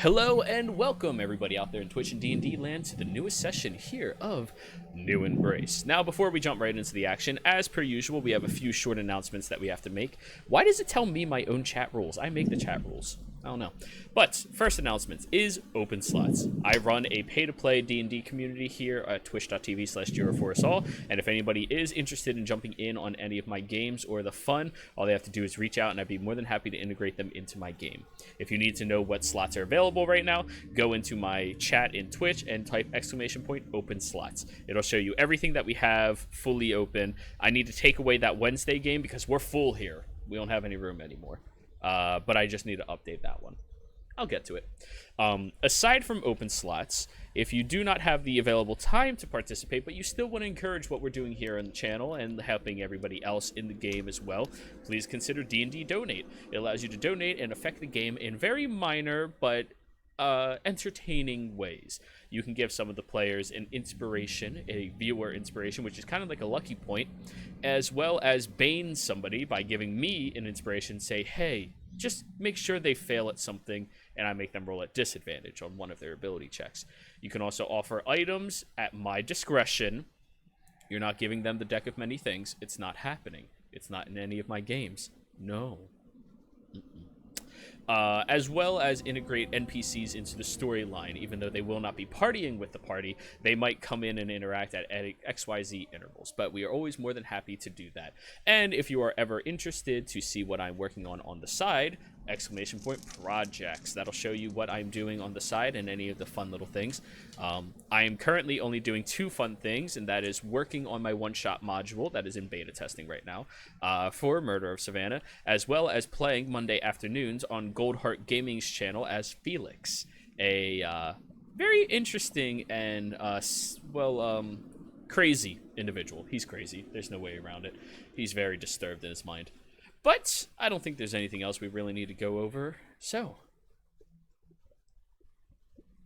Hello and welcome everybody out there in Twitch and D&D land to the newest session here of New Embrace. Now, before we jump right into the action, as per usual, we have a few short announcements that we have to make. Why does it tell me my own chat rules? I make the chat rules. I don't know. But first announcement is open slots. I run a pay-to-play D&D community here at twitch.tv/JeroForUsAll, and if anybody is interested in jumping in on any of my games or the fun, all they have to do is reach out and I'd be more than happy to integrate them into my game. If you need to know what slots are available right now, go into my chat in Twitch and type !open slots. It'll show you everything that we have fully open. I need to take away that Wednesday game because we're full here. We don't have any room anymore. But I just need to update that one. I'll get to it. Aside from open slots, if you do not have the available time to participate, but you still want to encourage what we're doing here on the channel and helping everybody else in the game as well, please consider D&D Donate. It allows you to donate and affect the game in very minor but entertaining ways. You can give some of the players an inspiration, a viewer inspiration, which is kind of like a lucky point, as well as bane somebody by giving me an inspiration, say, hey, just make sure they fail at something and I make them roll at disadvantage on one of their ability checks. You can also offer items at my discretion. You're not giving them the deck of many things. It's not happening. It's not in any of my games. No. As well as integrate NPCs into the storyline. Even though they will not be partying with the party, they might come in and interact at XYZ intervals, but we are always more than happy to do that. And if you are ever interested to see what I'm working on the side, !projects. That'll show you what I'm doing on the side and any of the fun little things. I am currently only doing two fun things, and that is working on my one-shot module that is in beta testing right now for Murder of Savannah, as well as playing Monday afternoons on Goldheart Gaming's channel as Felix, a very interesting and crazy individual. He's crazy. There's no way around it. He's very disturbed in his mind. But I don't think there's anything else we really need to go over. So,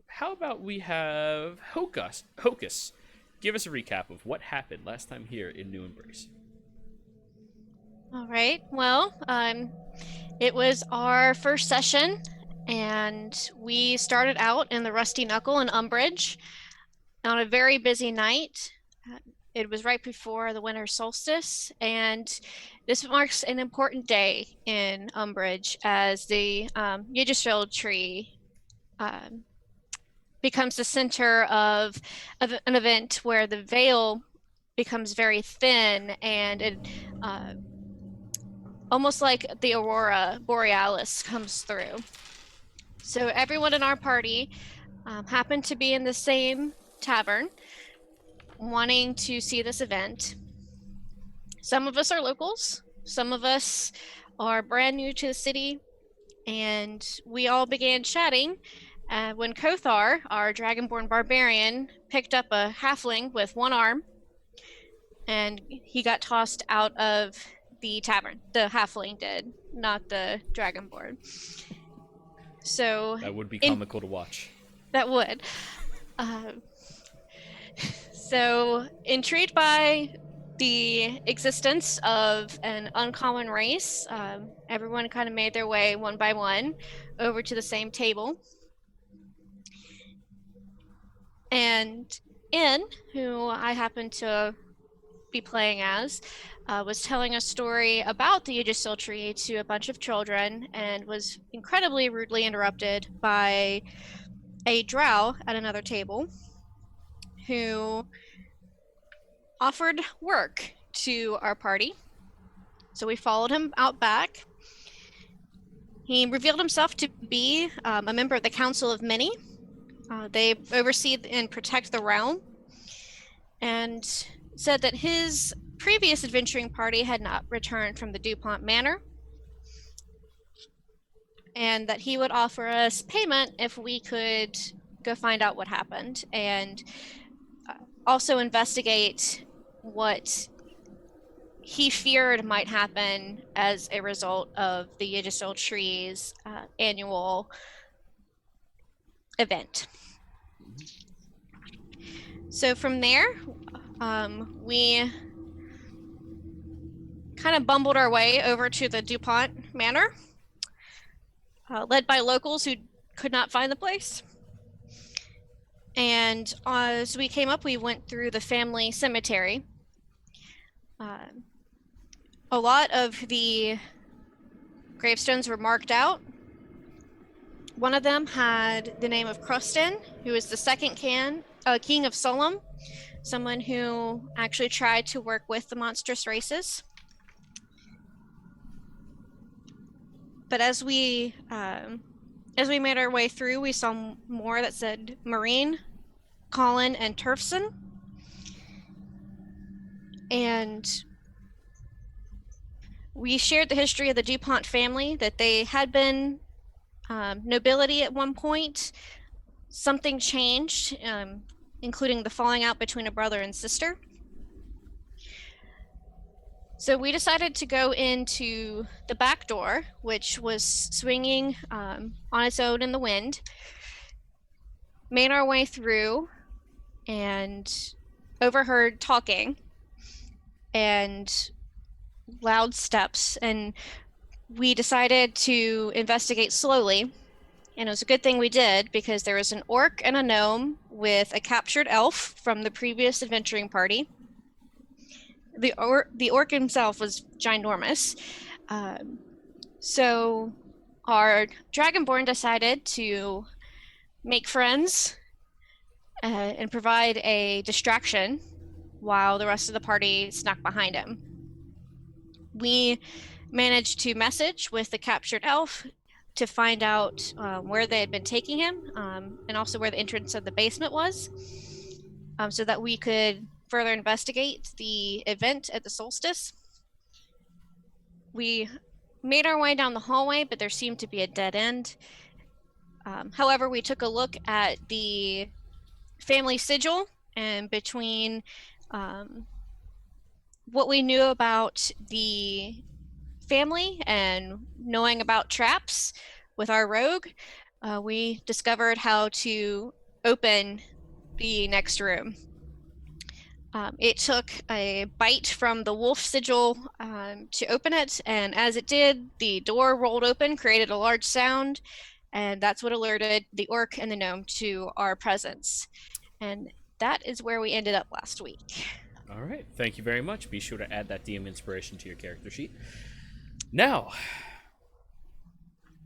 how about we have Hocus give us a recap of what happened last time here in New Embrace. All right. Well, it was our first session, and we started out in the Rusty Knuckle in Umbridge on a very busy night. It was right before the winter solstice, and this marks an important day in Umbridge as the Yggdrasil tree becomes the center of an event where the veil becomes very thin, and it almost like the aurora borealis comes through. So everyone in our party happened to be in the same tavern, wanting to see this event. Some of us are locals, some of us are brand new to the city, and we all began chatting when Kothar, our dragonborn barbarian, picked up a halfling with one arm, and he got tossed out of the tavern. The halfling did, not the dragonborn. So that would be comical to watch. That would. So, intrigued by the existence of an uncommon race, everyone kind of made their way one by one over to the same table. And In, who I happened to be playing as, was telling a story about the Yggdrasil tree to a bunch of children and was incredibly rudely interrupted by a drow at another table who offered work to our party. So we followed him out back. He revealed himself to be a member of the Council of Many. They oversee and protect the realm, and said that his previous adventuring party had not returned from the DuPont Manor, and that he would offer us payment if we could go find out what happened and also investigate what he feared might happen as a result of the Yggdrasil tree's annual event. So from there, we kind of bumbled our way over to the DuPont Manor, led by locals who could not find the place. And as we came up, we went through the family cemetery. A lot of the gravestones were marked out. One of them had the name of Crustin, who is the second king of Solom, someone who actually tried to work with the monstrous races. But as we made our way through, we saw more that said Marine, Colin, and Turfson. And we shared the history of the DuPont family, that they had been nobility at one point. Something changed, including the falling out between a brother and sister. So we decided to go into the back door, which was swinging on its own in the wind, made our way through, and overheard talking and loud steps, and we decided to investigate slowly. And it was a good thing we did, because there was an orc and a gnome with a captured elf from the previous adventuring party. The orc himself was ginormous. So our dragonborn decided to make friends and provide a distraction while the rest of the party snuck behind him. We managed to message with the captured elf to find out where they had been taking him, and also where the entrance of the basement was, so that we could further investigate the event at the solstice. We made our way down the hallway, but there seemed to be a dead end. However, we took a look at the family sigil, and between what we knew about the family and knowing about traps with our rogue, we discovered how to open the next room. It took a bite from the wolf sigil to open it, and as it did, the door rolled open, created a large sound, and that's what alerted the orc and the gnome to our presence. And that is where we ended up last week. All right, thank you very much. Be sure to add that DM inspiration to your character sheet. Now,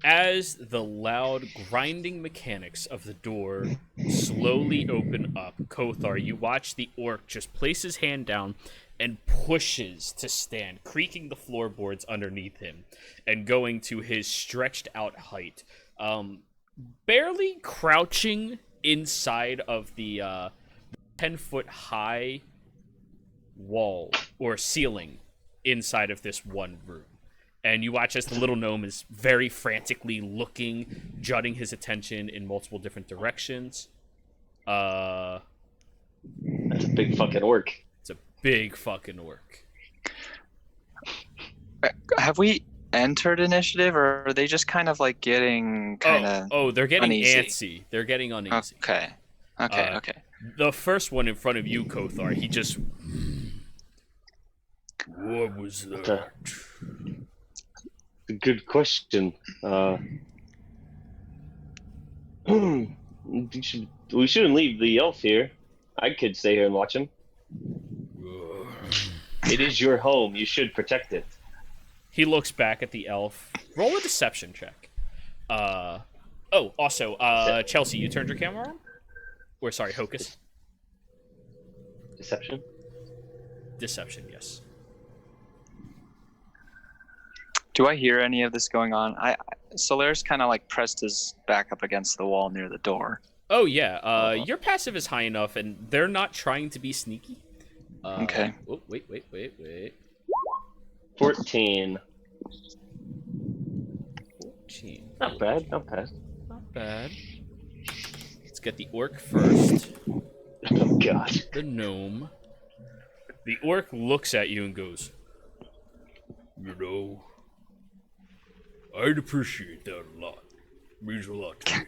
as the loud grinding mechanics of the door slowly open up, Kothar, you watch the orc just place his hand down and pushes to stand, creaking the floorboards underneath him and going to his stretched out height, barely crouching inside of the 10-foot high wall or ceiling inside of this one room. And you watch as the little gnome is very frantically looking, jutting his attention in multiple different directions. That's a big fucking orc. It's a big fucking orc. Have we entered initiative, or are they just kind of like getting kind of they're getting uneasy? antsy. They're getting uneasy. Okay. The first one in front of you, Kothar, he just... What was that? Good question. We shouldn't leave the elf here. I could stay here and watch him. It is your home. You should protect it. He looks back at the elf. Roll a deception check. Also, Chelsea, you turned your camera on? Or, sorry, Hocus. Deception? Deception, yes. Do I hear any of this going on? Solaris kind of like pressed his back up against the wall near the door. Oh, yeah. Your passive is high enough, and they're not trying to be sneaky. Okay. Oh, wait. 14. 14. Not bad. Not bad. Let's get the orc first. Oh, God. The gnome. The orc looks at you and goes, "You know, I'd appreciate that a lot. It means a lot to me."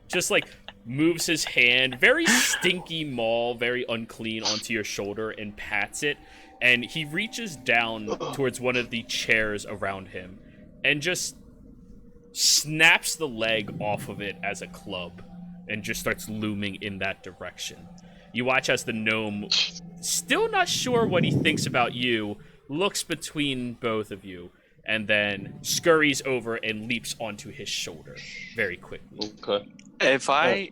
Just like moves his hand, very stinky maul, very unclean, onto your shoulder and pats it. And he reaches down towards one of the chairs around him and just snaps the leg off of it as a club and just starts looming in that direction. You watch as the gnome, still not sure what he thinks about you, looks between both of you, and then scurries over and leaps onto his shoulder very quickly. Okay.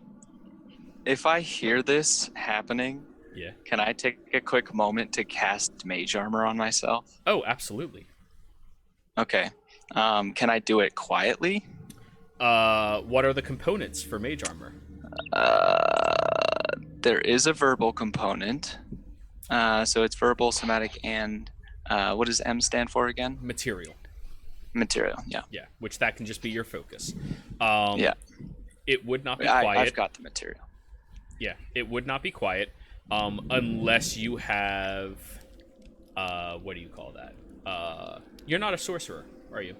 If I hear this happening, Yeah. can I take a quick moment to cast mage armor on myself? Oh, absolutely. Okay. Can I do it quietly? What are the components for mage armor? There is a verbal component. So it's verbal, somatic, and what does M stand for again? Material. Material, yeah. Yeah, which that can just be your focus. Yeah. It would not be quiet. I've got the material. Yeah, it would not be quiet, unless you have, what do you call that? You're not a sorcerer, are you?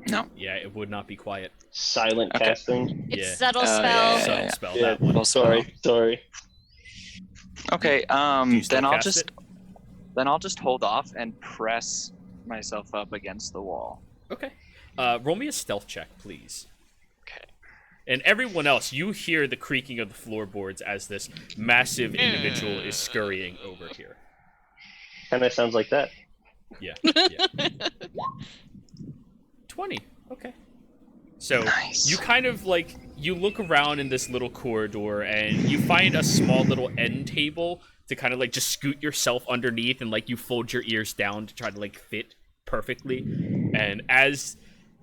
No. Yeah, it would not be quiet. Silent Okay. casting. It's Yeah. subtle spell. Subtle spell, Yeah. that one. Well, Sorry. Okay. Do you still Then cast it? I'll just hold off and press myself up against the wall. Okay. Roll me a stealth check, please. Okay. And everyone else, you hear the creaking of the floorboards as this massive individual is scurrying over here. Kind of sounds like that. Yeah. 20. Okay. So Nice. you kind of like, you look around in this little corridor and you find a small little end table to kind of like just scoot yourself underneath, and like you fold your ears down to try to like fit perfectly. And as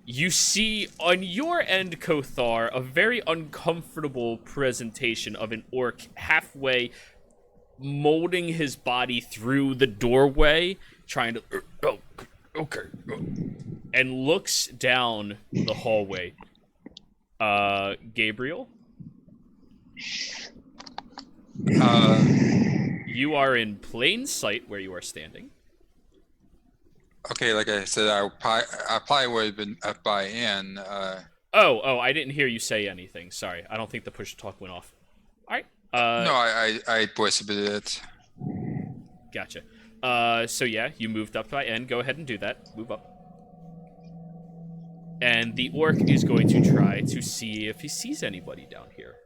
you see on your end, Kothar, a very uncomfortable presentation of an orc halfway molding his body through the doorway, trying to and looks down the hallway. Gabriel, you are in plain sight where you are standing. Okay, like I said, I probably would have been up by in. Oh, I didn't hear you say anything. Sorry, I don't think the push to talk went off. All right. No, I voice it. Gotcha. So yeah, you moved up by N. Go ahead and do that. Move up. And the orc is going to try to see if he sees anybody down here.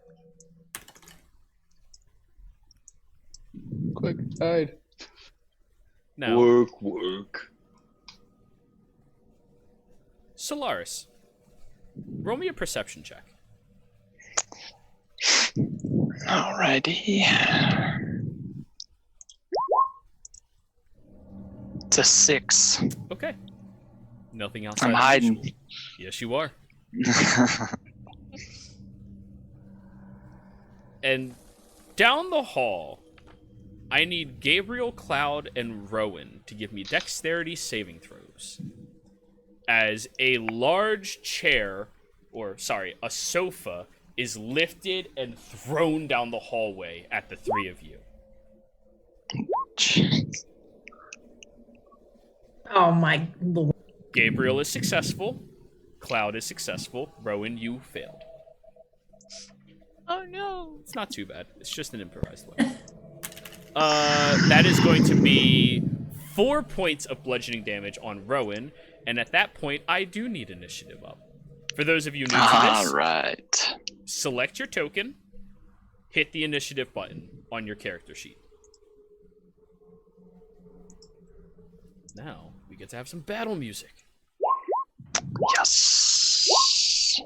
Quick, hide. Now, Work. Solaris, roll me a perception check. Alrighty. It's a 6. Okay. Nothing else. I'm hiding. Yes, you are. And down the hall, I need Gabriel, Cloud, and Rowan to give me dexterity saving throws. As a large chair, a sofa, is lifted and thrown down the hallway at the three of you. Oh my lord. Gabriel is successful. Cloud is successful. Rowan, you failed. Oh no. It's not too bad. It's just an improvised level. That is going to be 4 points of bludgeoning damage on Rowan, and at that point, I do need initiative up. For those of you new to this, Alright. select your token, hit the initiative button on your character sheet. Now, we get to have some battle music. Yes.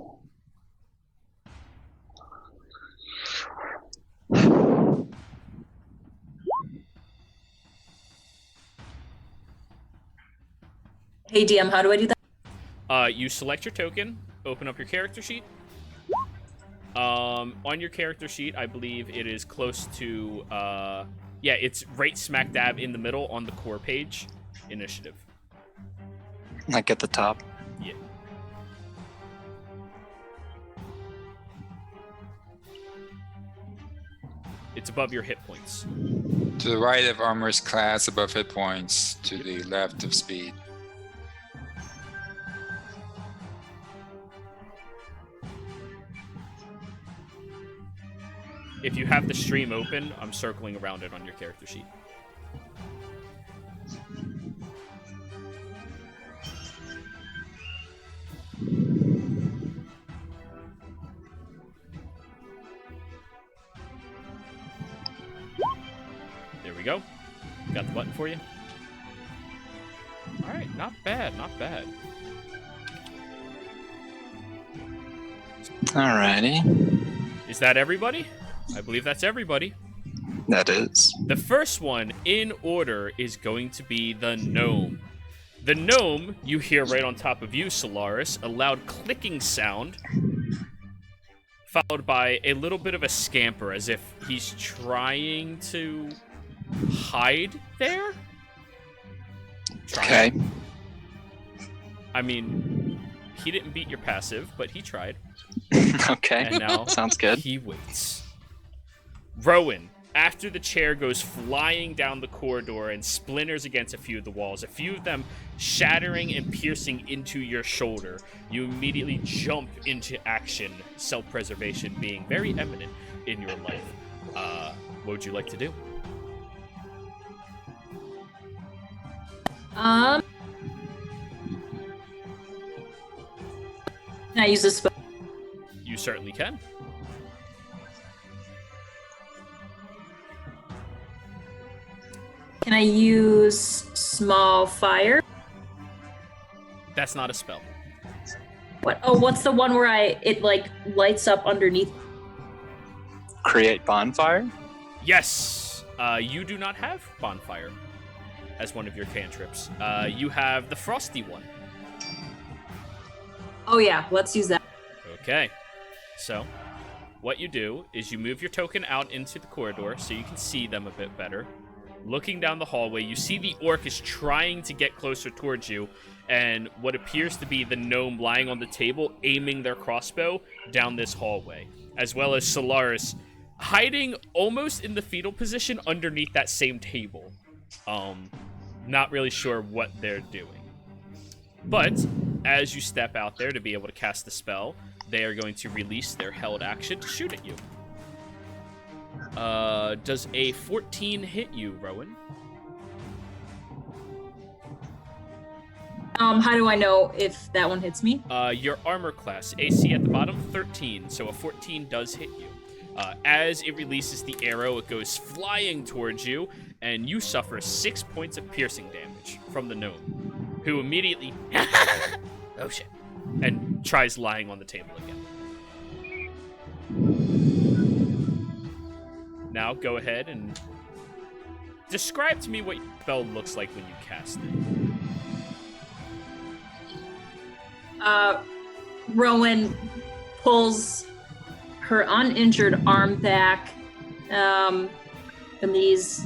Hey DM, how do I do that? You select your token, open up your character sheet. On your character sheet, I believe it is close to, yeah, it's right smack dab in the middle on the core page. Initiative. Like at the top. Yeah. It's above your hit points. To the right of armor's class, above hit points. To the left of speed. If you have the stream open, I'm circling around it on your character sheet. go. Got the button for you. All right, not bad, not bad. Alrighty. Is that everybody? I believe that's everybody. That is. The first one in order is going to be the gnome. The gnome, you hear right on top of you, Solaris, a loud clicking sound, followed by a little bit of a scamper, as if he's trying to hide there? Okay. I mean, he didn't beat your passive, but he tried. Okay. And now Sounds good. he waits. Rowan, after the chair goes flying down the corridor and splinters against a few of the walls, a few of them shattering and piercing into your shoulder, you immediately jump into action, self-preservation being very eminent in your life. What would you like to do? Can I use a spell? You certainly can. Can I use small fire? That's not a spell. What? Oh, what's the one where it like lights up underneath? Create bonfire? Yes, you do not have bonfire as one of your cantrips. You have the frosty one. Oh yeah, let's use that. Okay, so what you do is you move your token out into the corridor so you can see them a bit better. Looking down the hallway, you see the orc is trying to get closer towards you, and what appears to be the gnome lying on the table aiming their crossbow down this hallway, as well as Solaris hiding almost in the fetal position underneath that same table. Not really sure what they're doing. But as you step out there to be able to cast the spell, they are going to release their held action to shoot at you. Does a 14 hit you, Rowan? How do I know if that one hits me? Your armor class, AC at the bottom, 13, so a 14 does hit you. As it releases the arrow, it goes flying towards you, and you suffer 6 points of piercing damage from the gnome, who immediately, oh shit, and tries lying on the table again. Now go ahead and describe to me what your spell looks like when you cast it. Rowan pulls her uninjured arm back, and these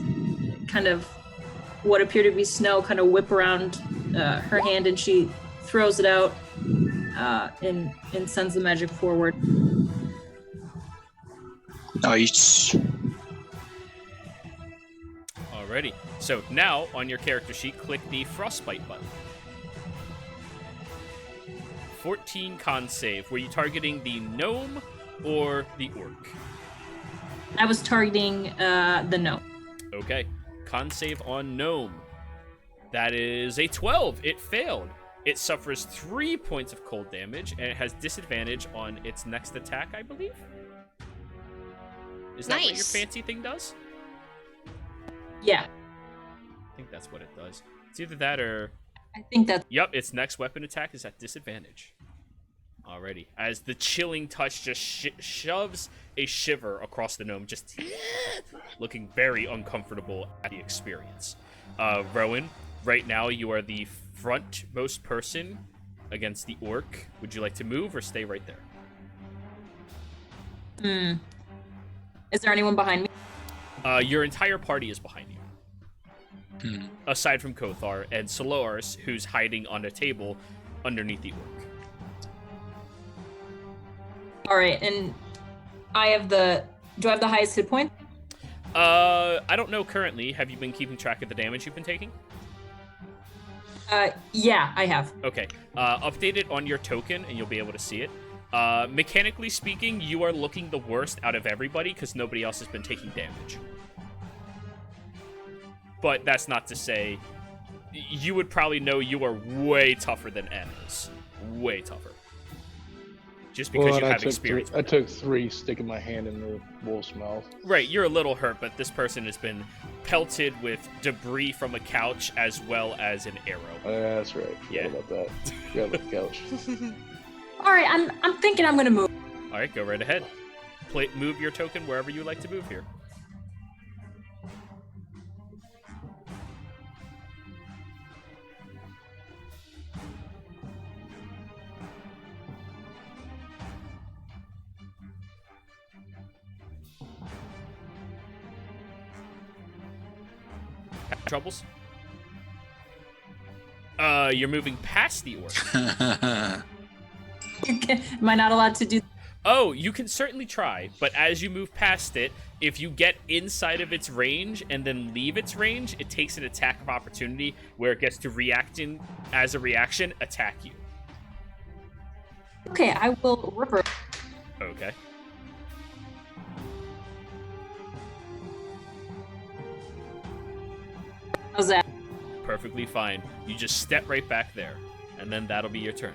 kind of what appear to be snow kind of whip around her hand, and she throws it out and sends the magic forward. Nice. Alrighty. So now on your character sheet, click the frostbite button. 14 con save. Were you targeting the gnome or the orc? I was targeting the gnome. Okay. Con save on gnome. That is a 12. It failed. It suffers 3 points of cold damage, and it has disadvantage on its next attack, I believe. Is that what your Nice. fancy thing does? Yeah, I think that's what it does. It's either that or... I think that's... Yep, its next weapon attack is at disadvantage. Alrighty. As the chilling touch just shoves a shiver across the gnome, just looking very uncomfortable at the experience. Rowan, right now you are the frontmost person against the orc. Would you like to move or stay right there? Is there anyone behind me? Your entire party is behind you. Aside from Kothar and Solaris, who's hiding on a table underneath the orc. All right, and I have the... Do I have the highest hit point? I don't know currently. Have you been keeping track of the damage you've been taking? Yeah, I have. Okay. Update it on your token, and you'll be able to see it. Mechanically speaking, you are looking the worst out of everybody because nobody else has been taking damage. But that's not to say you would probably know you are way tougher than N is. Way tougher. just because you and have experience. I took 3 sticking my hand in the wolf's mouth. Right, you're a little hurt, but this person has been pelted with debris from a couch as well as an arrow. That's right. Yeah. Forgot about that. Forgot about the couch. All right, I'm thinking I'm gonna move. All right, go right ahead. Move your token wherever you like to move here. Troubles? You're moving past the orc. Am I not allowed to do? Oh, you can certainly try, but as you move past it, if you get inside of its range and then leave its range, it takes an attack of opportunity where it gets to as a reaction, attack you. Okay, I will ripper. Okay. How's that? Perfectly fine. You just step right back there, and then that'll be your turn.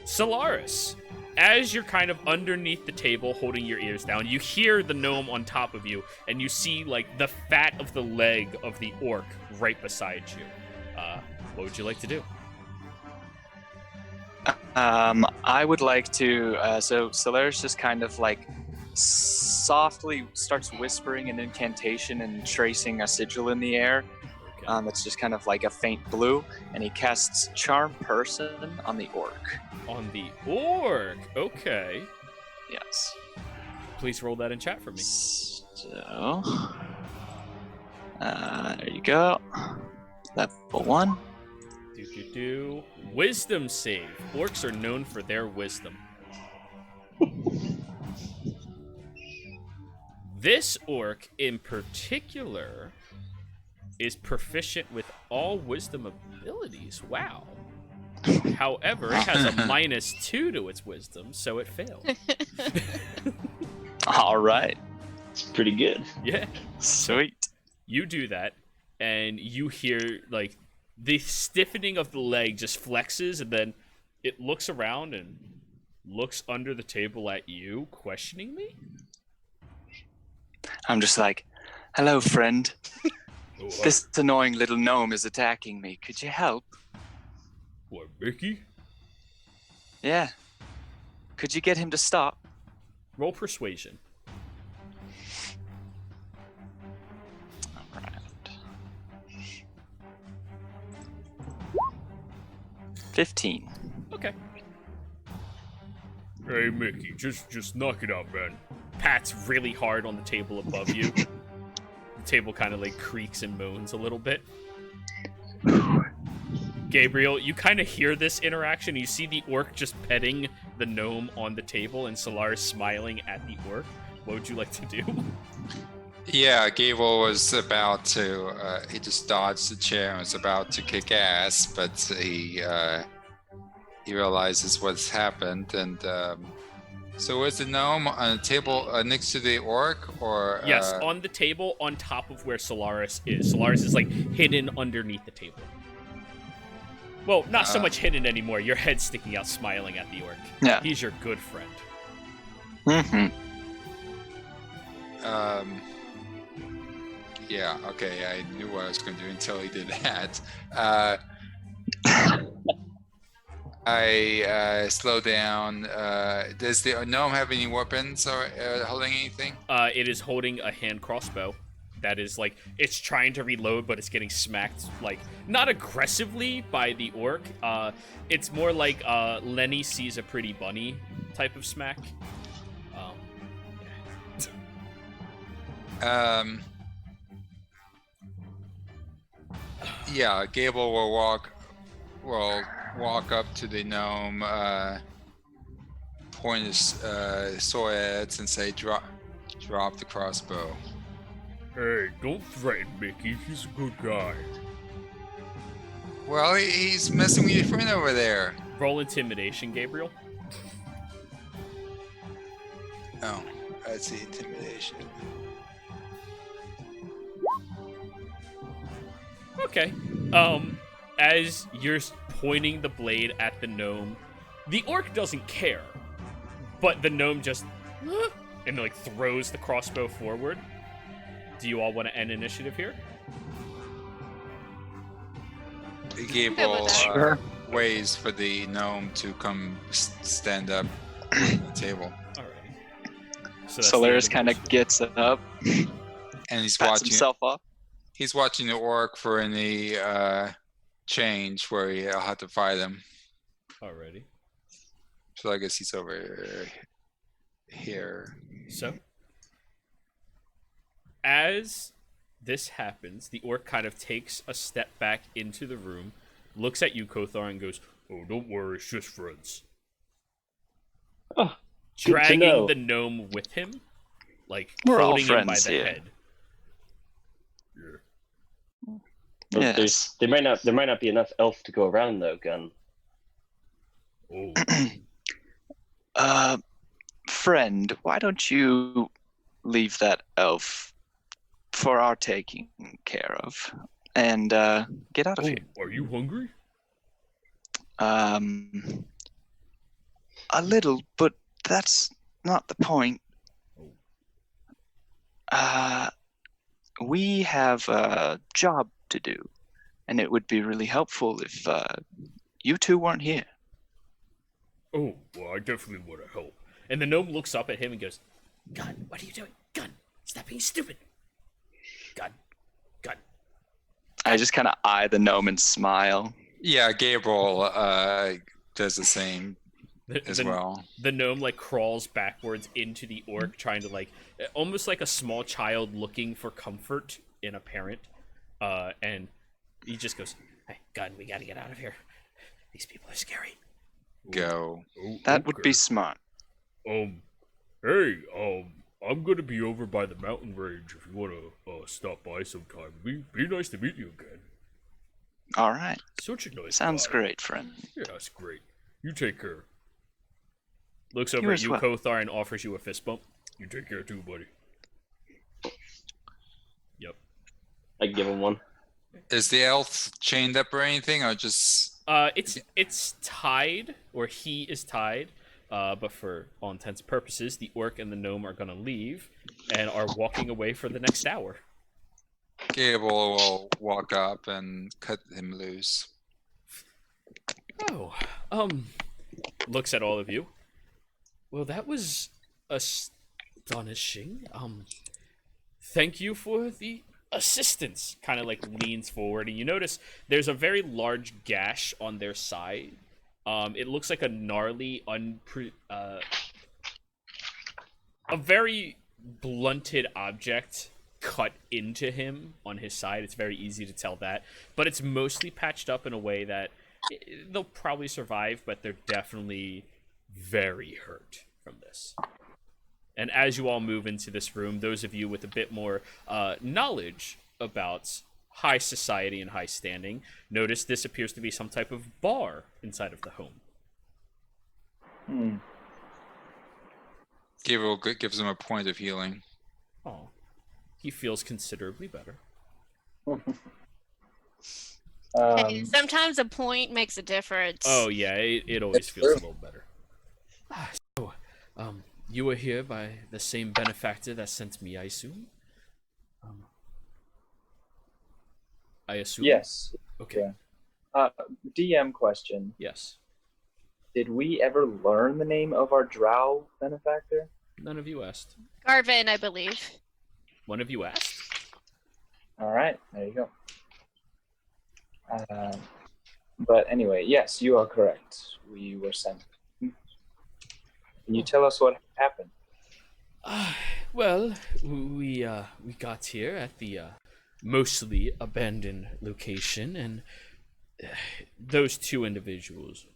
Solaris, as you're kind of underneath the table holding your ears down, you hear the gnome on top of you, and you see like the fat of the leg of the orc right beside you. What would you like to do? I would like to. So Solaris just kind of like softly starts whispering an incantation and tracing a sigil in the air. That's just kind of like a faint blue, and he casts Charm Person on the orc. On the orc? Okay. Yes. Please roll that in chat for me. So, there you go. Level 1. Wisdom save. Orcs are known for their wisdom. This orc in particular is proficient with all wisdom abilities. Wow. However, it has a -2 to its wisdom, so it failed. All right. It's pretty good. Yeah. Sweet. You do that, and you hear, like, the stiffening of the leg just flexes, and then it looks around and looks under the table at you, questioning me? I'm just like, hello, friend. Oh, This annoying little gnome is attacking me. Could you help? what, Mickey? Yeah. Could you get him to stop? Roll persuasion. All right. 15. Okay. Hey, Mickey, just knock it out, man. Pats really hard on the table above you. The table kind of like creaks and moans a little bit. Gabriel, you kind of hear this interaction. You see the orc just petting the gnome on the table and Solaris smiling at the orc. What would you like to do? Yeah, Gable was about to, he just dodged the chair and was about to kick ass, but he realizes what's happened. And so is the gnome on the table next to the orc, or? Yes, on the table on top of where Solaris is. Solaris is like hidden underneath the table. Well, not so much hidden anymore. Your head's sticking out smiling at the orc. Yeah. He's your good friend. Mm-hmm. Yeah, okay, I knew what I was going to do until he did that. I slow down. Does the gnome have any weapons or holding anything? It is holding a hand crossbow. That is like, it's trying to reload, but it's getting smacked, like, not aggressively by the orc. It's more like Lenny sees a pretty bunny type of smack. Yeah, Gable will walk up to the gnome, point his sword at it, and say, "Drop the crossbow." Hey, don't threaten Mickey. He's a good guy. Well, he's messing with your friend over there. Roll intimidation, Gabriel. Oh, that's the intimidation. Okay. As you're pointing the blade at the gnome, the orc doesn't care. But the gnome just and like throws the crossbow forward. Do you all want to end initiative here? Gable Sure. ways for the gnome to come stand up at the table, Alrighty. So that's the end Solaris of kind of initiative. gets up, and he's pats watching. himself up. He's watching the orc for any change where he'll have to fight him. Alrighty. So I guess he's over here. So, as this happens, the orc kind of takes a step back into the room, looks at you, Kothar, and goes, "Oh, don't worry, it's just friends." Oh, good to Dragging know. the gnome with him, like We're all holding him by friends the here. head. Yeah. But Yes. there might not be enough elf to go around though, Gun. Oh, Friend, why don't you leave that elf for our taking care of and get out of here? are you hungry? A little, but that's not the point. We have a job to do, and it would be really helpful if you two weren't here. Oh, well, I definitely want to help. And the gnome looks up at him and goes, "Gun, what are you doing? Gun, stop being stupid. Gun, gun." I just kind of eye the gnome and smile. Yeah, Gabriel does the same as The- well. The gnome like crawls backwards into the orc, trying to like, almost like a small child looking for comfort in a parent. And he just goes, "Hey, Gun, we gotta get out of here. These people are scary." Go. Oh, That would okay. be smart. Hey, I'm gonna be over by the mountain range if you wanna stop by sometime. Be nice to meet you again. All right. Such a nice Sounds guy. great, friend. Yeah, that's great. You take care. Looks You over at as you, well. Kothar, and offers you a fist bump. You take care too, buddy. Yep. I give him one. Is the elf chained up or anything, or just? It's tied, or he is tied. But for all intents and purposes, the orc and the gnome are gonna leave and are walking away for the next hour. Gable will walk up and cut him loose. Oh, looks at all of you. Well, that was astonishing. Thank you for the assistance. Kind of like leans forward, and you notice there's a very large gash on their side. It looks like a gnarly, a very blunted object cut into him on his side. It's very easy to tell that, but it's mostly patched up in a way that they'll probably survive, but they're definitely very hurt from this. And as you all move into this room, those of you with a bit more knowledge about high society and high standing notice this appears to be some type of bar inside of the home. Gabriel gives him a point of healing. Oh, he feels considerably better. Hey, sometimes a point makes a difference. Oh yeah, it always feels a little better. So, you were here by the same benefactor that sent me, I assume? I assume? Yes. Okay. DM question. Yes. Did we ever learn the name of our drow benefactor? None of you asked. Garvin, I believe. One of you asked. All right, there you go. But anyway, yes, you are correct. We were sent. Can you tell us what happened? Well, we got here at the mostly abandoned location, and those two individuals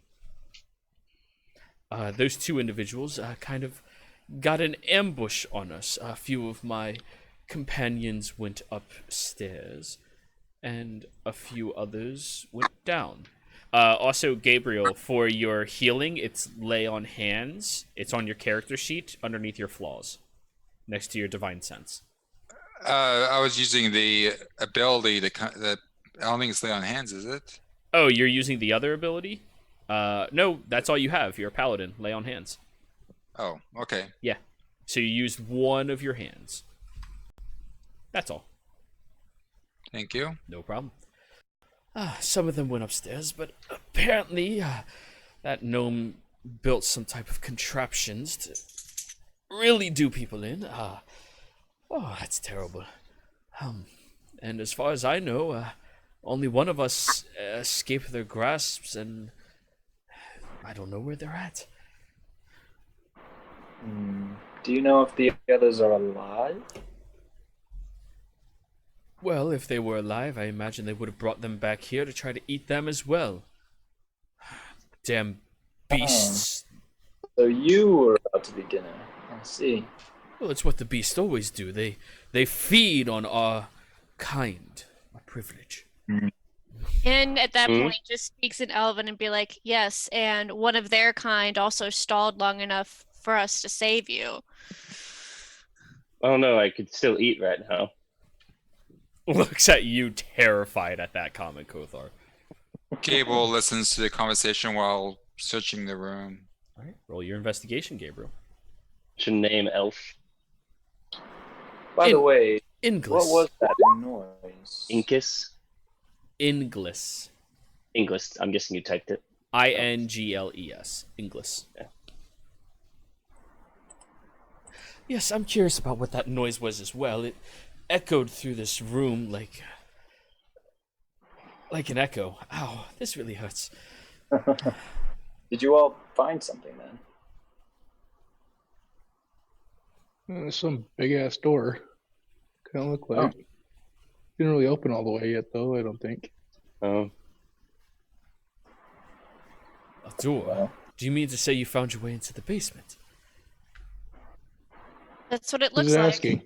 kind of got an ambush on us. A few of my companions went upstairs, and a few others went down. Also, Gabriel, for your healing, it's lay on hands. It's on your character sheet underneath your flaws, next to your divine sense. I was using the ability that I don't think it's lay on hands, is it? Oh, you're using the other ability? No, that's all you have. You're a paladin. Lay on hands. Oh, okay. Yeah. So you use one of your hands. That's all. Thank you. No problem. Some of them went upstairs, but apparently that gnome built some type of contraptions to really do people in. Oh, that's terrible. And as far as I know, only one of us escaped their grasps, and I don't know where they're at. Do you know if the others are alive? Well, if they were alive, I imagine they would have brought them back here to try to eat them as well. Damn beasts. So you were about to be dinner. I see. Well, it's what the beasts always do. They feed on our kind, our privilege. And at that point, just speaks in Elven and be like, yes, and one of their kind also stalled long enough for us to save you. Oh no, I could still eat right now. Looks at you terrified at that comment, Kothar. Gable listens to the conversation while searching the room. All right, roll your investigation, Gabriel. Should name Elf. By the way, Inglis. what was that noise? Incus. Inglis. Inglis. I'm guessing you typed it. Ingles. Inglis. Yeah. Yes, I'm curious about what that noise was as well. It echoed through this room like an echo. Ow, this really hurts. Did you all find something then? Some big ass door. Kind of look like. Didn't really open all the way yet, though. I don't think. Oh. A door? Well. Do you mean to say you found your way into the basement? That's what it Who's looks like. asking?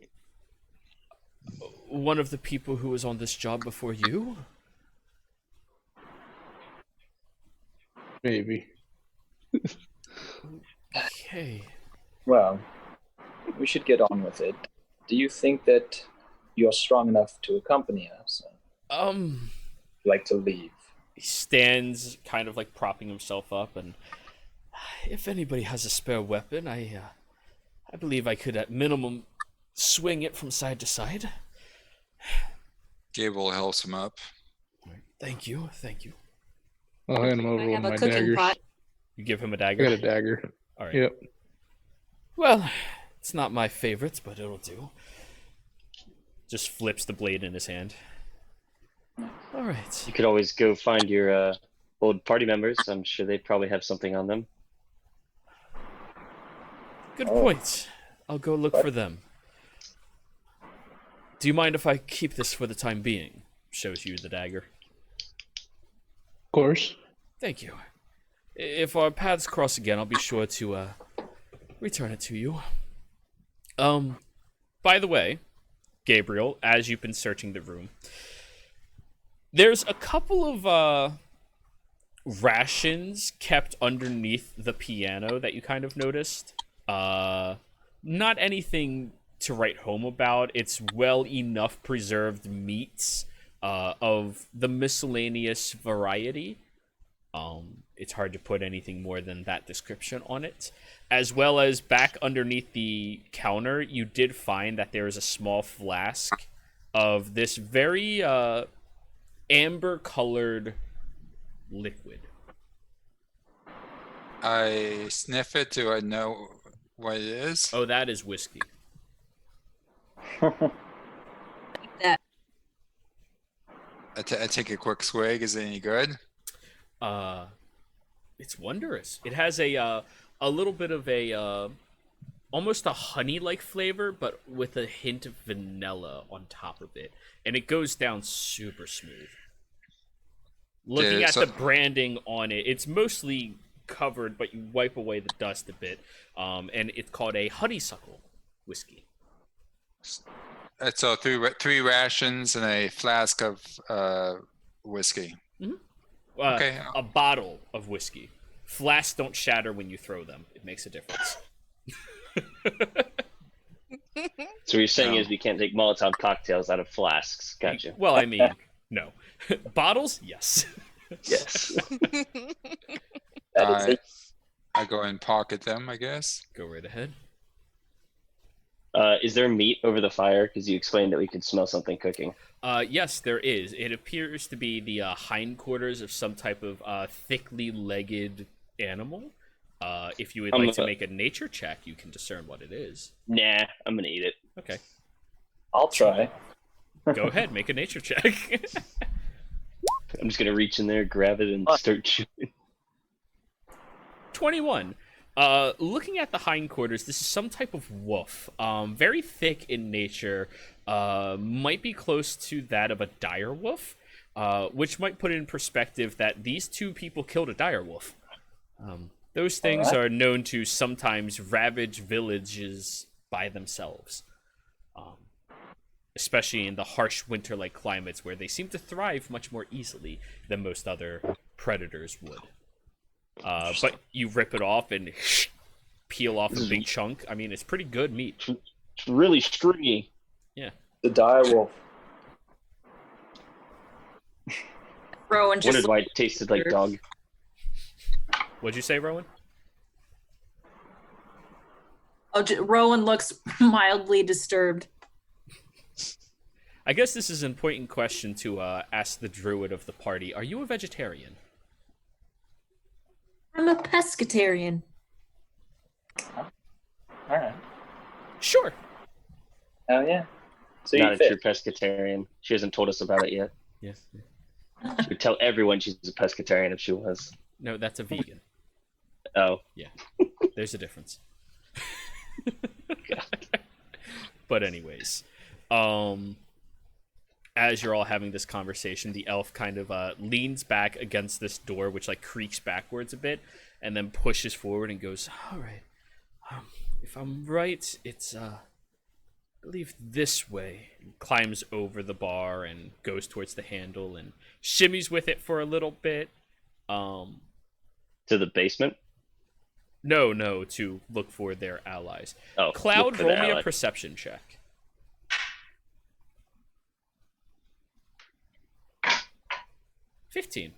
One of the people who was on this job before you? Maybe. Okay. Well, we should get on with it. Do you think that you're strong enough to accompany us? Like to leave? He stands, kind of like propping himself up, and if anybody has a spare weapon, I believe I could, at minimum, swing it from side to side. Gable helps him up. Thank you. I'll hand him over I one have of a my cooking daggers. pot. You give him a I dagger? got a dagger. All right. Yep. Well, it's not my favorite, but it'll do. Just flips the blade in his hand. All right. You could always go find your old party members. I'm sure they probably have something on them. Good point. I'll go look for them. Do you mind if I keep this for the time being? Shows you the dagger. Of course. Thank you. If our paths cross again, I'll be sure to return it to you. By the way, Gabriel, as you've been searching the room, there's a couple of rations kept underneath the piano that you kind of noticed. Not anything to write home about. It's well enough preserved meats of the miscellaneous variety. It's hard to put anything more than that description on it. As well as back underneath the counter, you did find that there is a small flask of this very amber-colored liquid. I sniff it. Do I know what it is? Oh, that is whiskey. That I take a quick swig. Is it any good? It's wondrous. It has a little bit of a almost a honey-like flavor, but with a hint of vanilla on top of it, and it goes down super smooth. Looking Yeah, at so- the branding on it, it's mostly covered, but you wipe away the dust a bit. And it's called a honeysuckle whiskey. So three rations and a flask of whiskey. Okay. A bottle of whiskey. Flasks don't shatter when you throw them. It makes a difference. So what you're saying is we can't take Molotov cocktails out of flasks. Gotcha. Well, I mean, no. Bottles? Yes. Yes. That is I- I go and pocket them, I guess. Go right ahead. Is there meat over the fire? Because you explained that we could smell something cooking. Yes, there is. It appears to be the hindquarters of some type of thickly legged animal. If you would like to make a nature check, you can discern what it is. Nah, I'm gonna eat it. Okay. I'll try. Go ahead, make a nature check. I'm just gonna reach in there, grab it, and start chewing. 21. Looking at the hindquarters, this is some type of wolf. Very thick in nature. Might be close to that of a dire wolf, which might put it in perspective that these two people killed a dire wolf. Those things are known to sometimes ravage villages by themselves. Especially in the harsh winter-like climates where they seem to thrive much more easily than most other predators would. But you rip it off and peel off a big chunk. I mean, it's pretty good meat. It's really stringy. Yeah. The direwolf. Rowan just Wondered why it tasted like dog. What'd you say, Rowan? Rowan looks mildly disturbed. I guess this is an important question to ask the druid of the party. Are you a vegetarian? I'm a pescatarian. All right. Sure. Oh yeah. So Not you a fit. true pescatarian. She hasn't told us about it yet. Yes. She would tell everyone she's a pescatarian if she was. No, that's a vegan. Oh. Yeah. There's a difference. But anyways, as you're all having this conversation, the elf kind of leans back against this door, which like creaks backwards a bit, and then pushes forward and goes, "All right, if I'm right, it's I believe this way." And climbs over the bar and goes towards the handle and shimmies with it for a little bit. To the basement? No, to look for their allies. Oh, Cloud, look for roll the me a ally. perception check. 15.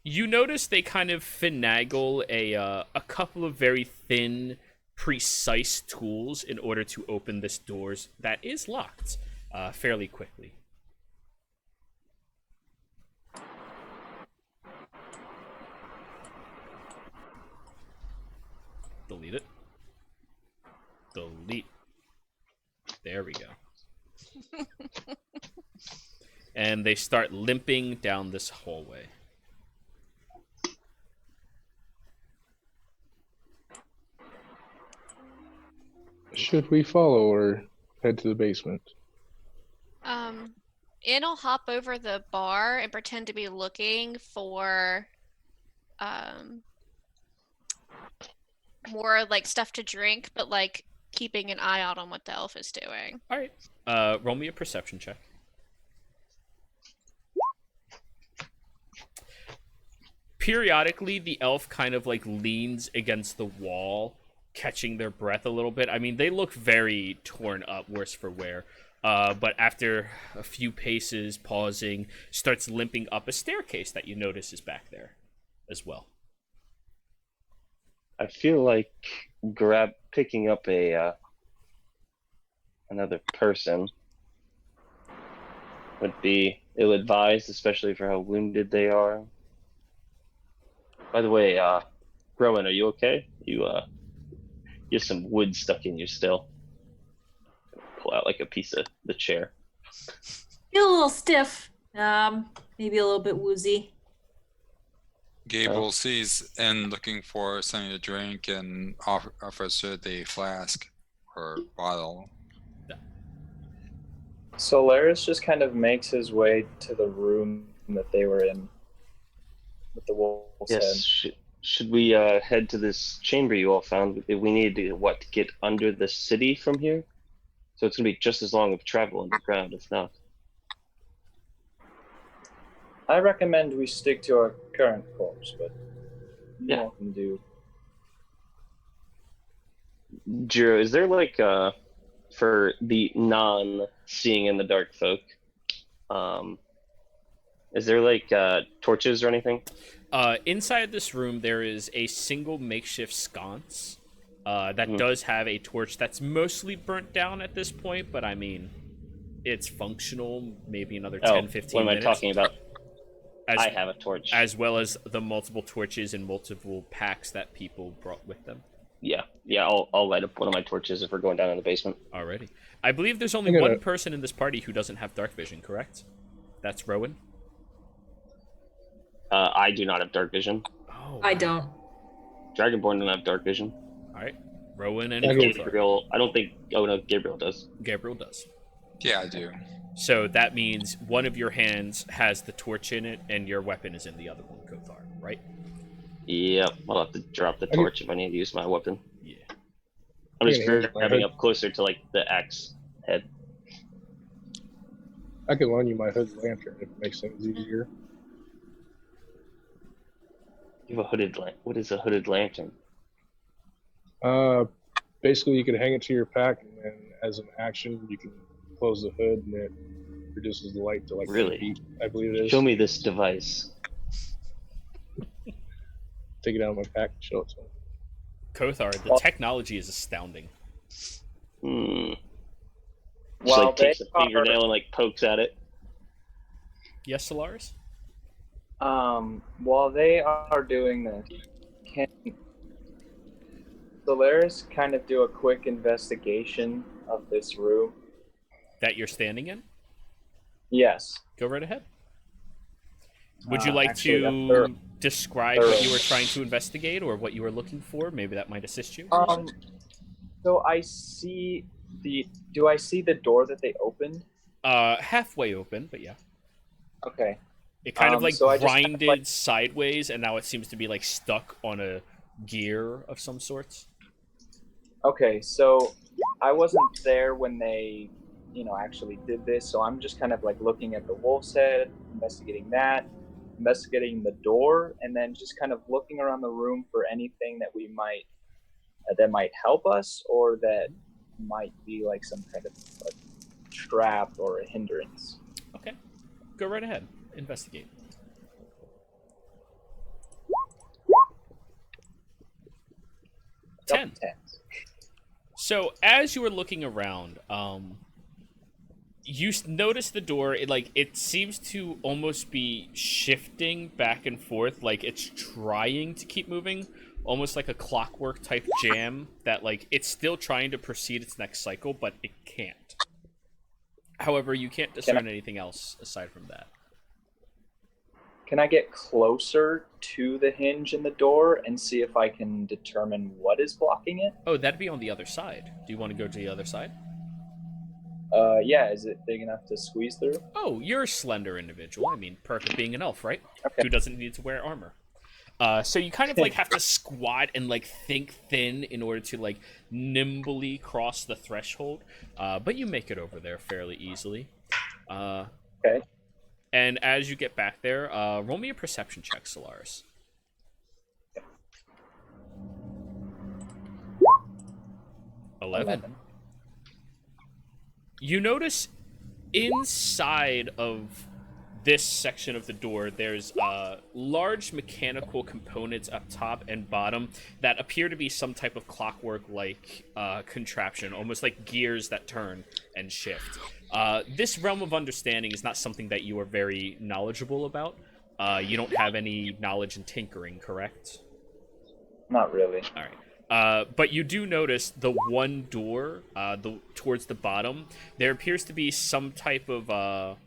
You notice they kind of finagle a couple of very thin, precise tools in order to open this door that is locked fairly quickly. Delete it. Delete. There we go. And they start limping down this hallway. Should we follow or head to the basement? I'll hop over the bar and pretend to be looking for more like stuff to drink, but like keeping an eye out on what the elf is doing. All right. Roll me a perception check. Periodically, the elf kind of like leans against the wall, catching their breath a little bit. I mean, they look very torn up, worse for wear. But after a few paces, pausing, starts limping up a staircase that you notice is back there as well. I feel like picking up a another person would be ill-advised, especially for how wounded they are. By the way, Rowan, are you okay? You have some wood stuck in you still. Pull out like a piece of the chair. Feel a little stiff. Maybe a little bit woozy. Gable sees N looking for something to drink and offers her the flask or bottle. Solaris just kind of makes his way to the room that they were in with the wolf's head. Yes. Should we head to this chamber you all found? We need to get under the city from here? So it's gonna be just as long of travel underground, if not. I recommend we stick to our current course, but Yeah. you all can do. Jiro, is there like for the non-seeing in the dark folk, is there like torches or anything? Inside this room, there is a single makeshift sconce that does have a torch that's mostly burnt down at this point, but I mean, it's functional. Maybe another 10, 15 what am minutes. I talking about? As, I have a torch. as well as the multiple torches and multiple packs that people brought with them. Yeah. I'll light up one of my torches if we're going down in the basement. Alrighty. I believe there's only one person in this party who doesn't have dark vision, correct? That's Rowan. I do not have dark vision. Oh. I don't. Dragonborn don't have dark vision. All right. Rowan and Gabriel. I don't think. Oh no, Gabriel does. Gabriel does. Yeah, I do. So that means one of your hands has the torch in it, and your weapon is in the other one, Kothar, right? Yep. I'll have to drop the torch if I need to use my weapon. Yeah. I'm just grabbing up closer to like the axe head. I can loan you my hood lantern if it makes things easier. You have a hooded What is a hooded lantern? Basically you can hang it to your pack, and then as an action you can close the hood, and it reduces the light to like 10 Really? feet, I believe it is. Show me this device. Take it out of my pack and show it to him. Kothar, the technology is astounding. Just Well, like takes a fingernail and like pokes at it. Yes, Solaris? While they are doing this, can Solaris kind of do a quick investigation of this room? That you're standing in? Yes. Go right ahead. Would you like actually, to describe what you were trying to investigate or what you were looking for? Maybe that might assist you. So I see do I see the door that they opened? Halfway open, but yeah. Okay. It kind of like so I just grinded kind of, like, sideways, and now it seems to be like stuck on a gear of some sorts. Okay, so I wasn't there when they, actually did this, so I'm just kind of like looking at the wolf's head, investigating the door, and then just kind of looking around the room for anything that we might that might help us, or that might be like some kind of like trap or a hindrance. Okay, go right ahead. Investigate. Ten. So as you were looking around, you notice the door. It seems to almost be shifting back and forth, like it's trying to keep moving, almost like a clockwork type jam. That like it's still trying to proceed its next cycle, but it can't. However, you can't discern anything else aside from that. Can I get closer to the hinge in the door and see if I can determine what is blocking it? Oh, that'd be on the other side. Do you want to go to the other side? Yeah, is it big enough to squeeze through? Oh, you're a slender individual. I mean, perfect being an elf, right? Okay. Who doesn't need to wear armor? So you kind of like have to squat and like think thin in order to like nimbly cross the threshold. But you make it over there fairly easily. Okay. And as you get back there, roll me a perception check, Solaris. 11. You notice inside of this section of the door, there's large mechanical components up top and bottom that appear to be some type of clockwork-like contraption, almost like gears that turn and shift. This realm of understanding is not something that you are very knowledgeable about. You don't have any knowledge in tinkering, correct? Not really. All right. But you do notice the one door towards the bottom. There appears to be some type of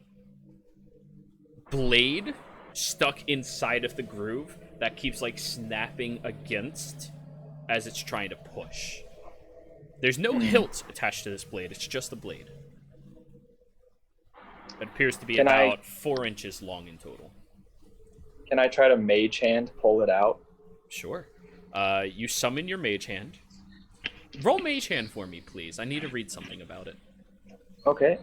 blade stuck inside of the groove that keeps like snapping against as it's trying to push. There's no hilt attached to this blade. It's just a blade. It appears to be about 4 inches long in total. Can I try to mage hand pull it out? Sure. You summon your mage hand. Roll mage hand for me, please. I need to read something about it. Okay.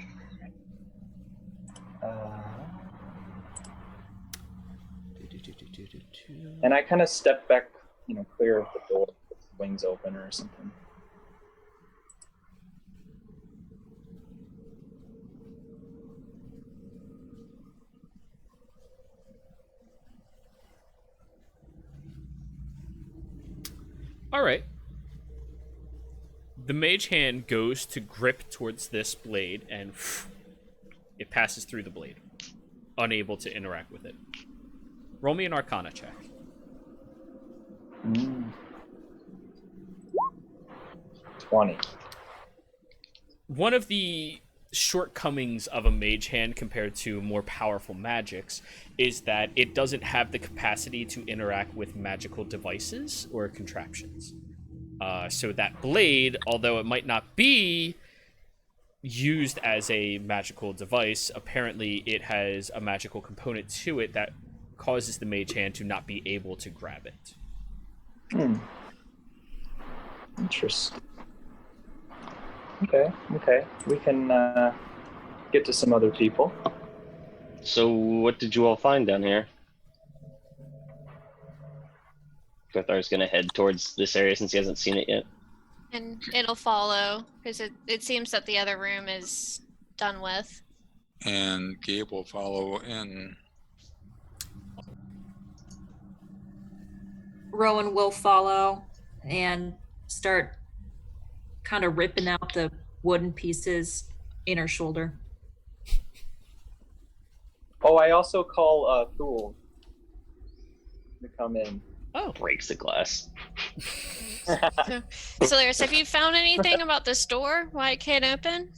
And I kind of step back, clear of the door, with the wings open or something. All right. The mage hand goes to grip towards this blade, and it passes through the blade, unable to interact with it. Roll me an Arcana check. 20. One of the shortcomings of a mage hand compared to more powerful magics is that it doesn't have the capacity to interact with magical devices or contraptions. So that blade, although it might not be used as a magical device, apparently it has a magical component to it that causes the mage hand to not be able to grab it. Interesting. Okay. We can get to some other people. So, what did you all find down here? Gothar's gonna head towards this area since he hasn't seen it yet. And it'll follow, because it seems that the other room is done with. And Gabe will follow in. Rowan will follow and start kind of ripping out the wooden pieces in her shoulder. Oh, I also call Thule to come in. Oh. Breaks the glass. Solaris, have you found anything about this door? Why it can't open?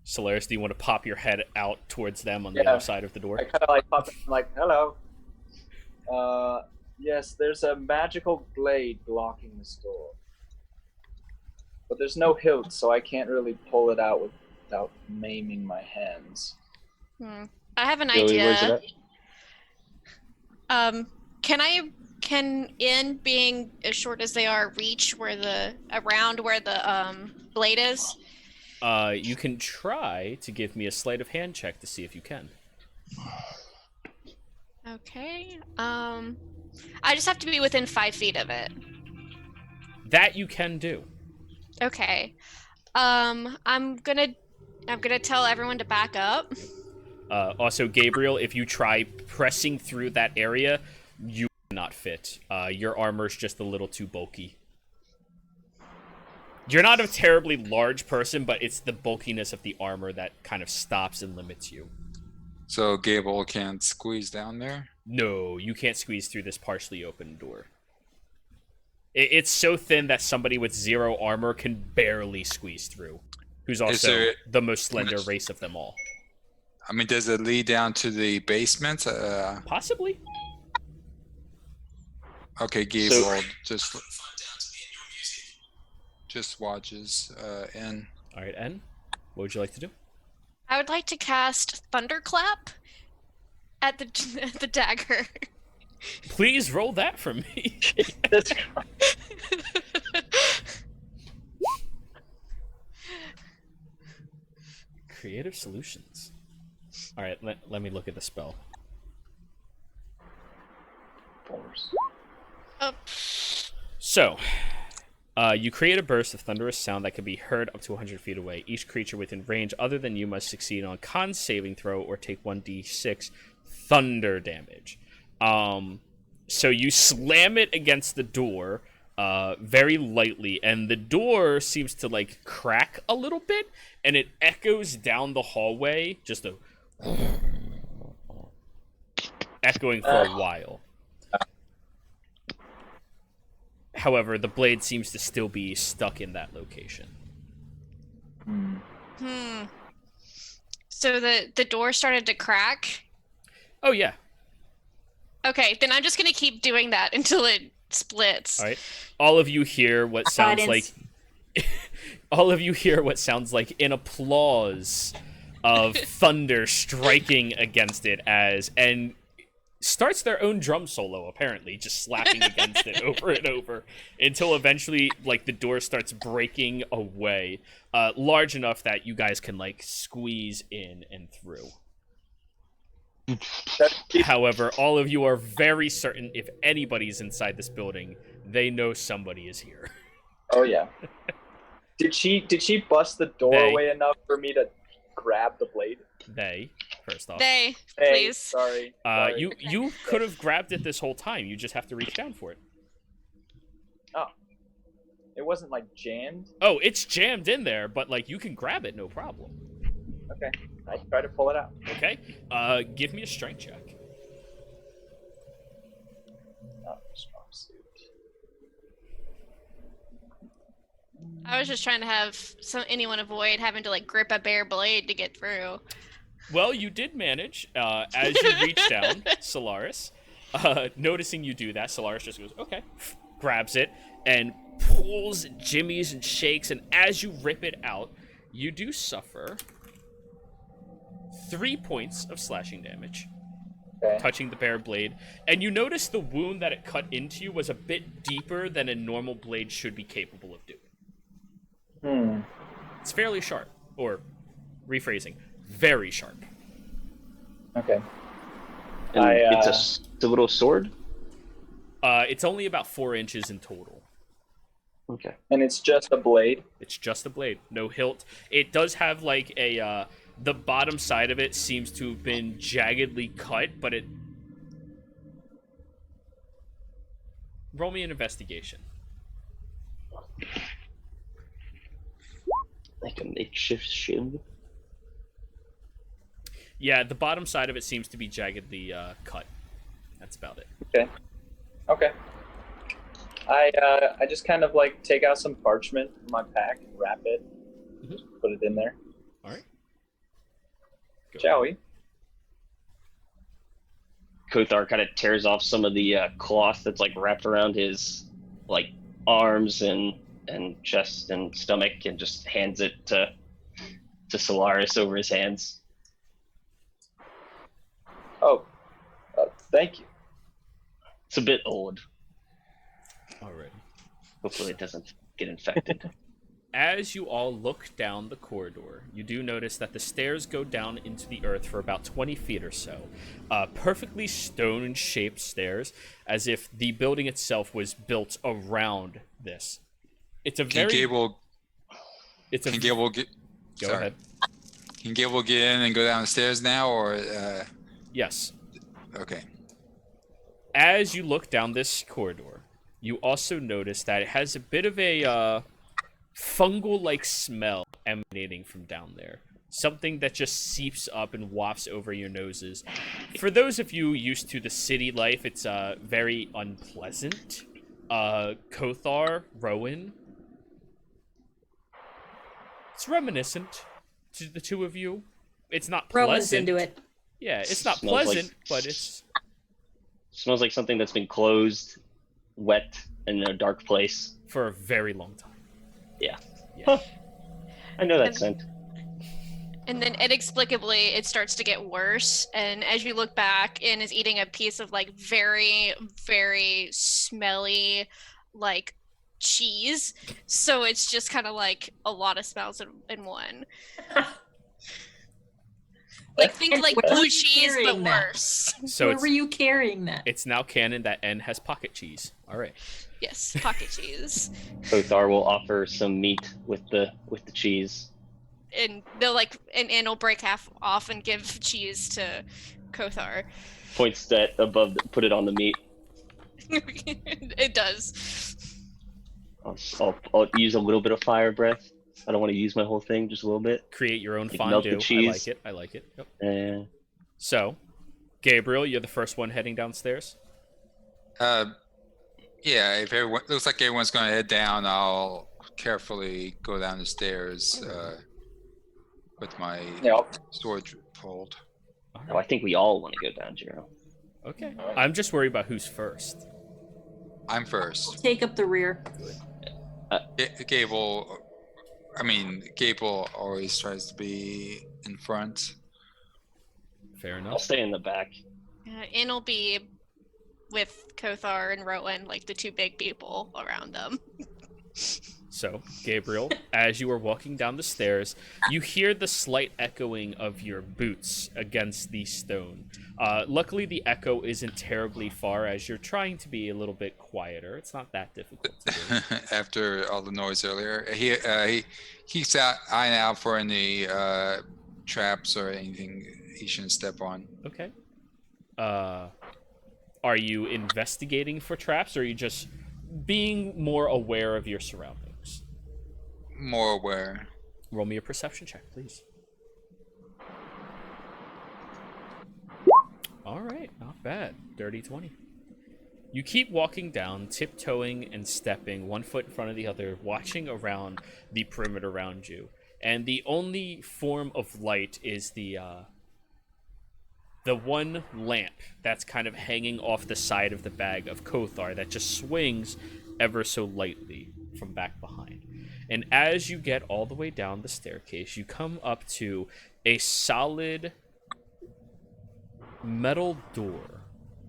Solaris, do you want to pop your head out towards them on the Yeah. other side of the door? I kind of like pop in, like, hello. Yes, there's a magical blade blocking this door. But there's no hilt, so I can't really pull it out without maiming my hands. I have an Joey, where's idea. it at? Can in being as short as they are reach around where the blade is? You can try to give me a sleight of hand check to see if you can. Okay. I just have to be within 5 feet of it. That you can do. Okay. I'm gonna tell everyone to back up. Also, Gabriel, if you try pressing through that area, you will not fit. Your armor's just a little too bulky. You're not a terribly large person, but it's the bulkiness of the armor that kind of stops and limits you. So Gable can't squeeze down there? No, you can't squeeze through this partially open door. It's so thin that somebody with 0 armor can barely squeeze through, who's also the most slender race of them all. I mean, does it lead down to the basement? Possibly. Okay, Gable just watches in. All right, N, what would you like to do? I would like to cast Thunderclap at the dagger. Please roll that for me. Jesus Christ. Creative solutions. All right, let me look at the spell. Oh. So, you create a burst of thunderous sound that can be heard up to 100 feet away. Each creature within range other than you must succeed on a con saving throw or take 1d6 thunder damage. So you slam it against the door very lightly, and the door seems to like crack a little bit, and it echoes down the hallway, just a echoing for a while. However, the blade seems to still be stuck in that location. So the door started to crack? Oh, yeah. Okay, then I'm just going to keep doing that until it splits. All right. All of you hear what sounds like... all of you hear what sounds like an applause of thunder striking against it and starts their own drum solo, apparently, just slapping against it over and over until eventually, like, the door starts breaking away, large enough that you guys can, like, squeeze in and through. However, all of you are very certain if anybody's inside this building, they know somebody is here. Oh yeah. Did she bust the doorway enough for me to grab the blade? They, first off. They, Hey, please. sorry. You could have grabbed it this whole time. You just have to reach down for it. Oh. It wasn't like jammed. Oh, it's jammed in there, but like you can grab it, no problem. Okay, I try to pull it out. Okay. Give me a strength check. Not my strong suit. I was just trying to have anyone avoid having to like grip a bare blade to get through. Well, you did manage. As you reach down, Solaris, noticing you do that, Solaris just goes, okay, grabs it, and pulls, jimmies, and shakes, and as you rip it out, you do suffer 3 points of slashing damage, Okay. touching the bare blade, and you notice the wound that it cut into you was a bit deeper than a normal blade should be capable of doing. It's fairly sharp, or rephrasing, very sharp. Okay. And I, it's a little sword? It's only about 4 inches in total. Okay. And it's just a blade. It's just a blade, no hilt. It does have like a, the bottom side of it seems to have been jaggedly cut, but it... Roll me an investigation. Like a makeshift shield? Yeah, the bottom side of it seems to be jaggedly cut. That's about it. Okay. I just kind of like take out some parchment from my pack and wrap it, put it in there. All right. Go Shall ahead. we? Kothar kind of tears off some of the cloth that's like wrapped around his like arms and chest and stomach, and just hands it to Solaris over his hands. Oh, thank you. It's a bit old. All right. Hopefully it doesn't get infected. As you all look down the corridor, you do notice that the stairs go down into the earth for about 20 feet or so. Perfectly stone-shaped stairs, as if the building itself was built around this. It's a Can very... Gable It's a... can Gable get Go sorry. ahead. Can Gable get in and go down the stairs now, or Yes. okay? As you look down this corridor, you also notice that it has a bit of a fungal-like smell emanating from down there. Something that just seeps up and wafts over your noses. For those of you used to the city life, it's very unpleasant. Kothar, Rowan. It's reminiscent to the two of you. It's not pleasant. Rowan's into it. Yeah, it's not Smells like- pleasant, but it's... Smells like something that's been closed, wet, in a dark place. for a very long time. Yeah. Yeah. I know that And- scent. And then inexplicably, it starts to get worse. And as you look back, In is eating a piece of like very, very smelly, like cheese. So it's just kind of like a lot of smells in one. Like think And like where blue were you cheese, but carrying that? worse. So Where it's, were you carrying that? it's now canon that N has pocket cheese. All right. Yes, pocket cheese. Kothar will offer some meat with the cheese. And they'll like, and In will break half off and give cheese to Kothar. Points that above, put it on the meat. It does. I'll use a little bit of fire breath. I don't want to use my whole thing, just a little bit. Create your own Like melt the fondue. I cheese. like it. I like it. Yep. And So, Gabriel, you're the first one heading downstairs. Yeah, if everyone looks like everyone's going to head down, I'll carefully go down the stairs with my Yep. sword pulled. oh, I think we all want to go down, Jiro. Okay. I'm just worried about who's first. I'm first. Take up the rear. Gable always tries to be in front. Fair I'll enough. stay in the back. In will be with Kothar and Rowan, like the two big people around them. So, Gabriel, as you are walking down the stairs, you hear the slight echoing of your boots against the stone. Luckily, the echo isn't terribly far as you're trying to be a little bit quieter. It's not that difficult to do. After all the noise earlier, he keeps eyeing out for any traps or anything he shouldn't step on. Okay. Are you investigating for traps, or are you just being more aware of your surroundings? more aware. Roll me a perception check, please. All right, not bad. Dirty 20. You keep walking down, tiptoeing and stepping, one foot in front of the other, watching around the perimeter around you. And the only form of light is the one lamp that's kind of hanging off the side of the bag of Kothar that just swings ever so lightly from back behind. And as you get all the way down the staircase, you come up to a solid metal door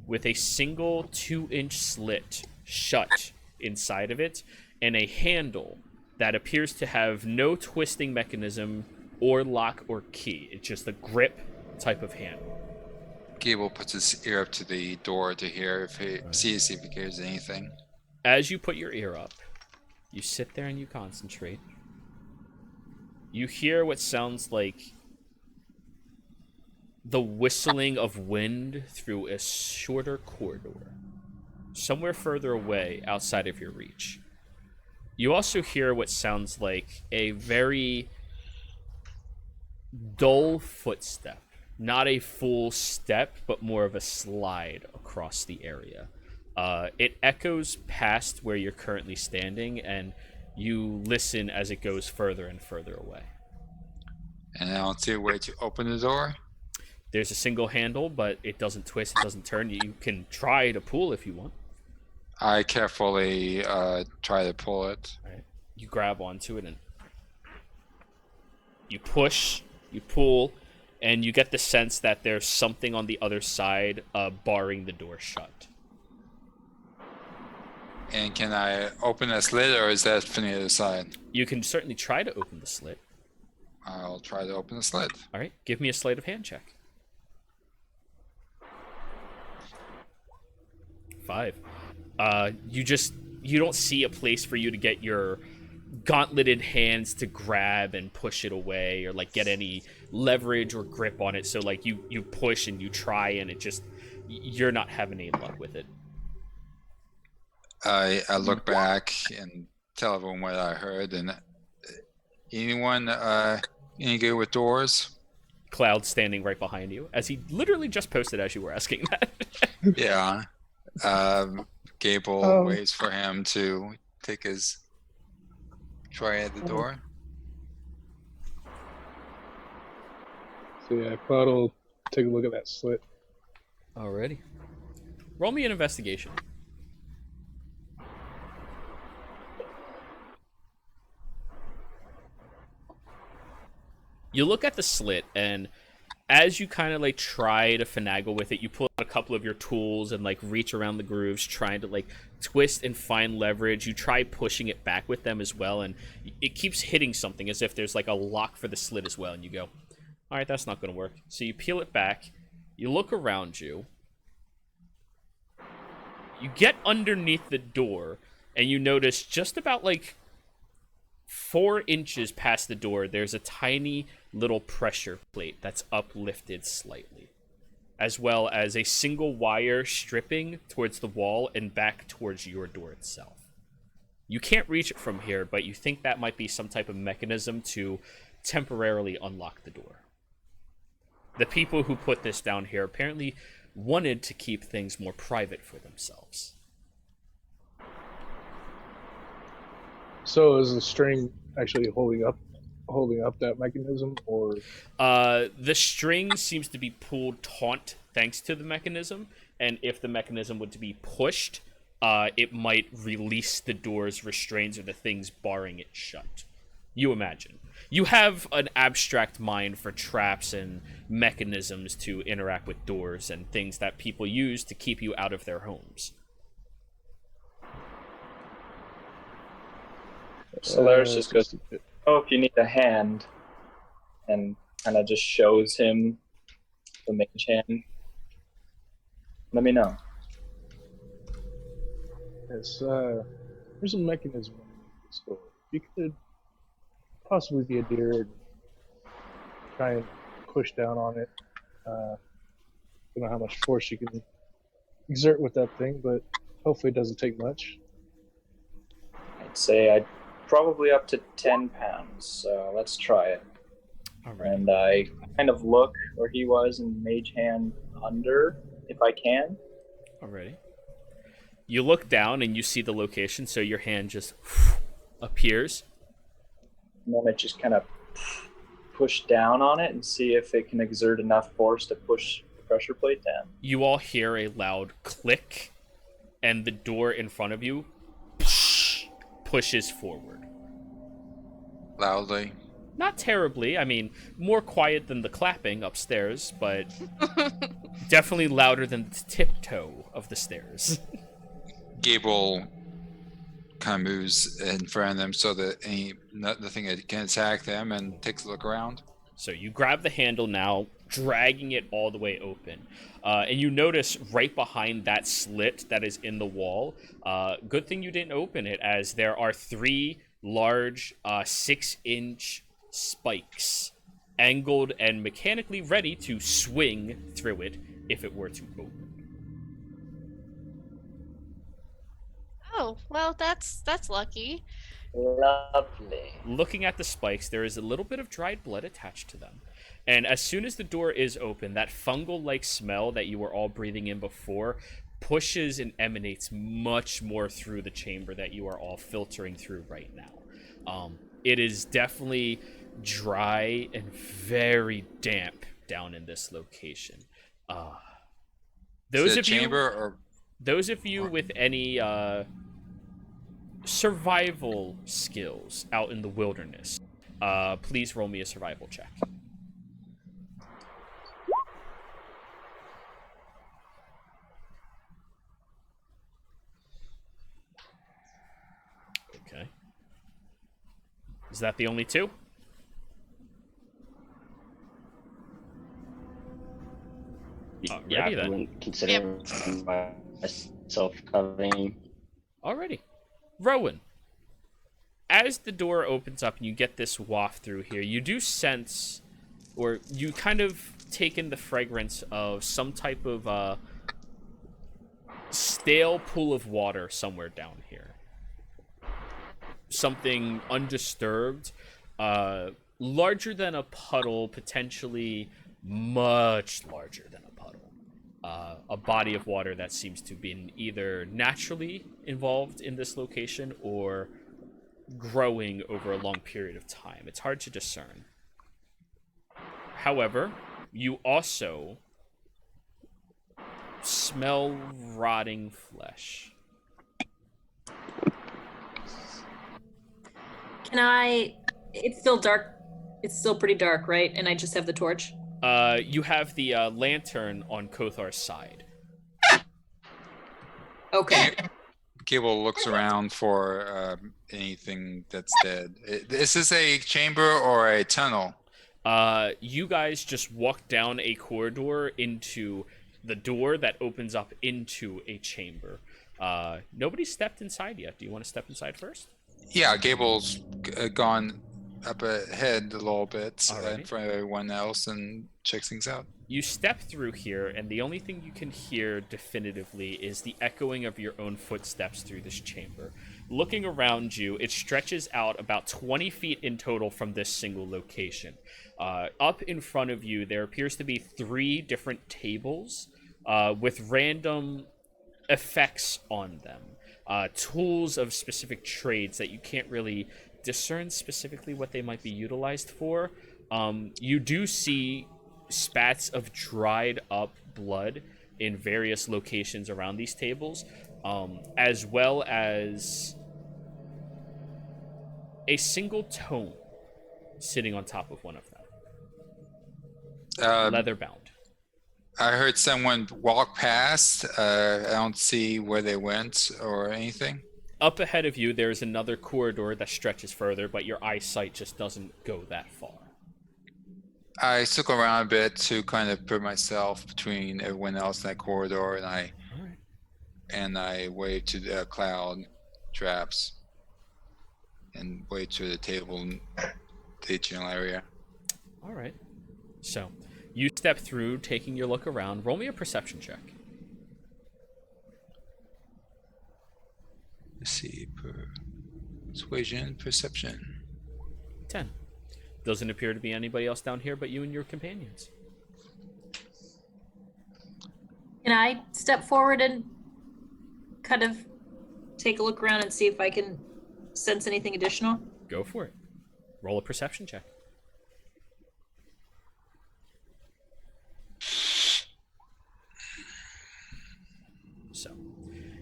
with a single 2-inch slit shut inside of it and a handle that appears to have no twisting mechanism or lock or key. It's just a grip type of handle. Gable puts his ear up to the door to hear if he sees if he hears anything. As you put your ear up, you sit there and you concentrate. You hear what sounds like the whistling of wind through a shorter corridor, somewhere further away outside of your reach. You also hear what sounds like a very dull footstep. Not a full step, but more of a slide across the area. It echoes past where you're currently standing, and you listen as it goes further and further away. And I don't see a way to open the door. There's a single handle, but it doesn't twist, it doesn't turn. You can try to pull if you want. I carefully try to pull it. All right. You grab onto it and you push, you pull, and you get the sense that there's something on the other side barring the door shut. And can I open a slit, or is that from the other side? You can certainly try to open the slit. I'll try to open the slit. All right, give me a sleight of hand check. 5. You don't see a place for you to get your gauntleted hands to grab and push it away, or like get any leverage or grip on it. So like you push and you try, and it just, you're not having any luck with it. I look back and tell everyone what I heard. And anyone any good with doors? Cloud standing right behind you, as he literally just posted as you were asking that. Yeah. Gable waits for him to take his try at the door. So yeah, Cloud will take a look at that slit. Alrighty. Roll me an investigation. You look at the slit, and as you kind of like try to finagle with it, you pull out a couple of your tools and like reach around the grooves, trying to like twist and find leverage. You try pushing it back with them as well, and it keeps hitting something as if there's like a lock for the slit as well. And you go, all right, that's not going to work. So you peel it back. You look around you. You get underneath the door, and you notice just about like 4 inches past the door, there's a tiny little pressure plate that's uplifted slightly, as well as a single wire stripping towards the wall and back towards your door itself. You can't reach it from here, but you think that might be some type of mechanism to temporarily unlock the door. The people who put this down here apparently wanted to keep things more private for themselves. So is the string actually holding up that mechanism, or the string seems to be pulled taut thanks to the mechanism, and if the mechanism were to be pushed, it might release the door's restraints or the things barring it shut. You imagine. You have an abstract mind for traps and mechanisms to interact with doors and things that people use to keep you out of their homes. Solaris just goes, "Oh, if you need a hand," and kind of just shows him the mage hand. Let me know. Yes, there's a mechanism in this door. You could possibly be a deer and try and push down on it. Don't know how much force you can exert with that thing, but hopefully it doesn't take much. I'd say I'd probably up to 10 pounds. So let's try it. All right. And I kind of look where he was and mage hand under, if I can. Alrighty. You look down and you see the location, so your hand just appears. And then I just kind of push down on it and see if it can exert enough force to push the pressure plate down. You all hear a loud click, and the door in front of you pushes forward. Loudly. Not terribly. I mean, more quiet than the clapping upstairs, but definitely louder than the tiptoe of the stairs. Gable kind of moves in front of them so that nothing can attack them and takes a look around. So you grab the handle now, dragging it all the way open. And you notice right behind that slit that is in the wall, good thing you didn't open it, as there are 3 large 6-inch spikes, angled and mechanically ready to swing through it if it were to open. Oh, well, that's lucky. Lovely. Looking at the spikes, there is a little bit of dried blood attached to them. And as soon as the door is open, that fungal-like smell that you were all breathing in before pushes and emanates much more through the chamber that you are all filtering through right now. It is definitely dry and very damp down in this location. Those of you with any survival skills out in the wilderness, please roll me a survival check. Okay. Is that the only 2? Yeah, Alrighty I then. wouldn't consider myself coming. Alrighty. Rowan, as the door opens up and you get this waft through here, you do sense, or you kind of take in the fragrance of some type of stale pool of water somewhere down here. Something undisturbed, larger than a puddle, potentially much larger than a puddle. A body of water that seems to be either naturally involved in this location or growing over a long period of time. It's hard to discern. However, you also smell rotting flesh. Can I? It's still dark. It's still pretty dark, right? And I just have the torch. You have the lantern on Kothar's side. Okay. Gable looks around for anything that's dead. Is this a chamber or a tunnel? You guys just walk down a corridor into the door that opens up into a chamber. Nobody stepped inside yet. Do you want to step inside first? Yeah, Gable's gone up ahead a little bit Alrighty. in front of everyone else and checks things out. You step through here, and the only thing you can hear definitively is the echoing of your own footsteps through this chamber. Looking around you, it stretches out about 20 feet in total from this single location. Up in front of you, there appears to be 3 different tables with random effects on them. Tools of specific trades that you can't really discern specifically what they might be utilized for. You do see spats of dried up blood in various locations around these tables, as well as a single tome sitting on top of one of them, leather bound. I heard someone walk past. I don't see where they went or anything. Up ahead of you, there's another corridor that stretches further, but your eyesight just doesn't go that far. I took around a bit to kind of put myself between everyone else in that corridor, and I waved to the cloud traps and waved to the table, the general area. All right. So you step through, taking your look around. Roll me a perception check. Let's see. Persuasion, perception. 10. Doesn't appear to be anybody else down here but you and your companions. Can I step forward and kind of take a look around and see if I can sense anything additional? Go for it. Roll a perception check. So,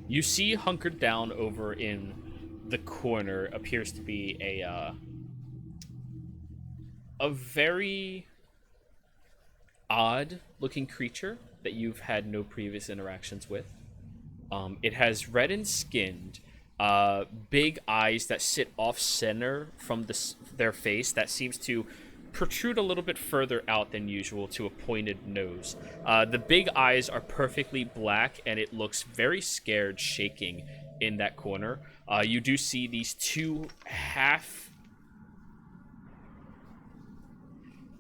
you see hunkered down over in the corner appears to be a very odd looking creature that you've had no previous interactions with. It has reddened skinned, big eyes that sit off center from their face that seems to protrude a little bit further out than usual to a pointed nose. The big eyes are perfectly black and it looks very scared, shaking in that corner. You do see these two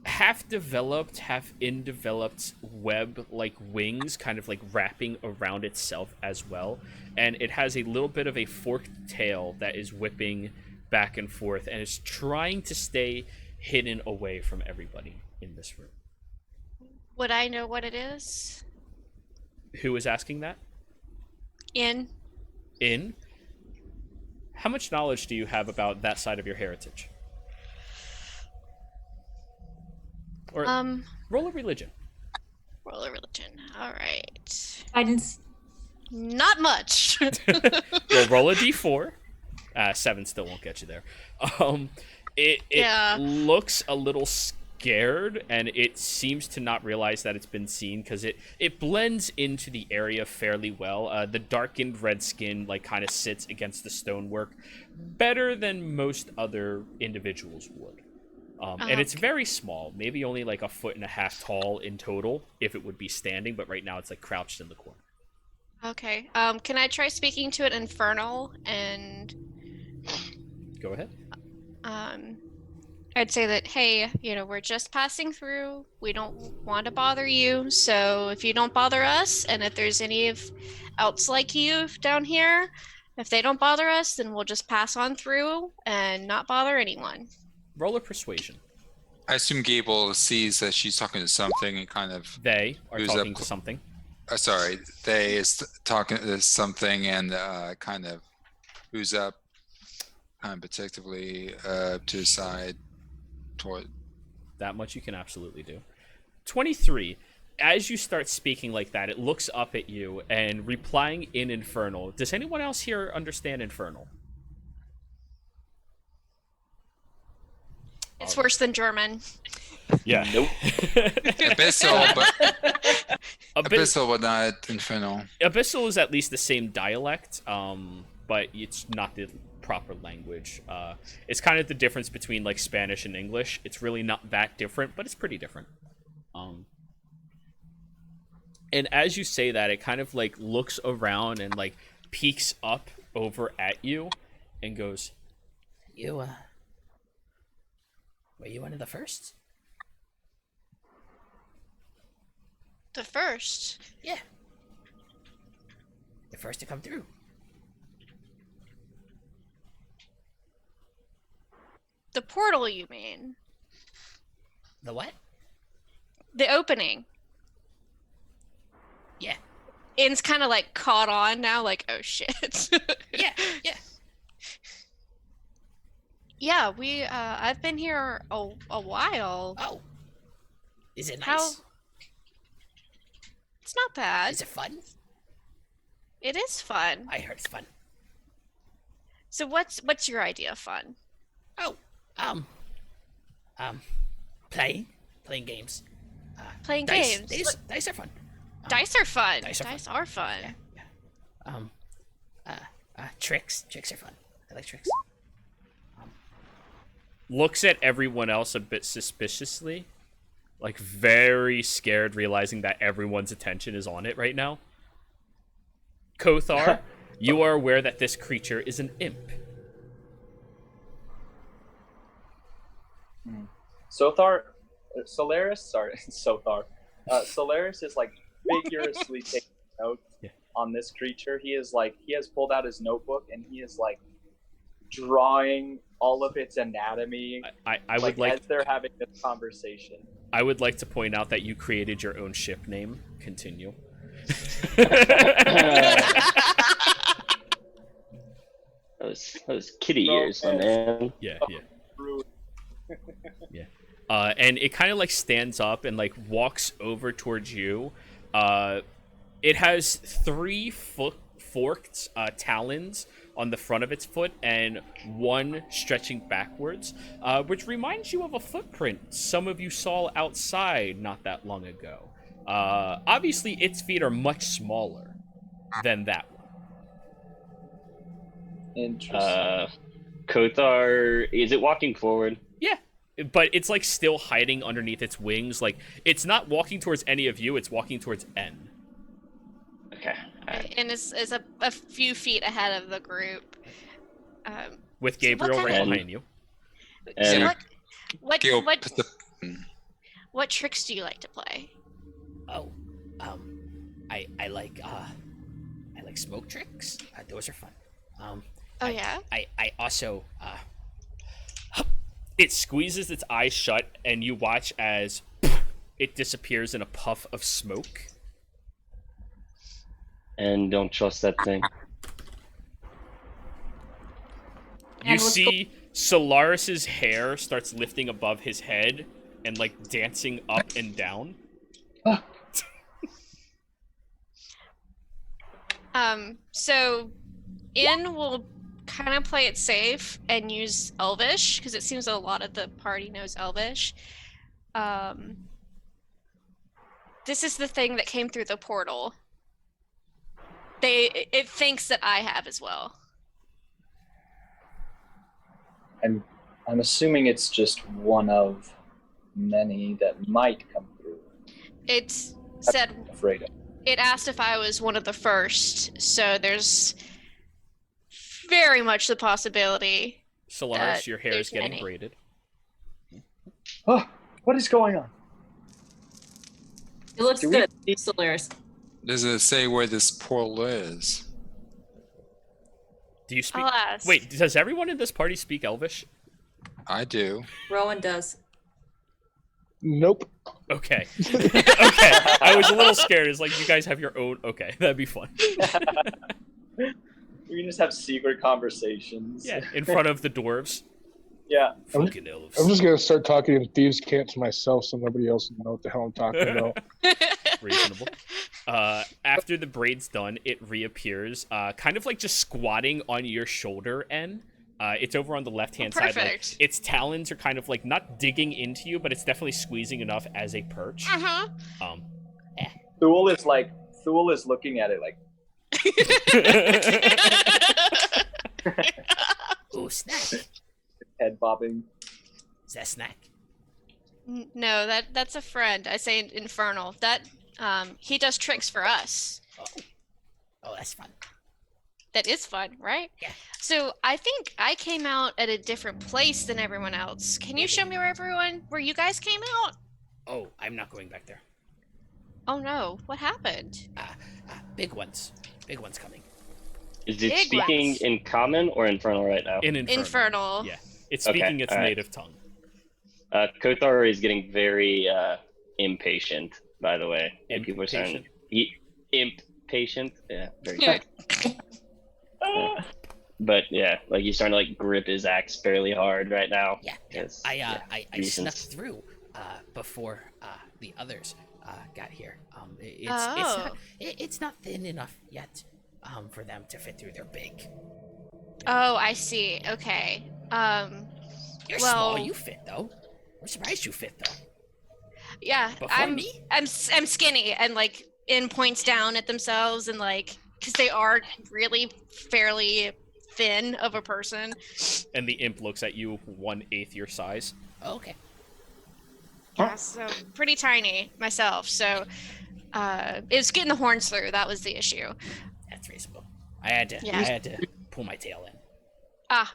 half-developed, half-indeveloped web-like wings kind of like wrapping around itself as well. And it has a little bit of a forked tail that is whipping back and forth and is trying to stay hidden away from everybody in this room. Would I know what it is? Who is asking that? In? How much knowledge do you have about that side of your heritage? Or roll a religion. Roll a religion. All right. Guidance. Not much. Well, roll a d4. 7 still won't get you there. It Yeah. looks a little scared, and it seems to not realize that it's been seen because it blends into the area fairly well. The darkened red skin like kind of sits against the stonework better than most other individuals would. And it's very small, maybe only like 1.5 feet tall in total if it would be standing, but right now it's like crouched in the corner. Okay. Can I try speaking to it infernal and Go ahead. I'd say that, hey, we're just passing through. We don't want to bother you. So if you don't bother us, and if there's any else like you down here, if they don't bother us, then we'll just pass on through and not bother anyone. Roll a persuasion. I assume Gable sees that she's talking to something and kind of. They are Who's talking up? to something. Sorry, they is talking to something and kind of who's up, kind of protectively to the side toward. That much you can absolutely do. 23. As you start speaking like that, it looks up at you and replying in Infernal. Does anyone else here understand Infernal? It's worse than German. Yeah. Nope. Abyssal, but not Infernal. Abyssal is at least the same dialect, but it's not the proper language. It's kind of the difference between like Spanish and English. It's really not that different, but it's pretty different. And as you say that, it kind of like looks around and like peeks up over at you and goes, were you one of the first? The first? Yeah. The first to come through. The portal, you mean? The what? The opening. Yeah. In's kind of like caught on now, like, oh shit. Yeah. Yeah, I've been here a while. Oh. Is it nice? How? It's not bad. Is it fun? It is fun. I heard it's fun. So what's your idea of fun? Oh, playing games. Playing Dice. games. Dice are fun. Dice are fun. Dice are fun. Yeah. Tricks are fun. I like tricks. Looks at everyone else a bit suspiciously, like very scared, realizing that everyone's attention is on it right now. Kothar, you are aware that this creature is an imp. Solaris is like vigorously taking notes on this creature. He has pulled out his notebook and he is like drawing all of its anatomy I would like as they're having this conversation. I would like to point out that you created your own ship name. Continue. Those kitty ears, my man. Yeah. And it kind of like stands up and like walks over towards you. It has 3 forked talons on the front of its foot and 1 stretching backwards, which reminds you of a footprint some of you saw outside not that long ago. Obviously, its feet are much smaller than that one. Interesting. Kothar, is it walking forward? Yeah, but it's like still hiding underneath its wings. Like it's not walking towards any of you; it's walking towards N. Okay. Alright. And is a few feet ahead of the group. With So what Gabriel kind right of- behind you. And Gil, what tricks do you like to play? Oh, I like smoke tricks. Those are fun. Oh yeah. I also It squeezes its eyes shut, and you watch as it disappears in a puff of smoke. and don't trust that thing. You see Solaris's hair starts lifting above his head and like dancing up and down. So In will kind of play it safe and use Elvish because it seems a lot of the party knows Elvish. This is the thing that came through the portal. It thinks that I have as well. I'm assuming it's just one of many that might come through. It said I'm afraid of. it asked if I was one of the first, so there's very much the possibility. Solaris, your hair is there's getting many. braided. Oh, what is going on? It looks Do we- good, Solaris. does it say where this portal is? Do you speak? I'll ask. Wait, does everyone in this party speak Elvish? I do. Rowan does. Nope. Okay. Okay. I was a little scared. It's like you guys have your own. Okay, that'd be fun. We can just have secret conversations. Yeah, in front of the dwarves. Yeah. Fucking elves. I'm just gonna start talking in thieves' cant to myself, so nobody else will know what the hell I'm talking about. Reasonable. After the braid's done, it reappears, kind of like just squatting on your shoulder, N. It's over on the left-hand side. Like, Perfect. its talons are kind of like not digging into you, but it's definitely squeezing enough as a perch. Uh-huh. Thule is looking at it like, ooh, snack. head bobbing. Is that snack? No, that's a friend. I say Infernal. That he does tricks for us. Oh, that's fun. That is fun, right? Yeah. So I think I came out at a different place than everyone else. Can you show me where you guys came out? Oh, I'm not going back there. Oh no, what happened? Big ones. Big ones coming. Is it Big speaking ones. in common or infernal right now? In Infernal. Infernal. Yeah, it's Okay, speaking its alright. native tongue. Kothar is getting very impatient, by the way. And people are saying impatient. Yeah, very good. But yeah, like he's starting to like grip his axe fairly hard right now. Yeah. Yes, I reasons. snuck through before the others got here. It's not thin enough yet for them to fit through. They're big. Oh, I see. Okay. You're Well- small. You fit though. I'm surprised you fit though. Yeah, Before me? I'm skinny, and like In points down at themselves, and like because they are really fairly thin of a person. And the imp looks at you 1/8 your size. Oh, okay. Yeah, so pretty tiny myself. So it was getting the horns through. That was the issue. That's reasonable. I had to pull my tail in.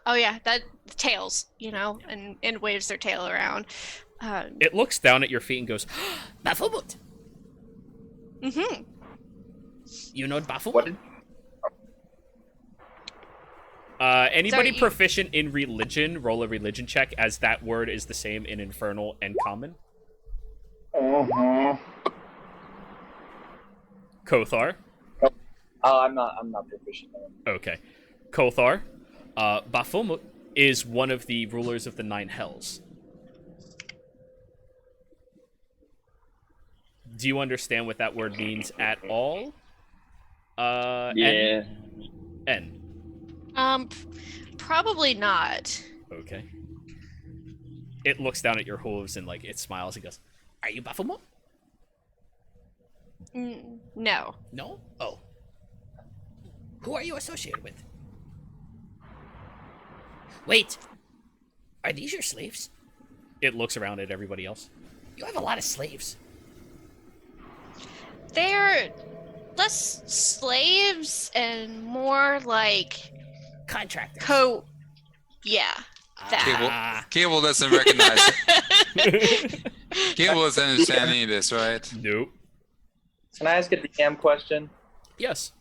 Oh yeah, that tails, and waves their tail around. It looks down at your feet and goes, Baphomet. Mm-hmm. You know Baphomet? What did Anybody you- proficient in religion, roll a religion check, as that word is the same in Infernal and Common. Kothar. I'm not proficient in it. Okay. Kothar. Baphomet is one of the rulers of the 9 hells. Do you understand what that word means at all? Yeah. N. Probably not. Okay. It looks down at your hooves and, like, it smiles and goes, "Are you Baphomet?" No. No? Oh. Who are you associated with? Wait. Are these your slaves? It looks around at everybody else. You have a lot of slaves. They're less slaves and more like Contractors. Yeah. That. Cable doesn't recognize it. Cable doesn't understand any of this, right? Nope. Can I ask a DM question? Yes.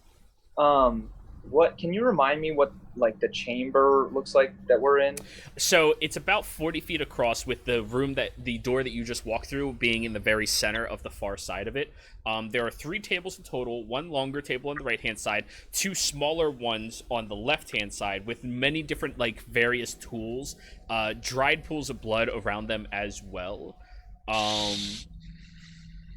What can you remind me what like the chamber looks like that we're in? So it's about 40 feet across, with the door that you just walked through being in the very center of the far side of it. There are 3 tables in total, 1 longer table on the right-hand side, 2 smaller ones on the left-hand side with many different, like, various tools, dried pools of blood around them as well.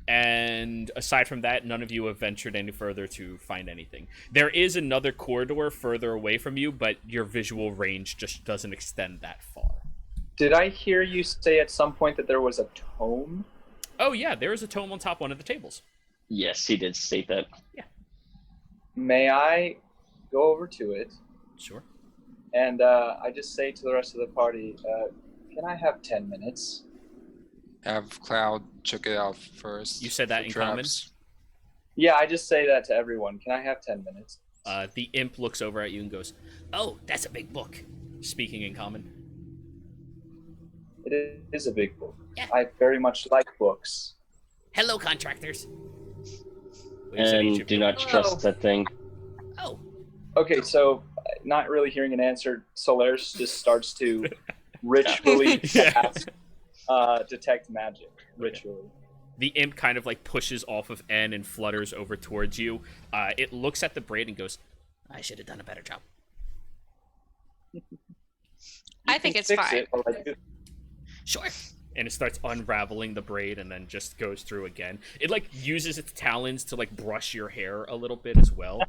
And aside from that, none of you have ventured any further to find anything. There is another corridor further away from you, but your visual range just doesn't extend that far. Did I hear you say at some point that there was a tome? Oh yeah, there is a tome on top one of the tables. Yes, he did state that. May I go over to it? Sure. And I just say to the rest of the party, can I have 10 minutes? Have Cloud check it out first. You said that for in common? traps. Yeah, I just say that to everyone. Can I have 10 minutes? The imp looks over at you and goes, Oh, that's a big book. speaking in common. It is a big book. Yeah. I very much like books. Hello, contractors. Waves at each And of do you. not trust that thing. Oh, Okay, so not really hearing an answer, Solaris just starts to ritually Yeah. cast detect magic. Ritually. The imp kind of like pushes off of N and flutters over towards you. It looks at the braid and goes, I should have done a better job. I think it's Fix fine. it, or like, Sure. and it starts unraveling the braid and then just goes through again. It like uses its talons to like brush your hair a little bit as well.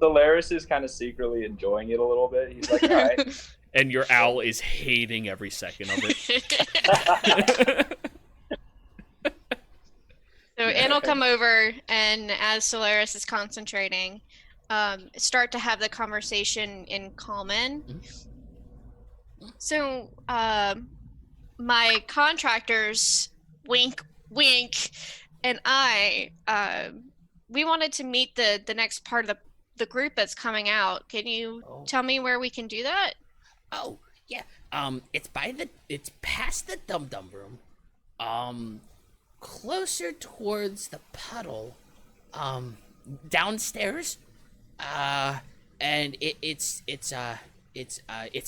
Solaris is kind of secretly enjoying it a little bit. He's like, all right. And your owl is hating every second of it. So Anne will come over, and as Solaris is concentrating, start to have the conversation in common. So, my contractors, wink, wink, and I, we wanted to meet the next part of the group that's coming out. Can you tell me where we can do that? Oh, yeah. It's past the Dum Dum room. Closer towards the puddle. Downstairs. And it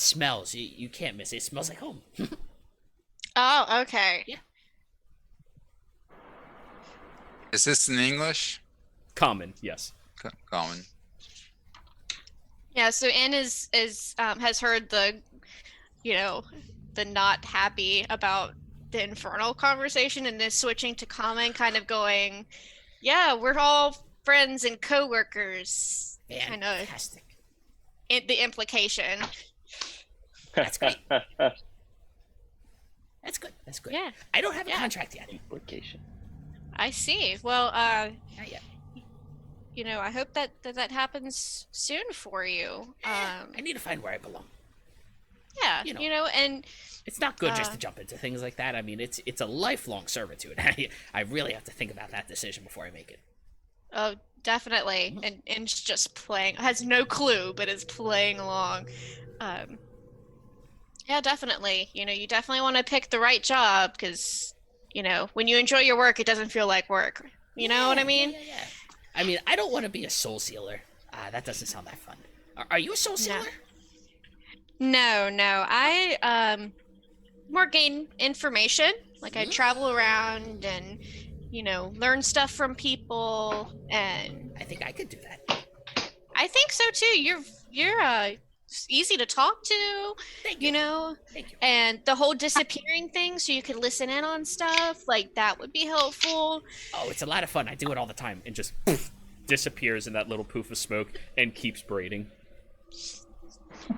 smells. You can't miss it. It smells like home. Oh, okay. Is this in English? Common, yes. Common. Yeah, so Anne is has heard the not happy about the infernal conversation and is switching to common, kind of going, yeah, we're all friends and co-workers. Kind of Fantastic. the implication. That's great. That's good. That's good. Yeah, I don't have a Yeah. contract yet. Implication. I see. Well, Not yet. I hope that happens soon for you. I need to find where I belong. Yeah, you know. and It's not good just to jump into things like that. I mean, it's a lifelong servitude. I really have to think about that decision before I make it. oh, definitely. And it's just playing, has no clue, but is playing along. Yeah, definitely. You definitely want to pick the right job because, when you enjoy your work, it doesn't feel like work. You know what I mean? Yeah. I mean, I don't want to be a soul sealer. That doesn't sound that fun. Are you a soul sailor? No. I more gain information. Like I travel around and learn stuff from people, and I think I could do that. I think so too. You're easy to talk to, Thank you. Thank you. and the whole disappearing thing, so you can listen in on stuff like that would be helpful. Oh, it's a lot of fun. I do it all the time, and just poof, disappears in that little poof of smoke and keeps braiding.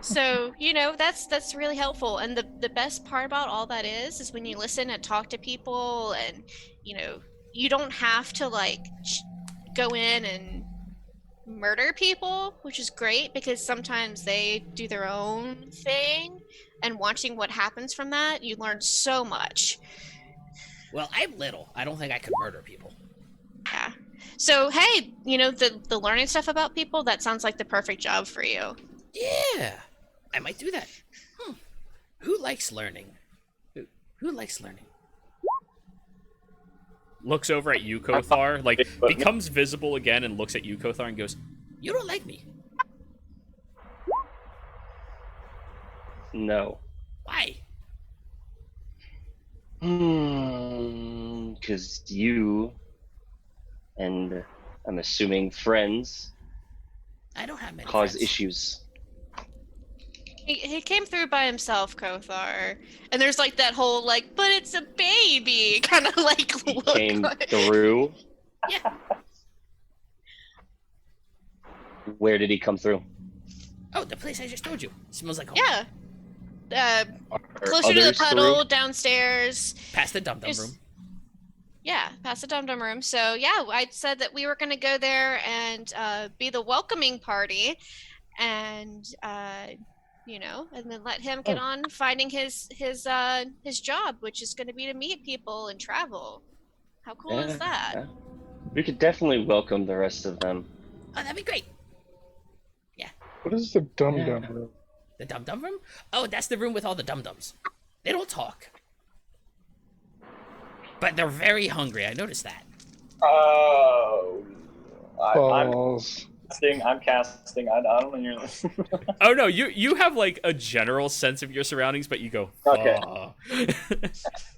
So that's really helpful, and the best part about all that is when you listen and talk to people, and you don't have to go in and murder people, which is great because sometimes they do their own thing, and watching what happens from that, you learn so much. Well, I'm little. I don't think I could murder people. Yeah. So hey, the learning stuff about people, that sounds like the perfect job for you. Yeah, I might do that. Who likes learning? Who likes learning? Looks over at you, Kothar, becomes visible again and looks at you, Kothar, and goes, You don't like me. No. Why? Because you and I'm assuming friends I don't have many cause friends. issues. He came through by himself, Kothar, and there's that whole but it's a baby kind of He look. came through. Yeah. Where did he come through? Oh, the place I just told you. Smells like home. Yeah. Are Closer to the others puddle, through? downstairs. Past the dum-dum There's- room. Yeah, past the dum-dum room. So yeah, I said that we were going to go there and be the welcoming party, and and then let him get on finding his job, which is going to be to meet people and travel. How cool is that? Yeah. We could definitely welcome the rest of them. Oh, that'd be great. What is the dum-dum room? The dum-dum room? Oh, that's the room with all the dum-dums. They don't talk. But they're very hungry. I noticed that. Oh, I'm Balls. casting. I don't hear this. oh no, you have a general sense of your surroundings, but you go, Okay.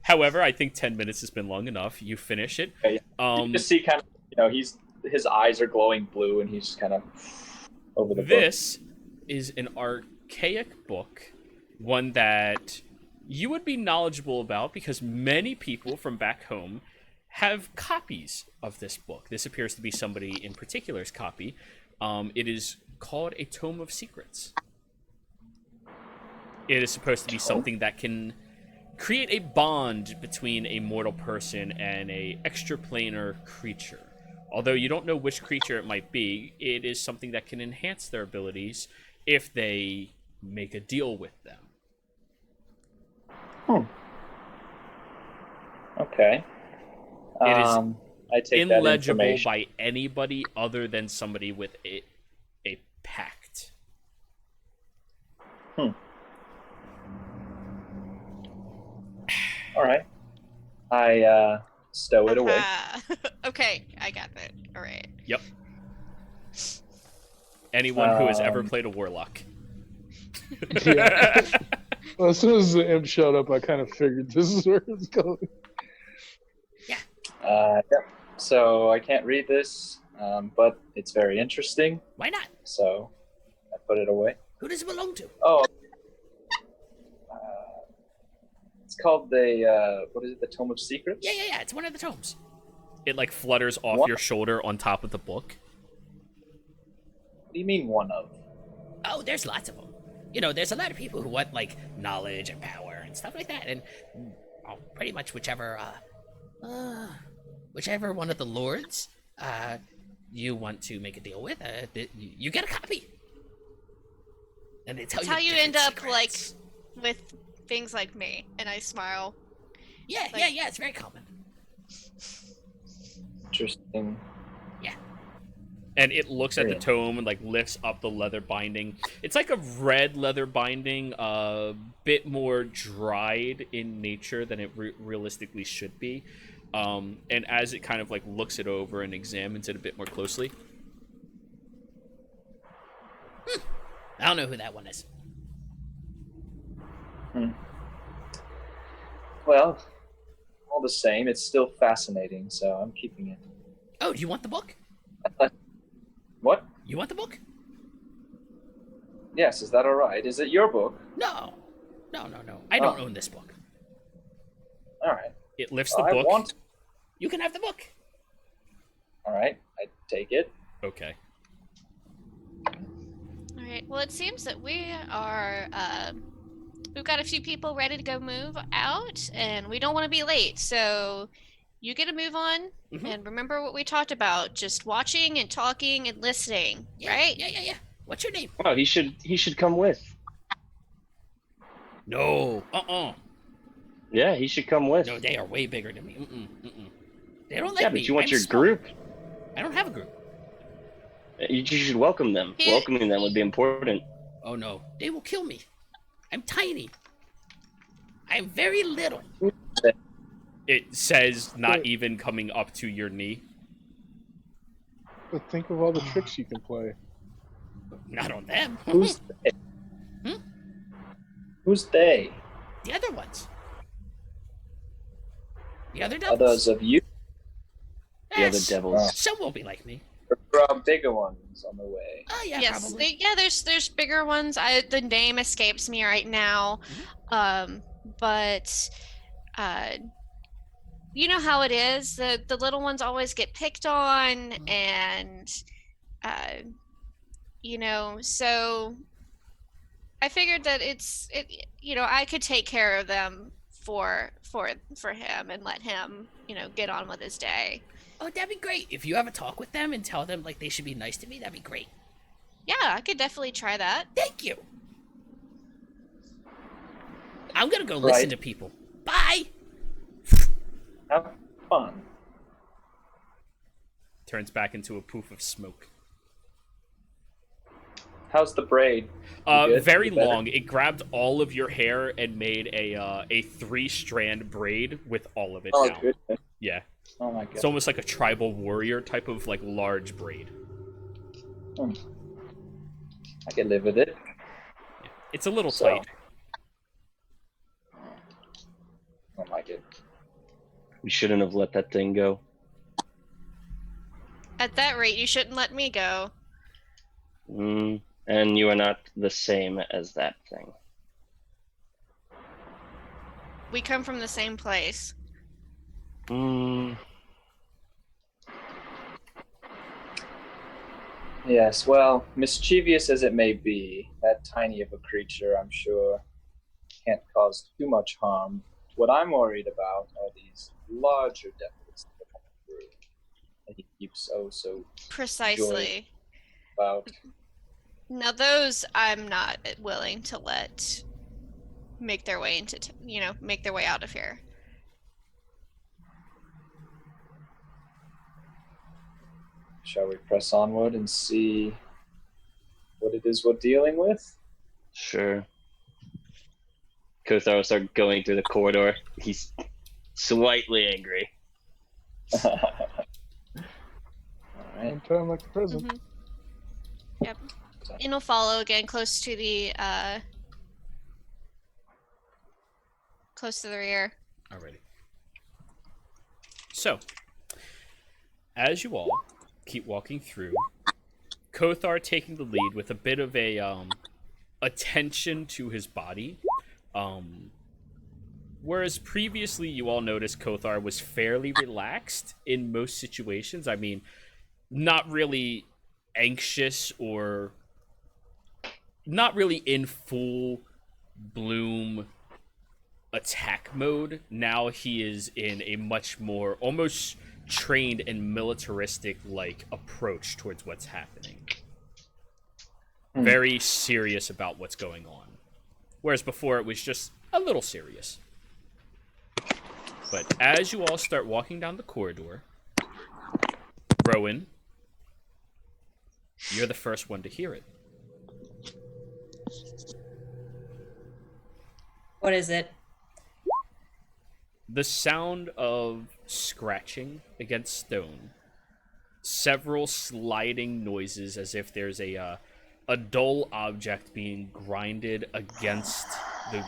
However, I think 10 minutes has been long enough. You finish it. Okay. You just see kind of, his eyes are glowing blue, and he's just kind of over the book. This is an archaic book, one that you would be knowledgeable about because many people from back home have copies of this book. This appears to be somebody in particular's copy. It is called a Tome of Secrets. It is supposed to be something that can create a bond between a mortal person and a extraplanar creature. Although you don't know which creature it might be, it is something that can enhance their abilities if they make a deal with them. Okay. It is I take that illegible information. by anybody other than somebody with a pact. All right. I stow it away. Okay, I got that. All right. Yep. Anyone who has ever played a warlock. Yeah. Well, as soon as the imp showed up, I kind of figured this is where it's going. Yep. So I can't read this, but it's very interesting. Why not? So I put it away. Who does it belong to? Oh. It's called the what is it? The Tome of Secrets. Yeah. It's one of the tomes. It flutters off What? your shoulder on top of the book. What do you mean one of? Oh, there's lots of them. There's a lot of people who want knowledge and power and stuff like that, and pretty much whichever one of the lords you want to make a deal with, you get a copy. And they tell That's how you different end up secrets. with things like me, and I smile. Yeah, it's very common. Interesting. And it looks at the Yeah. tome and lifts up the leather binding. It's like a red leather binding, a bit more dried in nature than it realistically should be. And as it kind of looks it over and examines it a bit more closely, I don't know who that one is. Well, all the same, it's still fascinating, so I'm keeping it. Oh, do you want the book? What? You want the book? Yes, is that all right? Is it your book? No. No. I don't own this book. All right. It lifts the I book. want. You can have the book. All right, I take it. Okay. All right. Well, it seems that we are. We've got a few people ready to go move out, and we don't want to be late. So, you get to move on, and remember what we talked about: just watching and talking and listening. Yeah, right? Yeah. What's your name? Oh, he should come with. No. Yeah, he should come with. No, they are way bigger than me. They don't like Yeah, me. but you want I'm your small. group. I don't have a group. You should welcome them. He- Welcoming them would be important. Oh no, they will kill me. I'm tiny. I'm very little. It says not even coming up to your knee. But think of all the tricks you can play. Not on them. Who's they? Who's they? The other ones. The other Others devils. of you? The other Yes. devils. Some will be like me. There are bigger ones on the way. Oh yeah, Yes. probably. There's bigger ones. The name escapes me right now. But you know how it is. The little ones always get picked on, and so I figured that I could take care of them for him and let him get on with his day. Oh, that'd be great. If you have a talk with them and tell them like they should be nice to me, that'd be great. Yeah, I could definitely try that. Thank you. I'm gonna go listen Right. to people. Bye. Have fun. Turns back into a poof of smoke. How's the braid? You good? Very You better? long. It grabbed all of your hair and made a 3-strand braid with all of it Oh, down. good. Yeah. Oh my god. It's almost like a tribal warrior type of like large braid. I can live with it. It's a little So- tight. I don't like it. We shouldn't have let that thing go. At that rate, you shouldn't let me go. And you are not the same as that thing. We come from the same place. Yes, well, mischievous as it may be, that tiny of a creature, I'm sure, can't cause too much harm. What I'm worried about are these larger devils that are coming through. And he keeps so Precisely. about. Now those I'm not willing to let make their way make their way out of here. Shall we press onward and see what it is we're dealing with? Sure. Kothar will start going through the corridor. He's slightly angry. Alright. One time like the present. Mhm. Yep. And we'll follow again close to the rear. Alrighty. So, as you all keep walking through, Kothar taking the lead with a bit of a attention to his body. Whereas previously you all noticed Kothar was fairly relaxed in most situations. I mean, not really anxious or not really in full bloom attack mode. Now he is in a much more almost trained and militaristic like approach towards what's happening. Very serious about what's going on. Whereas before it was just a little serious. But as you all start walking down the corridor, Rowan, you're the first one to hear it. What is it? The sound of scratching against stone, several sliding noises as if there's a a dull object being grinded against the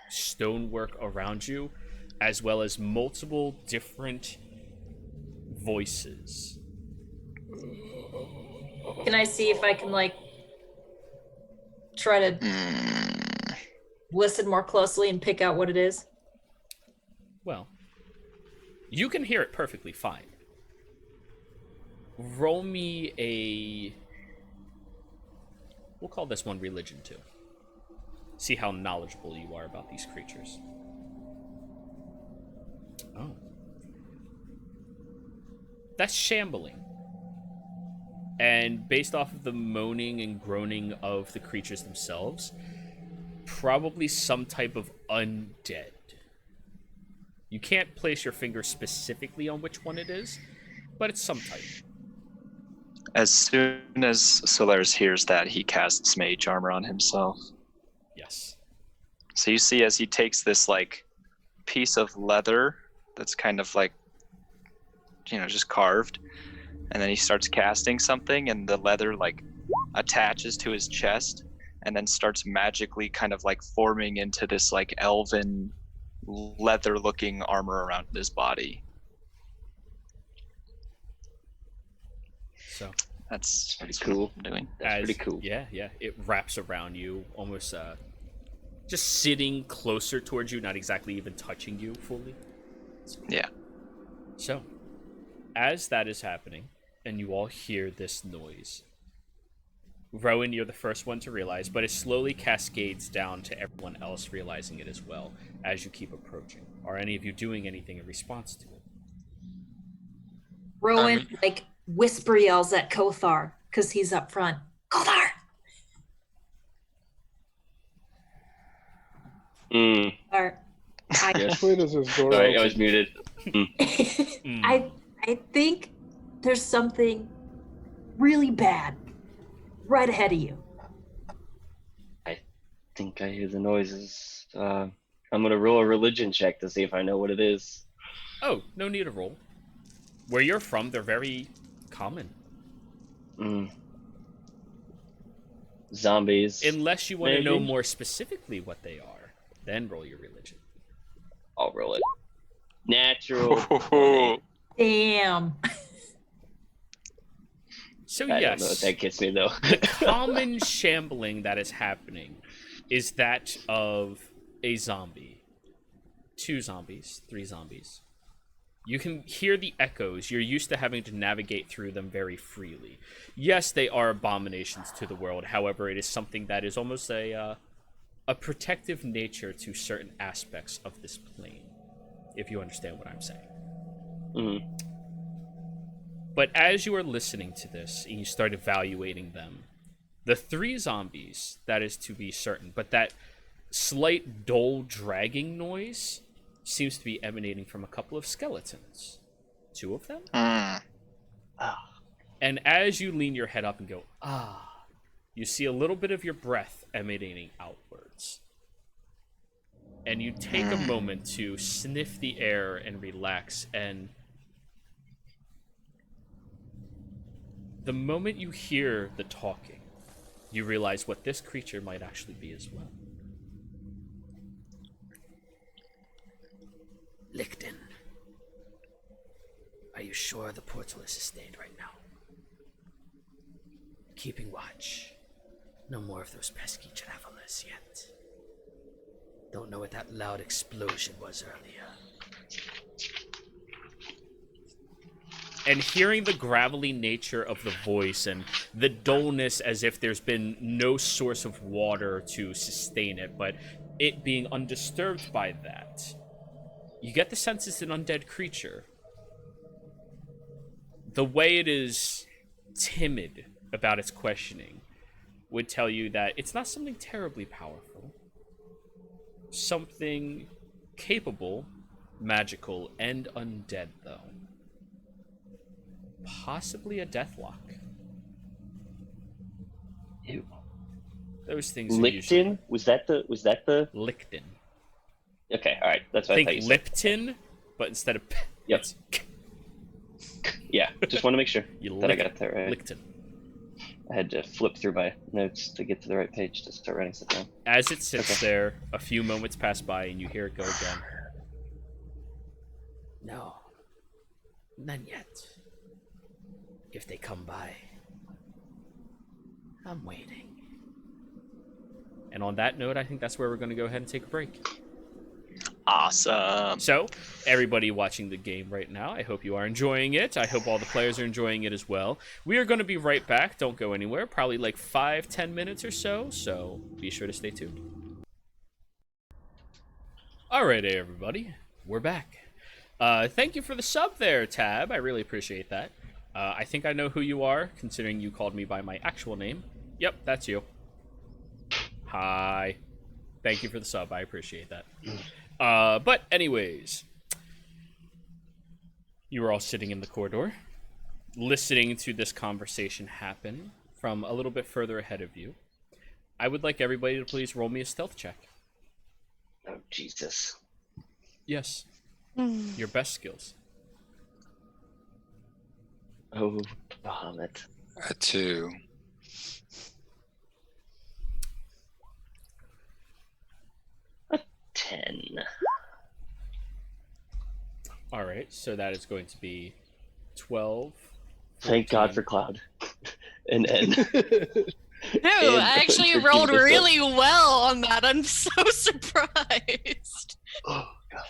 stonework around you, as well as multiple different voices. Can I see if I can like try to listen more closely and pick out what it is? Well, you can hear it perfectly fine. Roll me a... We'll call this one religion too. See how knowledgeable you are about these creatures. Oh. That's shambling. And based off of the moaning and groaning of the creatures themselves, probably some type of undead. You can't place your finger specifically on which one it is, but it's some type. As soon as Solaris hears that, he casts mage armor on himself. Yes. So you see as he takes this like piece of leather that's kind of like, just carved, and then he starts casting something, and the leather like attaches to his chest and then starts magically kind of like forming into this like elven leather looking armor around his body. So That's pretty what cool. I'm doing. That's pretty cool. Yeah. It wraps around you, almost just sitting closer towards you, not exactly even touching you fully. Yeah. So, as that is happening, and you all hear this noise, Rowan, you're the first one to realize, but it slowly cascades down to everyone else realizing it as well as you keep approaching. Are any of you doing anything in response to it? Rowan like whisper yells at Kothar because he's up front. Kothar! Or, Yes. Wait, does this door Sorry, I open? was muted. I think there's something really bad right ahead of you. I think I hear the noises. I'm gonna roll a religion check to see if I know what it is. Oh, no need to roll. Where you're from, they're very common. Zombies. Unless you want to know Maybe. more specifically what they are, then roll your religion. I'll roll it. Natural. Damn. So I don't know yes, if that gets me though. the common shambling that is happening is that of a zombie. 2 zombies, 3 zombies. You can hear the echoes. You're used to having to navigate through them very freely. Yes, they are abominations to the world. However, it is something that is almost a protective nature to certain aspects of this plane, if you understand what I'm saying. Mm-hmm. But as you are listening to this and you start evaluating them, the 3 zombies, that is to be certain, but that slight dull dragging noise seems to be emanating from a couple of skeletons. 2 of them? And as you lean your head up and go, you see a little bit of your breath emanating outwards. And you take a moment to sniff the air and relax, and the moment you hear the talking, you realize what this creature might actually be as well. Lichten, are you sure the portal is sustained right now? Keeping watch. No more of those pesky travelers yet. Don't know what that loud explosion was earlier. And hearing the gravelly nature of the voice and the dullness as if there's been no source of water to sustain it, but it being undisturbed by that, you get the sense it's an undead creature. The way it is timid about its questioning would tell you that it's not something terribly powerful. Something capable, magical, and undead, though. Possibly a deathlock. Ew. Those things are usually... Lichten? Was that the? Lichten. Okay, all right. That's what I thought Think you said. Lipton, but instead of p, Yep. it's Yeah, just want to make sure you that I lick- got that right. Lichten. I had to flip through my notes to get to the right page to start writing stuff down. As it sits Okay. there, a few moments pass by and you hear it go again. No. None yet. If they come by, I'm waiting. And on that note, I think that's where we're going to go ahead and take a break. Awesome. So, everybody watching the game right now, I hope you are enjoying it. I hope all the players are enjoying it as well. We are going to be right back. Don't go anywhere. Probably like 5-10 minutes or so. So, be sure to stay tuned. Alrighty, everybody. We're back. Thank you for the sub there, Tab. I really appreciate that. I think I know who you are, considering you called me by my actual name. Yep, that's you. Hi. Thank you for the sub. I appreciate that. But anyways, you were all sitting in the corridor, listening to this conversation happen from a little bit further ahead of you. I would like everybody to please roll me a stealth check. Oh, Jesus. Yes. Your best skills. Oh, Bahamut. A 2. A 10. All right, so that is going to be 12. Thank God 14. for Cloud. An N. No, I actually 13%. rolled really well on that. I'm so surprised. Oh, God.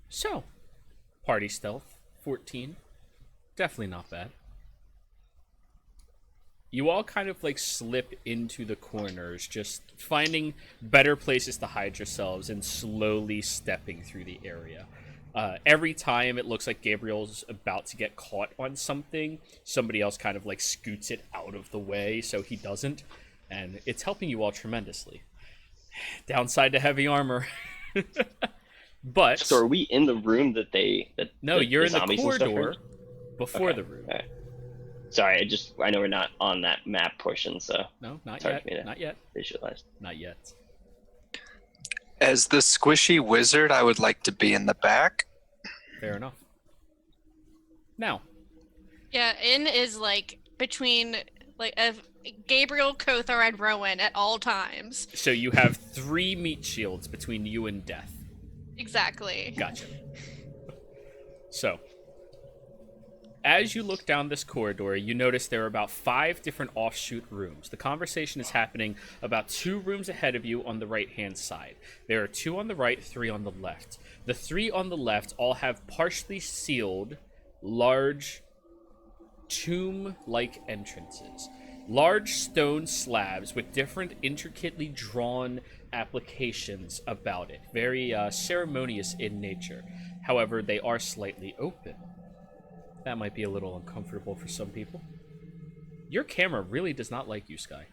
So, party stealth, 14. Definitely not bad. You all kind of like slip into the corners, just finding better places to hide yourselves and slowly stepping through the area. Every time it looks like Gabriel's about to get caught on something, somebody else kind of like scoots it out of the way so he doesn't. And it's helping you all tremendously. Downside to heavy armor. But So are we in the room that no, you're in the zombies and stuff corridor are? before Okay, the room. okay. Sorry, I know we're not on that map portion, so No, not it's hard for me yet. to Not yet. visualize. Not yet. As the squishy wizard, I would like to be in the back. Fair enough. Now, Yeah, In is like between Gabriel, Kothar, and Rowan at all times. so you have 3 meat shields between you and death. Exactly. Gotcha. So, as you look down this corridor, you notice there are about 5 different offshoot rooms. The conversation is happening about 2 rooms ahead of you on the right-hand side. There are 2 on the right, 3 on the left. The 3 on the left all have partially sealed, large, tomb-like entrances. Large stone slabs with different intricately drawn applications about it. Very ceremonious in nature. However, they are slightly open. That might be a little uncomfortable for some people. Your camera really does not like you, Sky.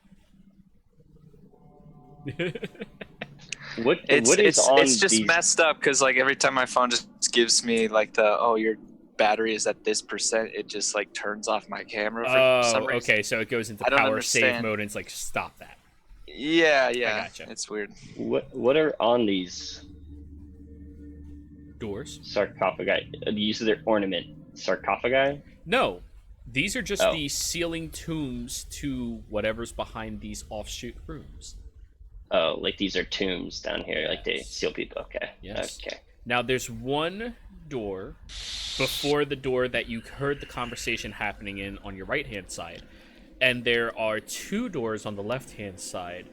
What is on It's just these? messed up because like every time my phone just gives me like your battery is at this percent, it just like turns off my camera for some reason. Okay, so it goes into I don't power save understand. mode and it's like, stop that. Yeah, gotcha. It's weird. What are on these Doors? sarcophagi? You said they're ornament sarcophagi. No, these are just Oh. the sealing tombs to whatever's behind these offshoot rooms. Oh, like these are tombs down here, like they Yes. seal people. Okay. Yes. Okay. Now, there's one door before the door that you heard the conversation happening in on your right-hand side. And there are 2 doors on the left-hand side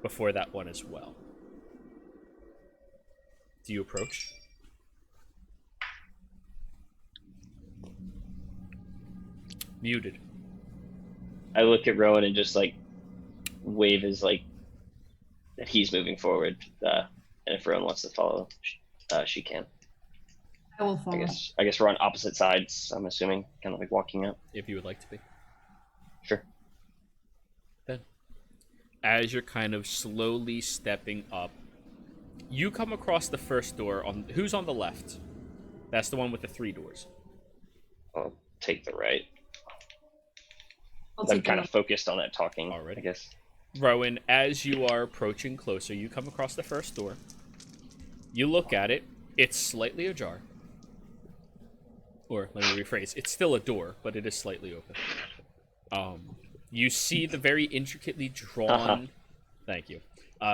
before that one as well. Do you approach? Muted. I look at Rowan and just like wave his like that he's moving forward. And if Rowan wants to follow, she can. I will follow. I guess we're on opposite sides. I'm assuming, kind of like walking up. If you would like to be. Sure. Then, as you're kind of slowly stepping up, you come across the first door. Who's on the left? That's the one with the 3 doors. I'll take the right. I'll I'm take kind that. of focused on that talking. Alright. I guess. Rowan, as you are approaching closer, you come across the first door. You look at it. It's slightly ajar. Or let me rephrase, it's still a door, but it is slightly open. You see the very intricately drawn... Thank you.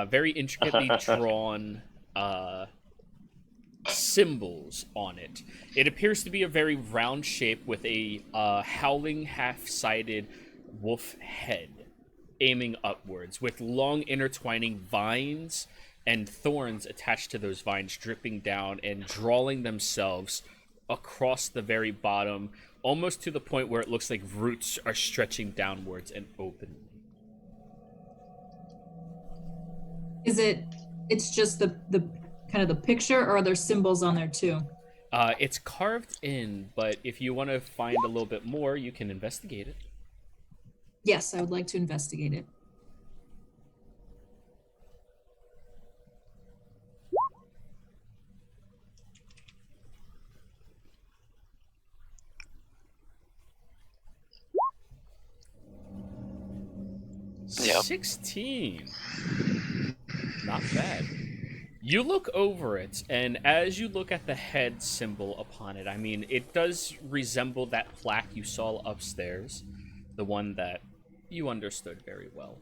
Very intricately drawn symbols on it. It appears to be a very round shape with a howling half-sided wolf head aiming upwards, with long intertwining vines and thorns attached to those vines dripping down and drawing themselves across the very bottom, almost to the point where it looks like roots are stretching downwards and open. It's just the kind of the picture, or are there symbols on there too? It's carved in, but if you want to find a little bit more, you can investigate it. Yes, I would like to investigate it. Yep. 16. Not bad. You look over it, and as you look at the head symbol upon it, I mean, it does resemble that plaque you saw upstairs, the one that you understood very well.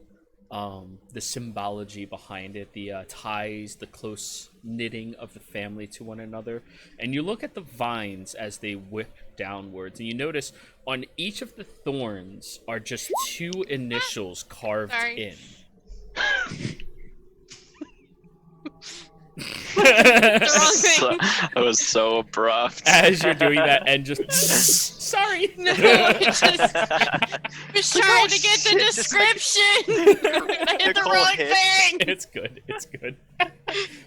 The symbology behind it, the ties, the close knitting of the family to one another. And you look at the vines as they whip downwards, and you notice on each of the thorns are just 2 initials carved in. That was so abrupt. As you're doing that, and just sorry. No, just trying to get the description. I hit the Nicole wrong hit. thing. It's good. It's good.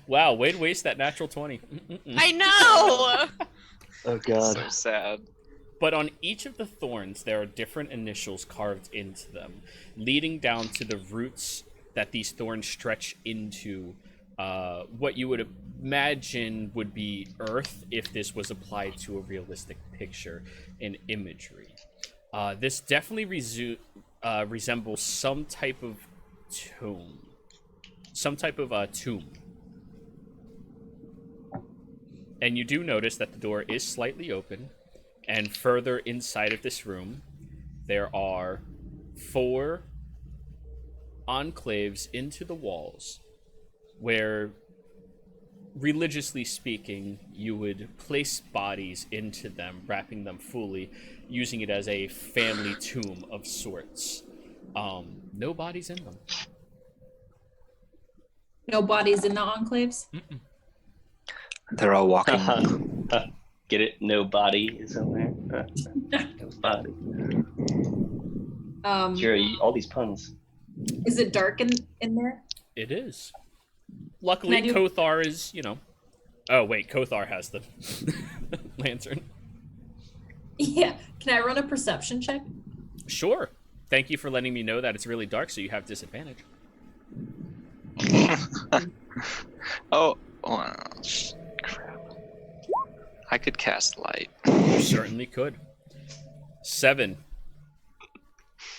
Wow, way to waste that natural 20. I know. Oh god. So sad. But on each of the thorns, there are different initials carved into them, leading down to the roots that these thorns stretch into. What you would imagine would be Earth if this was applied to a realistic picture in imagery. This definitely resembles some type of tomb. And you do notice that the door is slightly open, and further inside of this room, there are 4 enclaves into the walls, where, religiously speaking, you would place bodies into them, wrapping them fully, using it as a family tomb of sorts. No bodies in them. No bodies in the enclaves? Mm-mm. They're all walking. Get it? No body is in there. No body. Sure, all these puns. Is it dark in there? It is. Luckily, Can I do- Kothar is, Oh, wait, Kothar has the lantern. Yeah. Can I run a perception check? Sure. Thank you for letting me know that it's really dark, so you have disadvantage. Oh, crap. I could cast light. You certainly could. 7.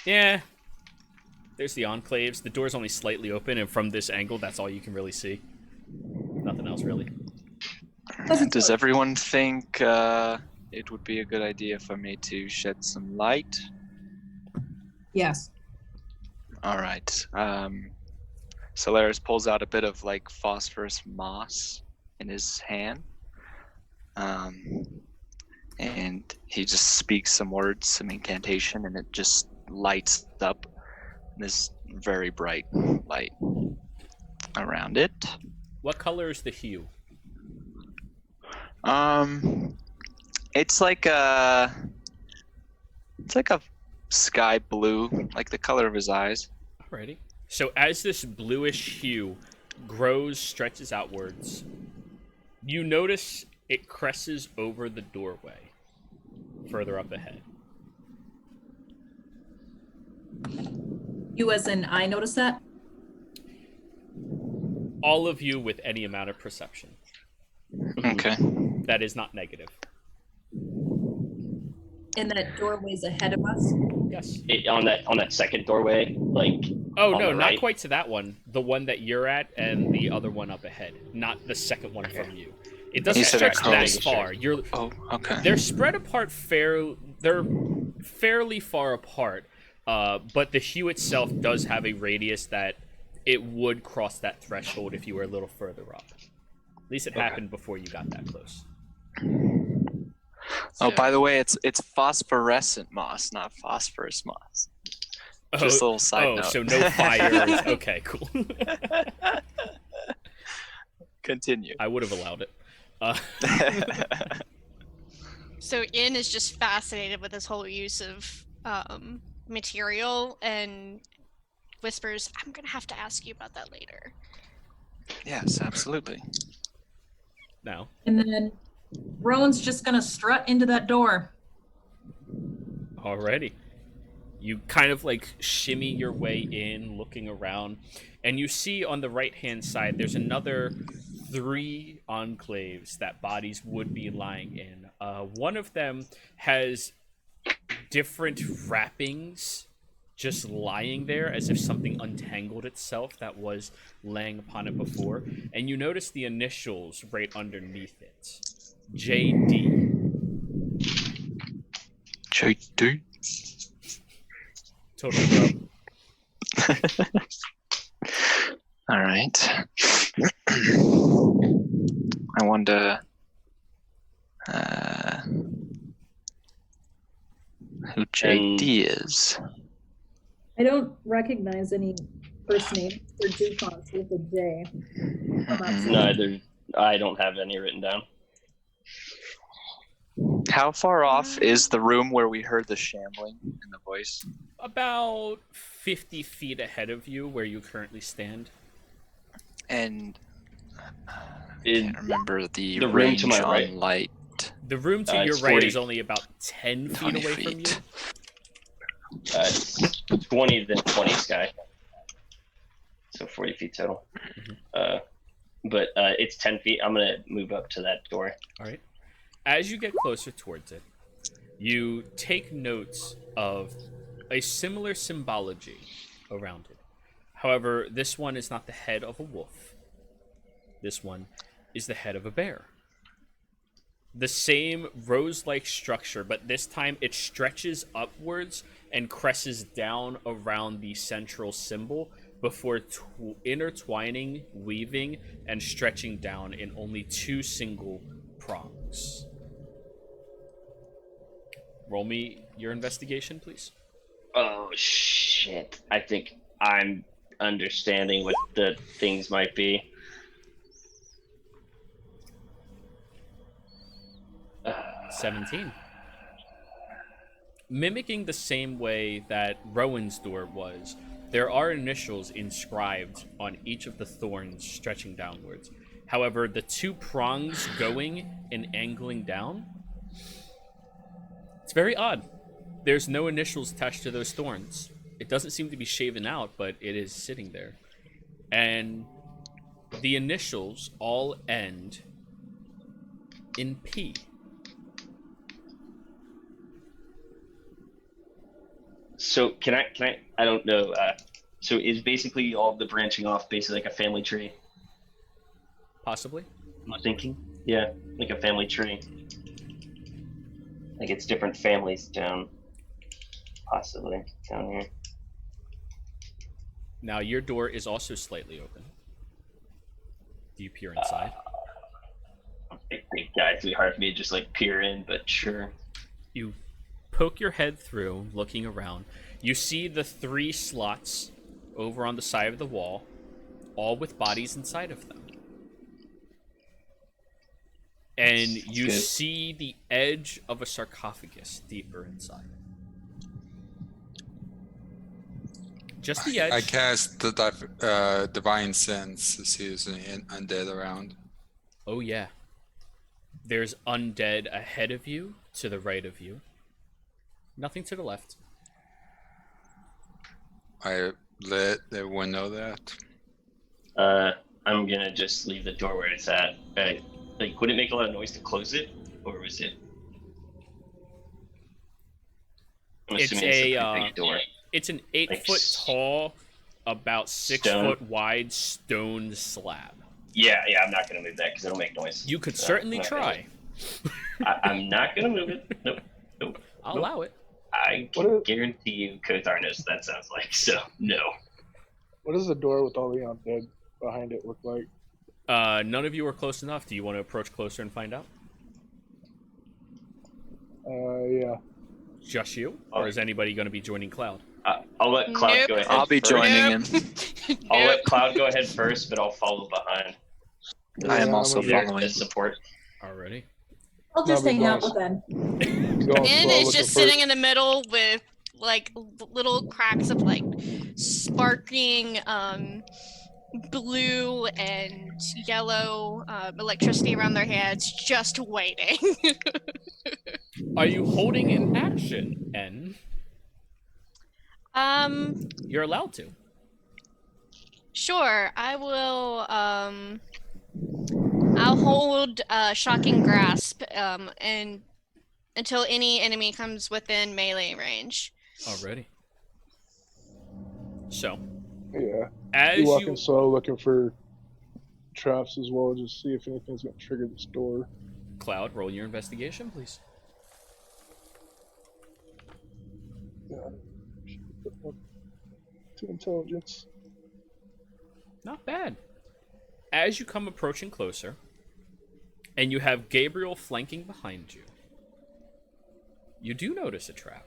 Yeah. There's the enclaves. The door's only slightly open, and from this angle, that's all you can really see. Nothing else, really. Does everyone think it would be a good idea for me to shed some light? Yes. All right. Solaris pulls out a bit of like phosphorus moss in his hand. And he just speaks some words, some incantation, and it just lights up this very bright light around it. What color is the hue? It's like a sky blue, like the color of his eyes. Alrighty. So as this bluish hue grows, stretches outwards, you notice it cresses over the doorway further up ahead. You as in I notice that? All of you with any amount of perception. Okay. That is not negative. And that doorway's ahead of us? Yes. On that second doorway, like. Oh, on no, the not right? quite to that one. The one that you're at and the other one up ahead. Not the second one from you. It doesn't You said stretch it that goes- far. Oh, okay. They're spread apart they're fairly far apart, but the hue itself does have a radius that it would cross that threshold if you were a little further up. At least it happened before you got that close. Oh, by the way, it's phosphorescent moss, not phosphorus moss. Just a little side note. So no fire. Okay, cool. Continue. I would have allowed it. So In is just fascinated with this whole use of material and whispers, I'm gonna have to ask you about that later. Yes, absolutely. Now, And then Rowan's just gonna strut into that door. already. You kind of like shimmy your way in, looking around, and you see on the right-hand side there's another 3 enclaves that bodies would be lying in. One of them has different wrappings just lying there as if something untangled itself that was laying upon it before, and you notice the initials right underneath it. JD. JD. Totally, bro. All right. I wonder who JD is. I don't recognize any first names or DuPonts with a J. Neither. I don't have any written down. How far off is the room where we heard the shambling in the voice? About 50 feet ahead of you where you currently stand. And I In can't remember the the room range to my on right. light. The room to your it's right 40. is only about 10 feet 20 away from you. feet. 20 then 20 sky. So 40 feet total. But it's 10 feet. I'm gonna move up to that door. All right. As you get closer towards it, you take notes of a similar symbology around it. However, this one is not the head of a wolf. This one is the head of a bear. The same rose-like structure, but this time it stretches upwards and cresses down around the central symbol before intertwining, weaving, and stretching down in only 2 single prongs. Roll me your investigation, please. Oh shit! I think I'm understanding what the things might be. 17. Mimicking the same way that Rowan's door was, there are initials inscribed on each of the thorns stretching downwards. However, the 2 prongs going and angling down, it's very odd. There's no initials attached to those thorns. It doesn't seem to be shaven out, but it is sitting there. And the initials all end in P. So can I don't know. So is basically all the branching off basically like a family tree? Possibly. Am I thinking? Yeah, like a family tree. Like it's different families down, possibly down here. Now, your door is also slightly open. Do you peer inside? I think it'd be hard for me to just like peer in, but sure. You poke your head through, looking around. You see the 3 slots over on the side of the wall, all with bodies inside of them. And you Good. see the edge of a sarcophagus deeper inside. Just the edge. I cast the divine sense to see if there's any undead around. Oh, yeah. There's undead ahead of you, to the right of you. Nothing to the left. I let everyone know that. I'm gonna just leave the door where it's at. Like, would it make a lot of noise to close it, or was it? I'm It's assuming it's a pretty a big door. It's an 8 Like foot tall, about 6 stone? foot wide stone slab. Yeah, I'm not gonna move that because it'll make noise. You could No, certainly I'm not gonna try. I'm not gonna move it. Nope. I'll Nope. allow it. I What can is- guarantee you Kothar knows what that sounds like, so no. What does the door with all the undead behind it look like? None of you are close enough. Do you want to approach closer and find out? Yeah. Just you? Or is anybody going to be joining Cloud? I'll let Cloud Nope. go ahead. I'll be first. joining Nope. him. I'll Nope. let Cloud go ahead first, but I'll follow behind. I am Yeah, also I'm There following. as support. Already. I'll just I'll be hang out with going- them. going Finn slow, is looking just for- sitting in the middle with like little cracks of like sparkling blue and yellow electricity around their heads, just waiting. Are you holding an action, N? You're allowed to. Sure. I will. I'll hold shocking grasp and until any enemy comes within melee range. Already. So, Yeah. as Be you... walking slow, looking for traps as well, just see if anything's gonna trigger this door. Cloud, roll your investigation, please. To intelligence. Not bad. As you come approaching closer, and you have Gabriel flanking behind you, you do notice a trap.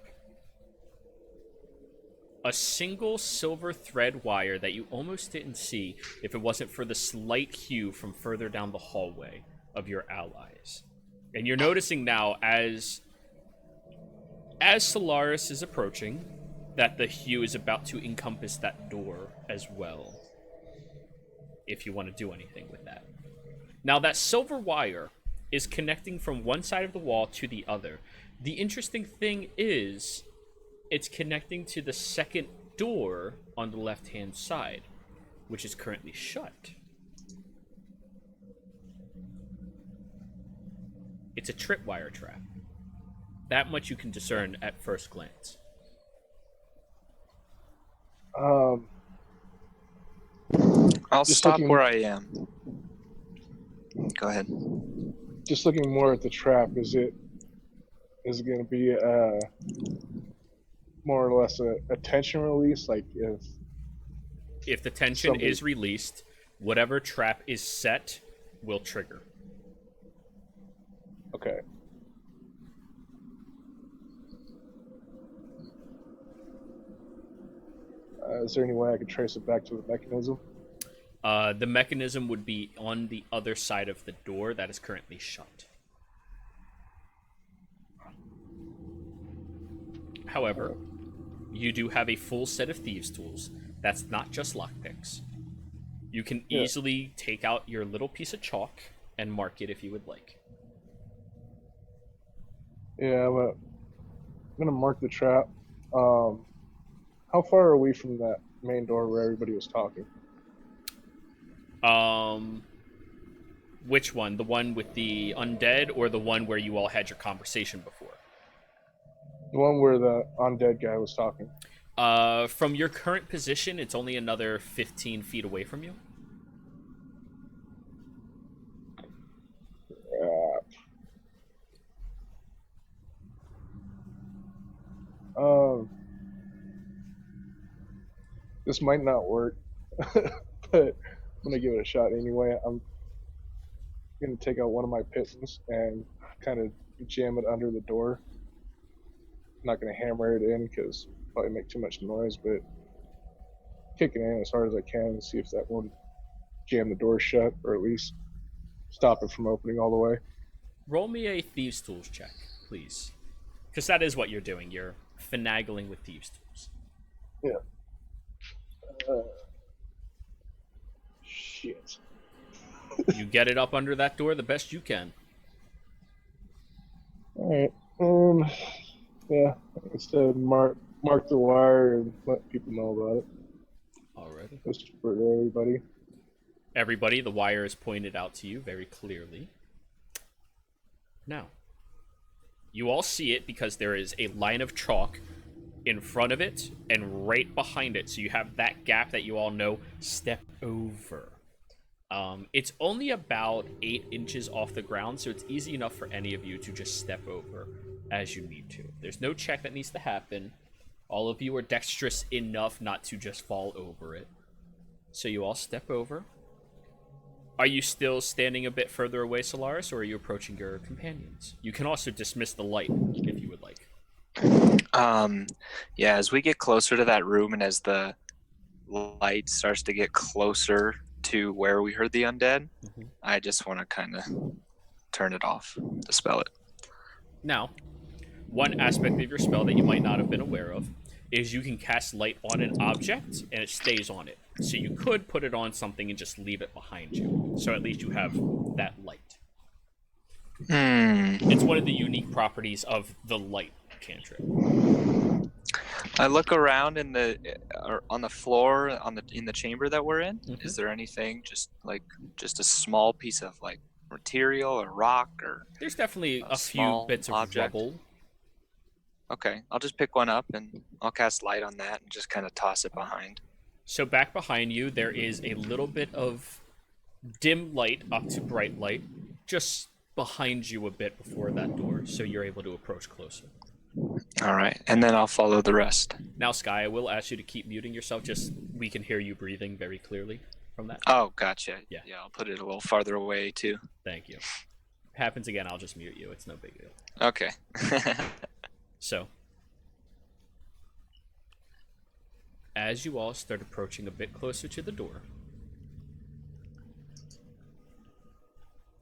A single silver thread wire that you almost didn't see if it wasn't for the slight hue from further down the hallway of your allies. And you're noticing now as Solaris is approaching that the hue is about to encompass that door as well. If you want to do anything with that. Now that silver wire is connecting from one side of the wall to the other. The interesting thing is it's connecting to the second door on the left-hand side, which is currently shut. It's a tripwire trap. That much you can discern at first glance. I'll Just stop looking- where I am. Go ahead. Just looking more at the trap, is it going to be more or less a tension release? Like If the tension Somebody- is released, whatever trap is set will trigger. okay. Is there any way I could trace it back to the mechanism? The mechanism would be on the other side of the door that is currently shut. However, you do have a full set of thieves' tools. That's not just lockpicks. You can Yeah. easily take out your little piece of chalk and mark it if you would like. Yeah, I'm gonna mark the trap. How far are we from that main door where everybody was talking? Which one? The one with the undead or the one where you all had your conversation before? The one where the undead guy was talking. From your current position, it's only another 15 feet away from you. This might not work, but I'm gonna give it a shot anyway. I'm gonna take out one of my pitons and kind of jam it under the door. I'm not gonna hammer it in because probably make too much noise, but kick it in as hard as I can and see if that won't jam the door shut or at least stop it from opening all the way. Roll me a Thieves' Tools check, please. Because that is what you're doing. You're finagling with Thieves' Tools. Yeah. Shit. You get it up under that door the best you can. Alright. Yeah. Instead, mark the wire and let people know about it. Alrighty. Just for everybody. Everybody, the wire is pointed out to you very clearly. Now, you all see it because there is a line of chalk in front of it and right behind it. So you have that gap that you all know, step over. It's only about 8 inches off the ground, so it's easy enough for any of you to just step over as you need to. There's no check that needs to happen. All of you are dexterous enough not to just fall over it. So you all step over. Are you still standing a bit further away, Solaris, or are you approaching your companions? You can also dismiss the light if you would like. Yeah, as we get closer to that room and as the light starts to get closer to where we heard the undead, I just want to kind of turn it off, dispel it. Now, one aspect of your spell that you might not have been aware of is you can cast light on an object and it stays on it. So you could put it on something and just leave it behind you. So at least you have that light. It's one of the unique properties of the light cantrip. I look around in the on the floor in the chamber that we're in. Is there anything just a small piece of like material or rock or? There's definitely a few bits of rubble. Okay, I'll just pick one up and I'll cast light on that and just kind of toss it behind. So back behind you, there is a little bit of dim light up to bright light, just behind you a bit before that door, so you're able to approach closer. All right, and then I'll follow the rest. Now, Sky, I will ask you to keep muting yourself, just we can hear you breathing very clearly from that. Oh, gotcha. Yeah, I'll put it a little farther away, too. Thank you. Happens again, I'll just mute you. It's no big deal. Okay. So, as you all start approaching a bit closer to the door,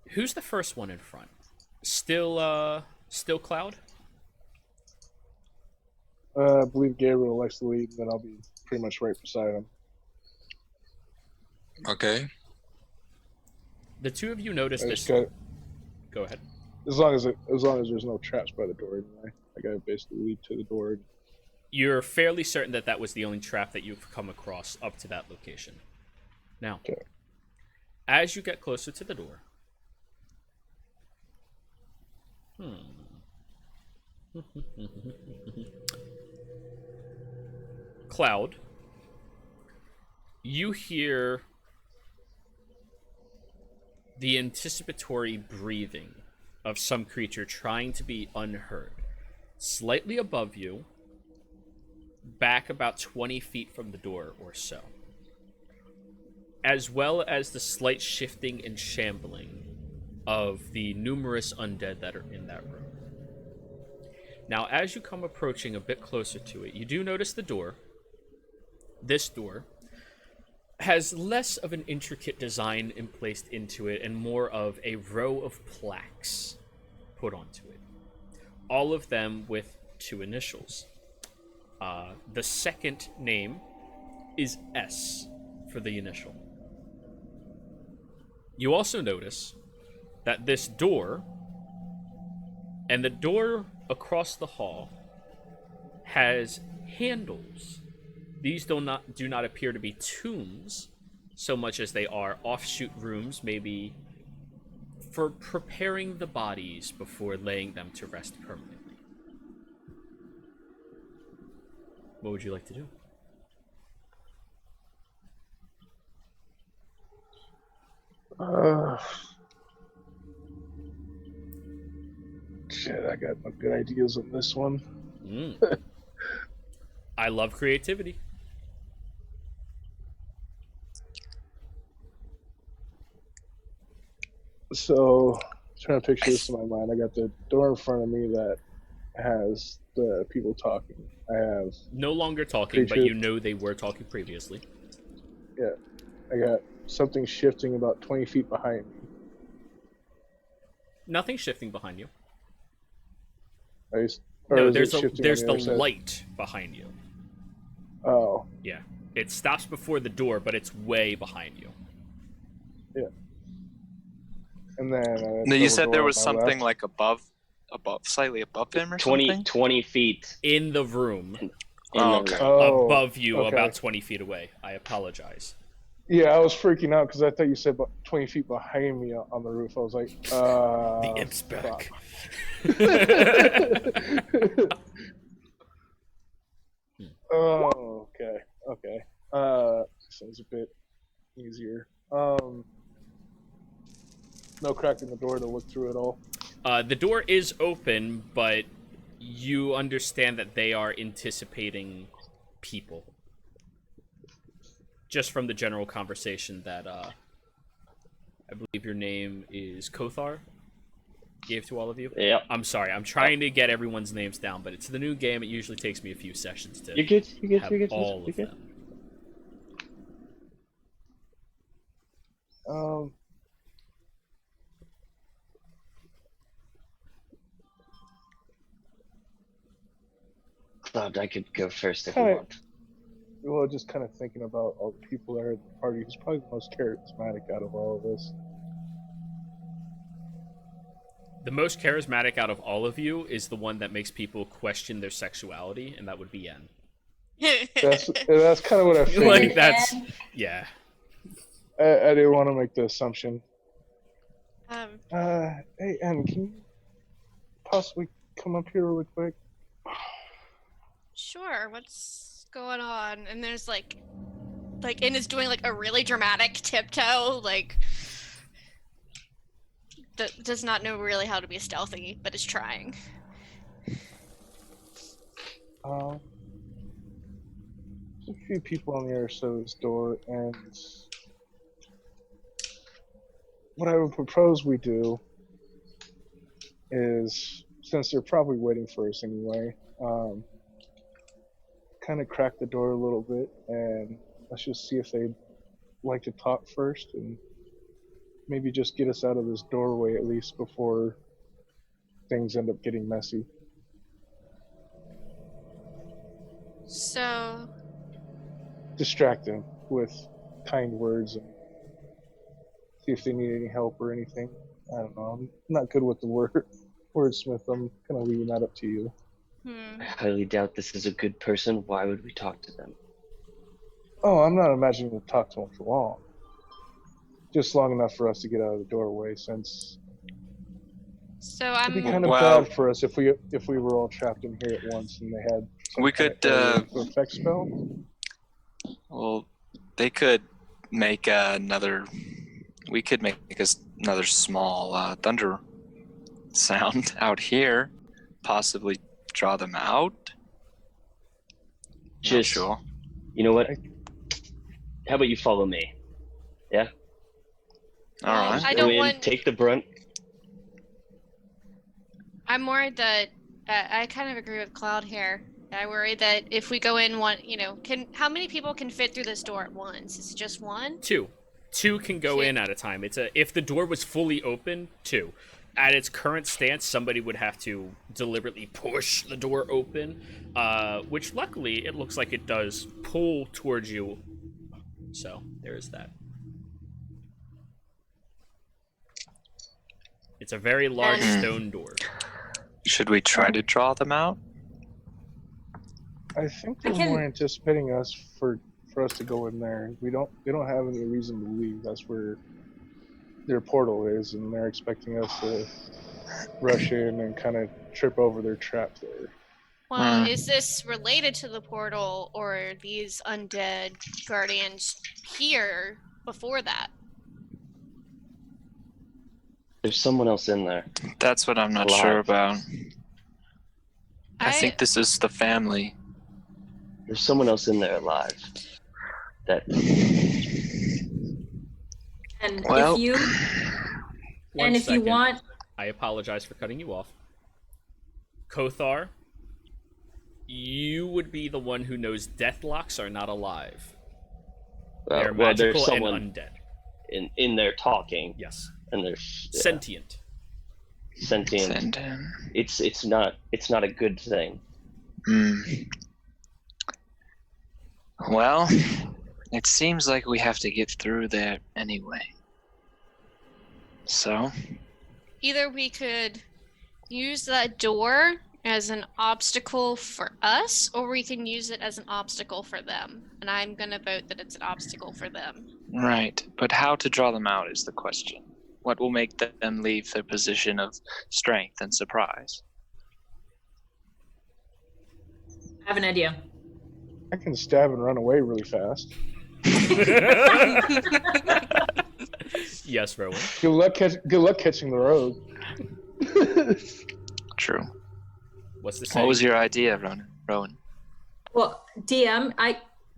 who's the first one in front? Still Cloud? I believe Gabriel likes to lead, and then I'll be pretty much right beside him. Okay. The two of you notice this. Go ahead. As long as there's no traps by the door, anyway. I gotta basically lead to the door. You're fairly certain that that was the only trap that you've come across up to that location. Now, as you get closer to the door, Cloud, you hear the anticipatory breathing of some creature trying to be unheard. Slightly above you, back about 20 feet from the door or so. As well as the slight shifting and shambling of the numerous undead that are in that room. Now, as you come approaching a bit closer to it, you do notice the door. This door has less of an intricate design placed into it and more of a row of plaques put onto it. All of them with 2 initials. The second name is S for the initial. You also notice that this door and the door across the hall has handles. These do not appear to be tombs so much as they are offshoot rooms, maybe for preparing the bodies before laying them to rest permanently. What would you like to do? Shit, I got no good ideas on this one. I love creativity. So, trying to picture this in my mind. I got the door in front of me that has the people talking. I have no longer talking, but you know they were talking previously. Yeah, I got something shifting about 20 feet behind me. Nothing shifting behind you. No, there's the light behind you. Oh. Yeah, it stops before the door, but it's way behind you. Yeah. And then no, you said there was something like above, slightly above him or 20 feet in the room. Above you, about 20 feet away. I apologize. Yeah, I was freaking out because I thought you said about 20 feet behind me on the roof. I was like, the imp's back. Oh, okay. Sounds a bit easier. No crack in the door to look through at all. The door is open, but you understand that they are anticipating people. Just from the general conversation that I believe your name is Kothar gave to all of you. Yeah. I'm sorry, I'm trying to get everyone's names down, but it's the new game. It usually takes me a few sessions to You're good. have all of them. Thought I could go first if you Alright. want. Well, just kind of thinking about all the people that are at the party, who's probably the most charismatic out of all of us. The most charismatic out of all of you is the one that makes people question their sexuality, and that would be Yen. That's kind of what I figured. Like, that's... Yeah. I didn't want to make the assumption. Hey, Anne, can you possibly come up here really quick? Sure, what's going on? And there's like In is doing like a really dramatic tiptoe, like does not know really how to be stealthy, but is trying. There's a few people on the other side of this door, and what I would propose we do is, since they're probably waiting for us anyway, kind of crack the door a little bit, and let's just see if they'd like to talk first, and maybe just get us out of this doorway at least before things end up getting messy. So Distract them with kind words and see if they need any help or anything. I don't know. I'm not good with the wordsmith. I'm kind of leaving that up to you. I highly doubt this is a good person. Why would we talk to them? Oh, I'm not imagining to talk to them for long. Just long enough for us to get out of the doorway, since So it'd be I'm kind of Well- bad for us if we were all trapped in here at once and they had some We kind could, of effect spell. Well, they could make another. We could make another small thunder sound out here. Possibly draw them out. Not Just, sure. you know what? How about you follow me? Yeah? All right. I Go don't in, want. take the brunt. I'm worried that I kind of agree with Cloud here. I worry that if we go in how many people can fit through this door at once? Is it just one? Two can go in at a time. If the door was fully open, two. At its current stance, somebody would have to deliberately push the door open, which luckily it looks like it does pull towards you. So there is that. It's a very large stone door. Should we try to draw them out? I think they're more anticipating us for us to go in there. They don't have any reason to believe that's where their portal is, and they're expecting us to rush in and kind of trip over their trap there. Well, is this related to the portal, or are these undead guardians here before that? There's someone else in there. That's what I'm not Alive. sure about. I think this is the family. There's someone else in there alive. That And Well- if you One and if you second. want, I apologize for cutting you off. Kothar, you would be the one who knows deathlocks are not alive. They're well, magical there's someone and undead. in there talking, Yes. and there's Sentient. sentient. Send him. It's not a good thing. Well, it seems like we have to get through there anyway. So, Either we could use that door as an obstacle for us, or we can use it as an obstacle for them. And I'm gonna vote that it's an obstacle for them. right. But how to draw them out is the question. What will make them leave their position of strength and surprise? I have an idea. I can stab and run away really fast. Yes, Rowan. Good luck catching the rogue. True. What's the saying? What was your idea, Rowan? Well, DM,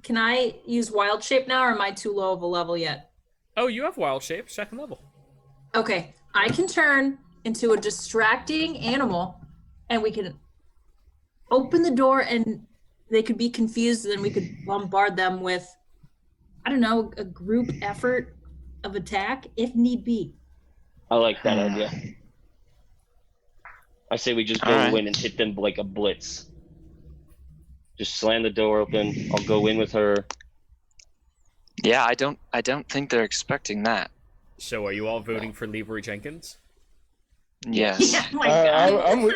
can I use wild shape now, or am I too low of a level yet? Oh, you have wild shape, 2nd level. Okay, I can turn into a distracting animal, and we can open the door, and they could be confused, and then we could bombard them with, I don't know, a group effort of attack if need be. I like that idea. I say we just go in and hit them like a blitz. Just slam the door open. I'll go in with her. Yeah, I don't think they're expecting that. So are you all voting for Leroy Jenkins? Yes. Yeah, my God.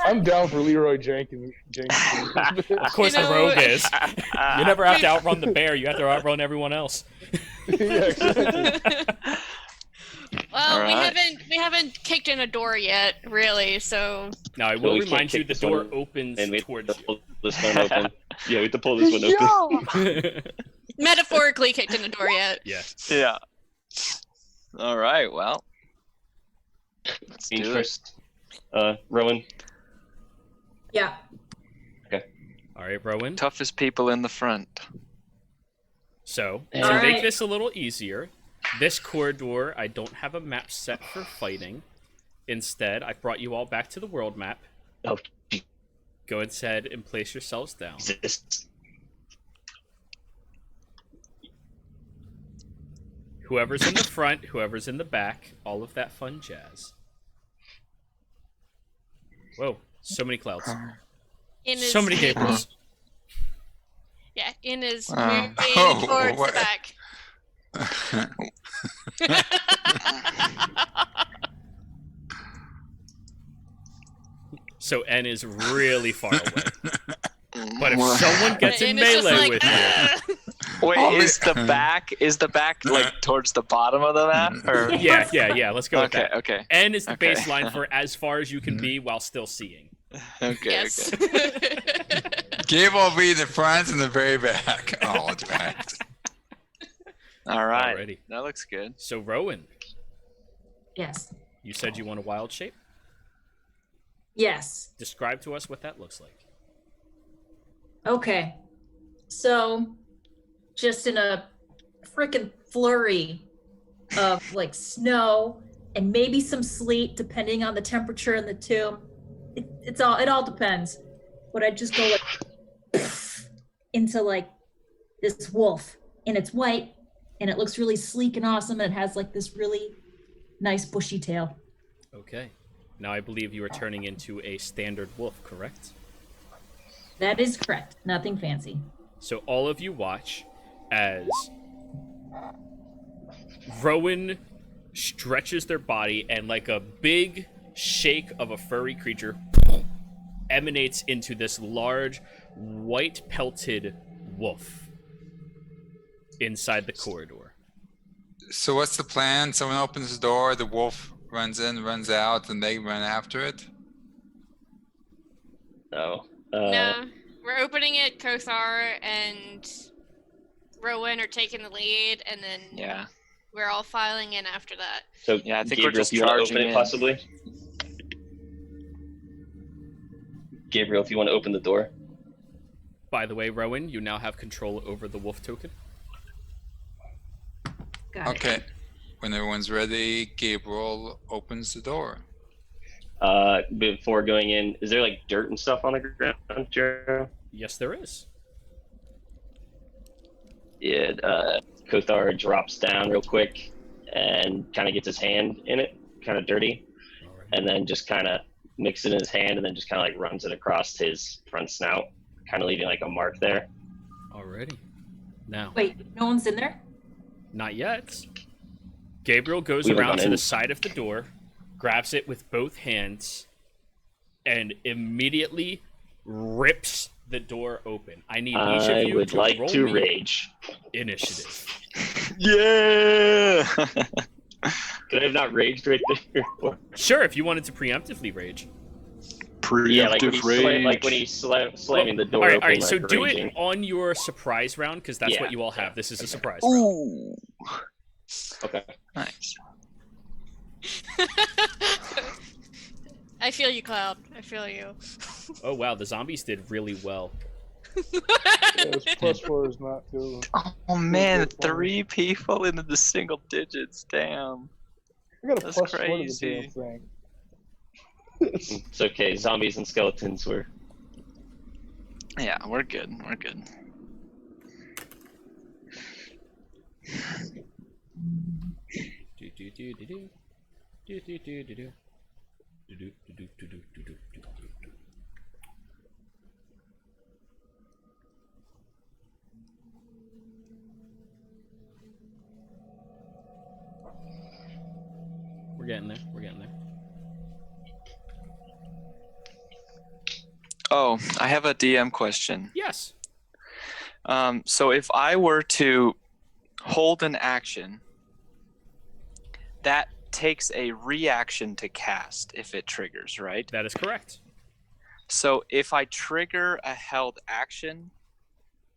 I'm down for Leroy Jenkins. Of course, the rogue is. You never have to outrun the bear. You have to outrun everyone else. Yeah, exactly. Well, Alright. we haven't kicked in a door yet, really. So Now, I So will we can't remind you kick the this door one opens And we have towards to pull this one open. Yeah, we have to pull this one open. you. metaphorically kicked in the door yet. Yeah. Yeah. All right. Well, let's do it. First, Rowan. Yeah. All right, Rowan. Toughest people in the front. So, All to right. make this a little easier, this corridor, I don't have a map set for fighting. Instead, I brought you all back to the world map. Oh, Go ahead and place yourselves down. Jesus. Whoever's in the front, whoever's in the back, all of that fun jazz. Whoa, so many clouds. In So many Gabriels. Yeah, in is Oh. moving Oh, towards what- the back. So N is really far away. But if What? someone gets in And it's just melee like, with you, "Ugh." Wait, Oh, is the back like towards the bottom of the map? Or yeah, let's go with okay, that. okay, N is the Okay. baseline for as far as you can be while still seeing. okay, Yes. okay. Gabe will be the front and the very back. Oh, it's back. All right, Alrighty. that looks good. So Rowan, Yes. you said you want a wild shape. Yes. Describe to us what that looks like. Okay. So, just in a freaking flurry of like snow and maybe some sleet, depending on the temperature in the tomb. It all depends. But I just go like into like this wolf, and it's white, and it looks really sleek and awesome, and it has like this really nice bushy tail. Okay. Now I believe you are turning into a standard wolf, correct? That is correct. Nothing fancy. So all of you watch as Rowan stretches their body and like a big shake of a furry creature emanates into this large white pelted wolf inside the corridor. So what's the plan? Someone opens the door, the wolf runs in, runs out, and they run after it? No. No, we're opening it. Kothar and Rowan are taking the lead, and then Yeah, we're all filing in after that. So Yeah, I think we're Gabriel, just if you want to charging open it, in. possibly. Gabriel, if you want to open the door. By the way, Rowan, you now have control over the wolf token. Got it. Okay. When everyone's ready, Gabriel opens the door. Before going in, is there like dirt and stuff on the ground, Jero? Yes, there is. Yeah, Kothar drops down real quick and kind of gets his hand in it, kind of dirty, Alright. and then just kind of mixes it in his hand and then just kind of like runs it across his front snout, kind of leaving like a mark there. Alrighty. Now, Wait, no one's in there? not yet. Gabriel goes We haven't around gone to the in. side of the door, grabs it with both hands, and immediately rips the door open. I need each of I you would to like roll to me rage. initiative. yeah. Could I have not raged right there? Sure, if you wanted to preemptively rage. Yeah, like when Preemptive he's, rage. like when he's slamming the door All right, open. all right. So like, do raging. it on your surprise round because that's Yeah. what you all have. This is a surprise round. Ooh. Okay. Nice. I feel you, Cloud. I feel you. Oh wow, the zombies did really well. Yes, +4 is not good. Oh man, good for me. 3 people into the single digits. Damn. I got a That's +4 to the crazy. damn thing. It's okay. Zombies and skeletons were. Yeah, we're good. We're good. Do do do do do. Do do do do do. Do do do do do do do do do. We're getting there. We're getting there. Oh, I have a DM question. Yes. So if I were to hold an action, that takes a reaction to cast if it triggers, right? That is correct. So if I trigger a held action,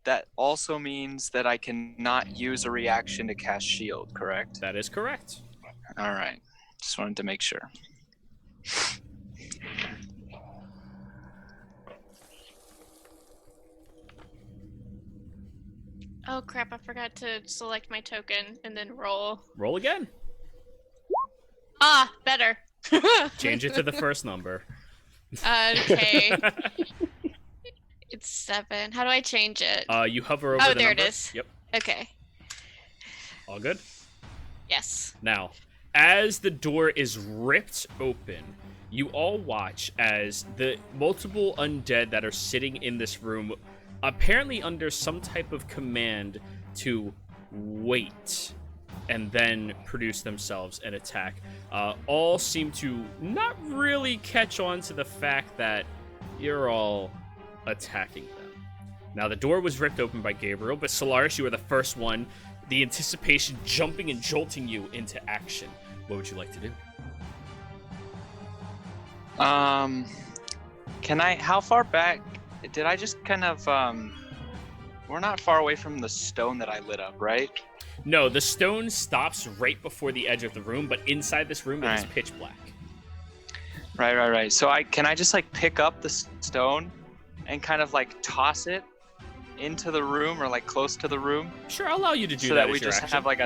that also means that I cannot use a reaction to cast shield, correct? That is correct. All right. Just wanted to make sure. Oh crap, I forgot to select my token and then roll. Roll again. Ah, better. Change it to the first number. Okay. It's 7. How do I change it? You hover over Oh, the there number. it is. Yep. Okay. All good. Yes. Now, as the door is ripped open, you all watch as the multiple undead that are sitting in this room, apparently under some type of command to wait and then produce themselves and attack, all seem to not really catch on to the fact that you're all attacking them. Now, the door was ripped open by Gabriel, but Solaris, you were the first one, the anticipation jumping and jolting you into action. What would you like to do? Can I, how far back, did I just kind of, we're not far away from the stone that I lit up, right? No, the stone stops right before the edge of the room, but inside this room it is Right. pitch black. Right. So can I just like pick up the stone and kind of like toss it into the room or like close to the room? Sure, I'll allow you to do so that that as we your just action. have like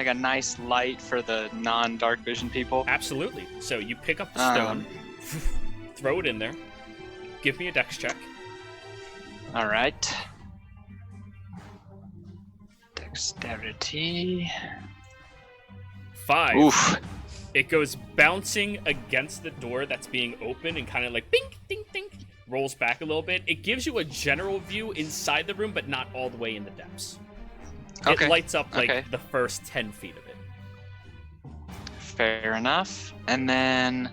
a nice light for the non-dark vision people. Absolutely. So you pick up the Um, stone, throw it in there. Give me a dex check. All right. Dexterity. 5. Oof. It goes bouncing against the door that's being opened and kind of like bing, ding, ding, rolls back a little bit. It gives you a general view inside the room, but not all the way in the depths. Okay. It lights up like Okay. the first 10 feet of it. Fair enough. And then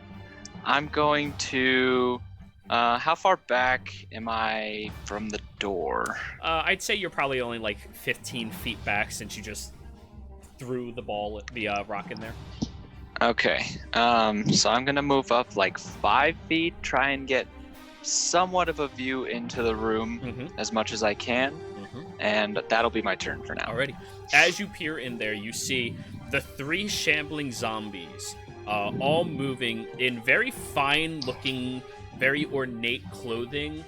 I'm going to. How far back am I from the door? I'd say you're probably only like 15 feet back since you just threw the rock in there. Okay. So I'm gonna move up like 5 feet, try and get somewhat of a view into the room Mm-hmm. as much as I can, and that'll be my turn for now. Alrighty. As you peer in there, you see the 3 shambling zombies, all moving in very fine-looking, very ornate clothing,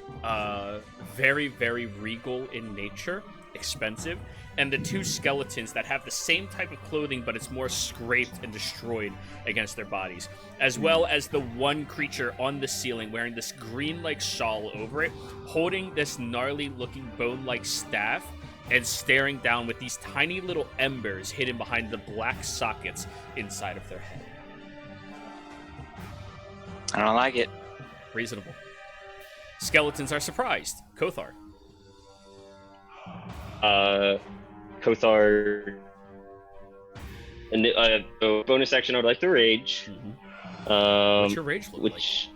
very, very regal in nature, expensive, and the 2 skeletons that have the same type of clothing, but it's more scraped and destroyed against their bodies, as well as the one creature on the ceiling wearing this green-like shawl over it, holding this gnarly-looking bone-like staff, and staring down with these tiny little embers hidden behind the black sockets inside of their head. I don't like it. Reasonable. Skeletons are surprised. Kothar. Kothar. And bonus action, I would like to rage. What's your rage look Which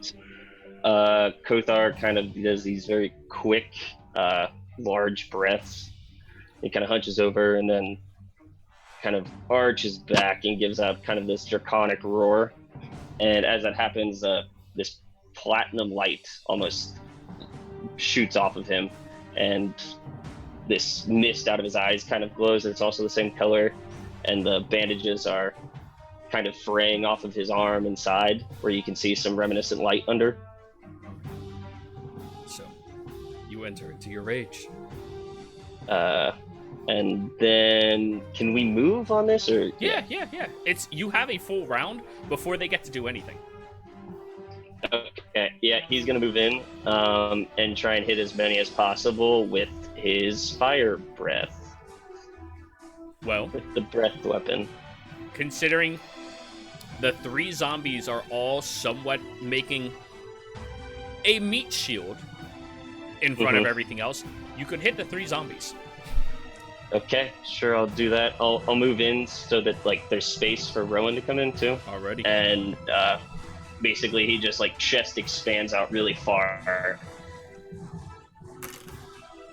Kothar kind of does these very quick, large breaths. He kind of hunches over and then kind of arches back and gives out kind of this draconic roar. And as that happens, this platinum light almost shoots off of him, and this mist out of his eyes kind of glows. It's also the same color, and the bandages are kind kind of fraying off of his arm and side, where you can see some reminiscent light under. So, you enter into your rage. And then, can we move on this, or? Yeah. It's you have a full round before they get to do anything. Okay, yeah, he's gonna move in, and try and hit as many as possible with his fire breath. Well, With the breath weapon. considering the 3 zombies are all somewhat making a meat shield in front of everything else, you could hit the 3 zombies. Okay, sure, I'll do that. I'll move in so that like there's space for Rowan to come in too. Already. And basically he just like chest expands out really far,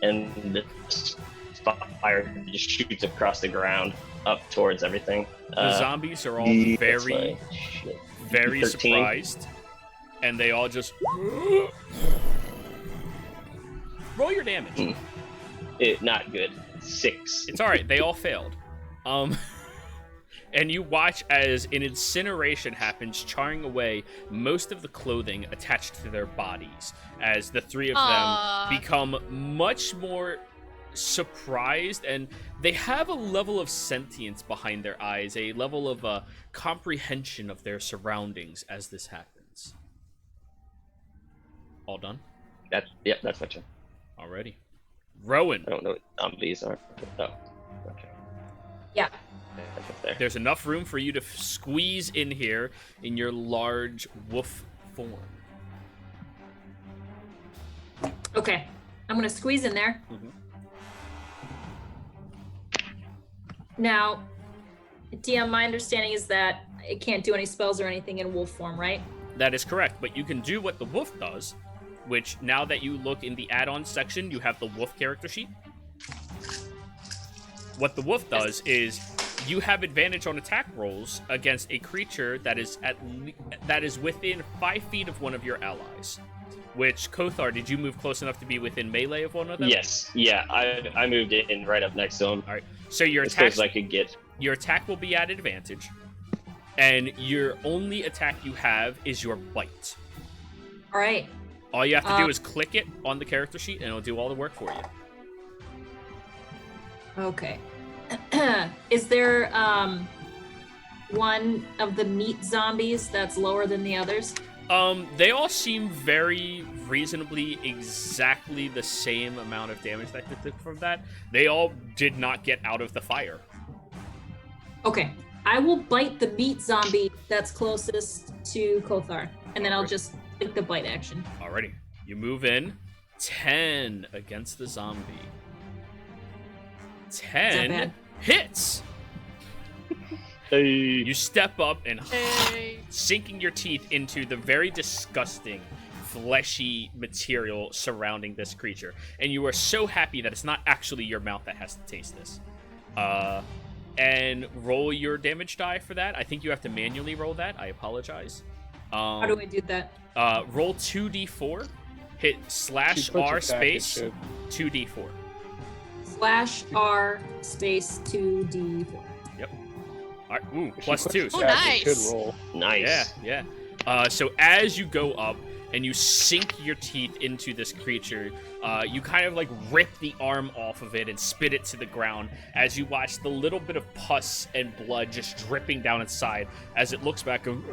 and the fire just shoots across the ground up towards everything. The zombies are all that's very, my shit. very 13. surprised, and they all just roll your damage. Not good. 6. It's all right. They all failed. And you watch as an incineration happens, charring away most of the clothing attached to their bodies, as the 3 of them become much more surprised, and they have a level of sentience behind their eyes, a level of comprehension of their surroundings as this happens. All done? That's my turn. Alrighty. Rowan. I don't know what zombies are. Oh, okay. Yeah. That's up there. There's enough room for you to squeeze in here in your large wolf form. Okay. I'm gonna squeeze in there. Now, DM, my understanding is that it can't do any spells or anything in wolf form, right? That is correct, but you can do what the wolf does, which now that you look in the add-on section, you have the wolf character sheet. What the wolf does is you have advantage on attack rolls against a creature that is that is within 5 feet of one of your allies. Which, Kothar, did you move close enough to be within melee of one of them? Yes. Yeah. I moved in right up next to him. All right. So your As close attack, as I could get. your attack will be at advantage, and your only attack you have is your bite. All right. All you have to do is click it on the character sheet, and it'll do all the work for you. Okay. Is there one of the meat zombies that's lower than the others? They all seem very reasonably exactly the same amount of damage that they took from that. They all did not get out of the fire. Okay. I will bite the meat zombie that's closest to Kothar, and then I'll just take the bite action. Alrighty. You move in. 10 against the zombie. 10 bad. hits! Hey. You step up and Hey. sinking your teeth into the very disgusting, fleshy material surrounding this creature. And you are so happy that it's not actually your mouth that has to taste this. And roll your damage die for that. I think you have to manually roll that. I apologize. How do I do that? Roll 2d4. Hit slash She puts R it back, it space should. 2d4. /R space 2d4. Yep. All right. Ooh, If she plus puts 2. it Oh, back, it should nice. roll. Nice. Yeah. So as you go up and you sink your teeth into this creature, you kind of like rip the arm off of it and spit it to the ground as you watch the little bit of pus and blood just dripping down its side as it looks back and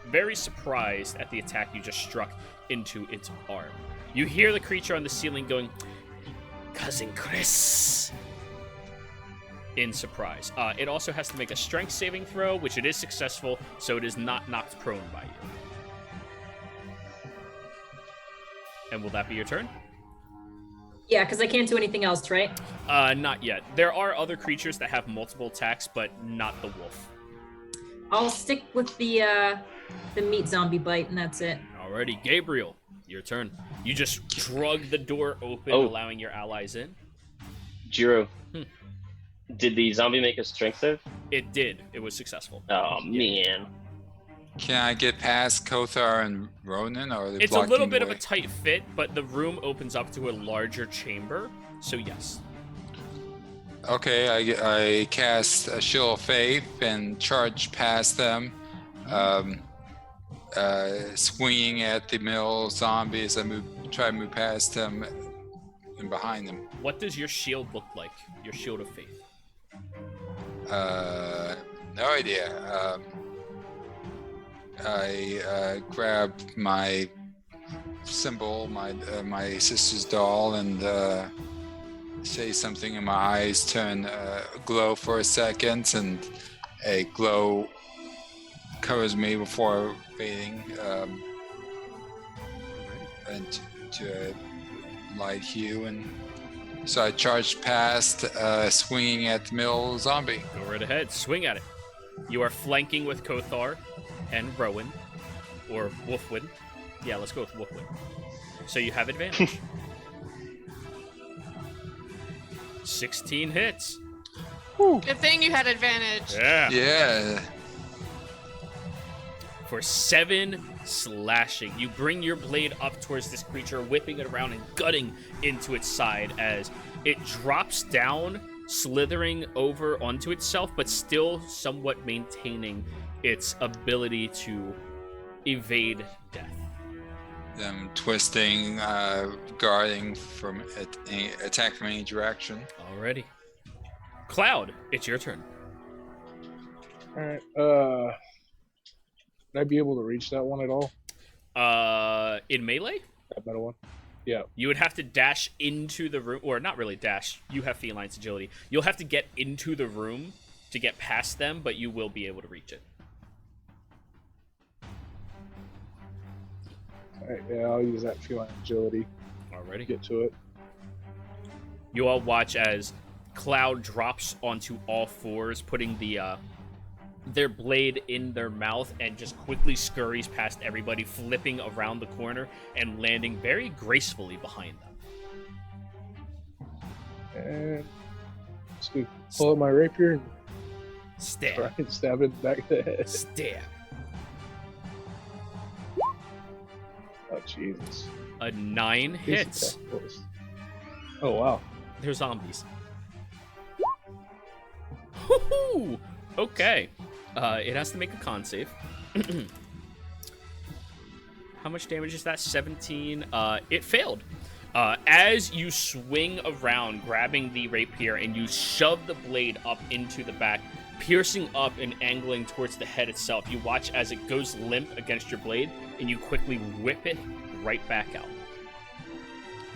very surprised at the attack you just struck into its arm. You hear the creature on the ceiling going, "Cousin Chris," in surprise. It also has to make a strength saving throw, which it is successful, so it is not knocked prone by you. And will that be your turn? Yeah, because I can't do anything else, right? Not yet. There are other creatures that have multiple attacks, but not the wolf. I'll stick with the meat zombie bite, and that's it. Alrighty, Gabriel, your turn. You just drug the door open, Oh. allowing your allies in. Jiro, did the zombie make a strength save? It did. It was successful. Oh, man. Can I get past Kothar and Ronan, or are they It's a little blocking bit the of a way? tight fit, but the room opens up to a larger chamber, so yes. Okay, I cast a Shield of Faith and charge past them, swinging at the mill zombies. I try to move past them and behind them. What does your shield look like? Your shield of faith. No idea. I grab my symbol, my sister's doll, and say something, and my eyes turn glow for a second, and a glow covers me before fading and to a light hue, and so I charged past, swinging at the mill zombie. Go right ahead. Swing at it. You are flanking with Kothar and Rowan, or Wolfwin. Yeah, let's go with Wolfwin. So you have advantage. 16 hits. Good thing you had advantage. Yeah. Yeah. For 7 slashing. You bring your blade up towards this creature, whipping it around and gutting into its side as it drops down, slithering over onto itself, but still somewhat maintaining its ability to evade death. Them twisting, guarding from attack from any direction. Alrighty. Cloud, it's your turn. Alright, would I be able to reach that one at all? In melee? That metal one? Yeah. You would have to dash into the room, or not really dash. You have Feline's agility. You'll have to get into the room to get past them, but you will be able to reach it. Alright, yeah, I'll use that feline agility Alrighty. to get to it. You all watch as Cloud drops onto all fours, putting their blade in their mouth, and just quickly scurries past everybody, flipping around the corner and landing very gracefully behind them. And just pull out my rapier and Stab. try and stab it back of the head. Stab. Oh, Jesus. A 9 hits. Oh, wow. They're zombies. Woohoo! Okay. It has to make a con save. How much damage is that? 17. It failed. As you swing around, grabbing the rapier, and you shove the blade up into the back, piercing up and angling towards the head itself, you watch as it goes limp against your blade, and you quickly whip it right back out.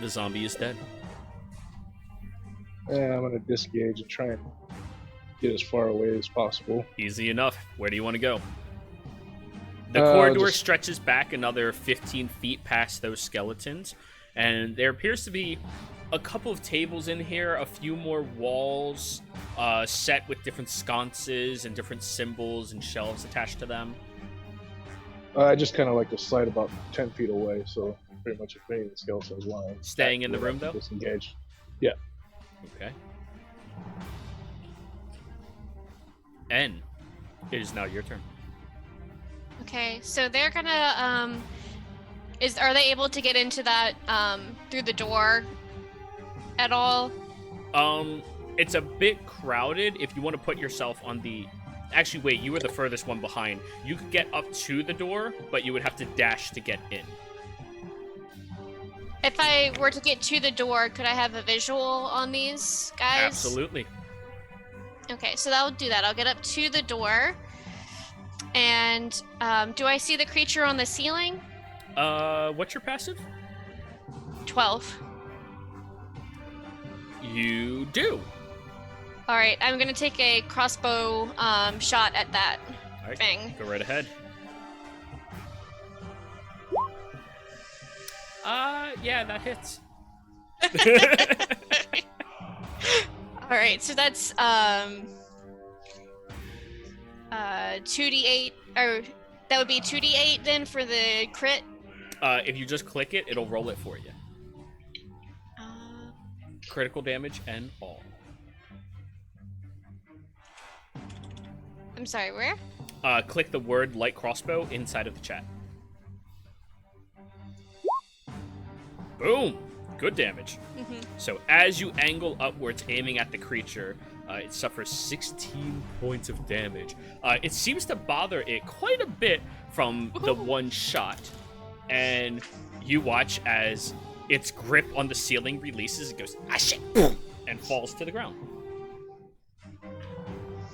The zombie is dead. And I'm going to disengage and try and get as far away as possible. Easy enough. Where do you want to go? The Uh, corridor just- stretches back another 15 feet past those skeletons, and there appears to be a couple of tables in here, a few more walls set with different sconces and different symbols and shelves attached to them. I just kind of like to slide about 10 feet away, so pretty much if any of the skeletons want to Staying in the room, though? disengage. Okay. N, it is now your turn. Okay, so they're gonna are they able to get into that through the door at all? It's a bit crowded. If you want to put yourself on the... Actually, wait, you were the furthest one behind. You could get up to the door, but you would have to dash to get in. If I were to get to the door, could I have a visual on these guys? Absolutely. Okay, so that'll do that. I'll get up to the door. And do I see the creature on the ceiling? What's your passive? 12. You do. All right, I'm gonna take a crossbow shot at that All right, thing. go right ahead. Yeah, that hits. All right, so that's 2d8, or that would be 2d8 then for the crit. If you just click it, it'll roll it for you. Critical damage and all. I'm sorry, where? Click the word light crossbow inside of the chat. Boom! Good damage. So as you angle upwards, aiming at the creature, it suffers 16 points of damage. It seems to bother it quite a bit from the one shot, and you watch as its grip on the ceiling releases. It goes, ah shit, and falls to the ground.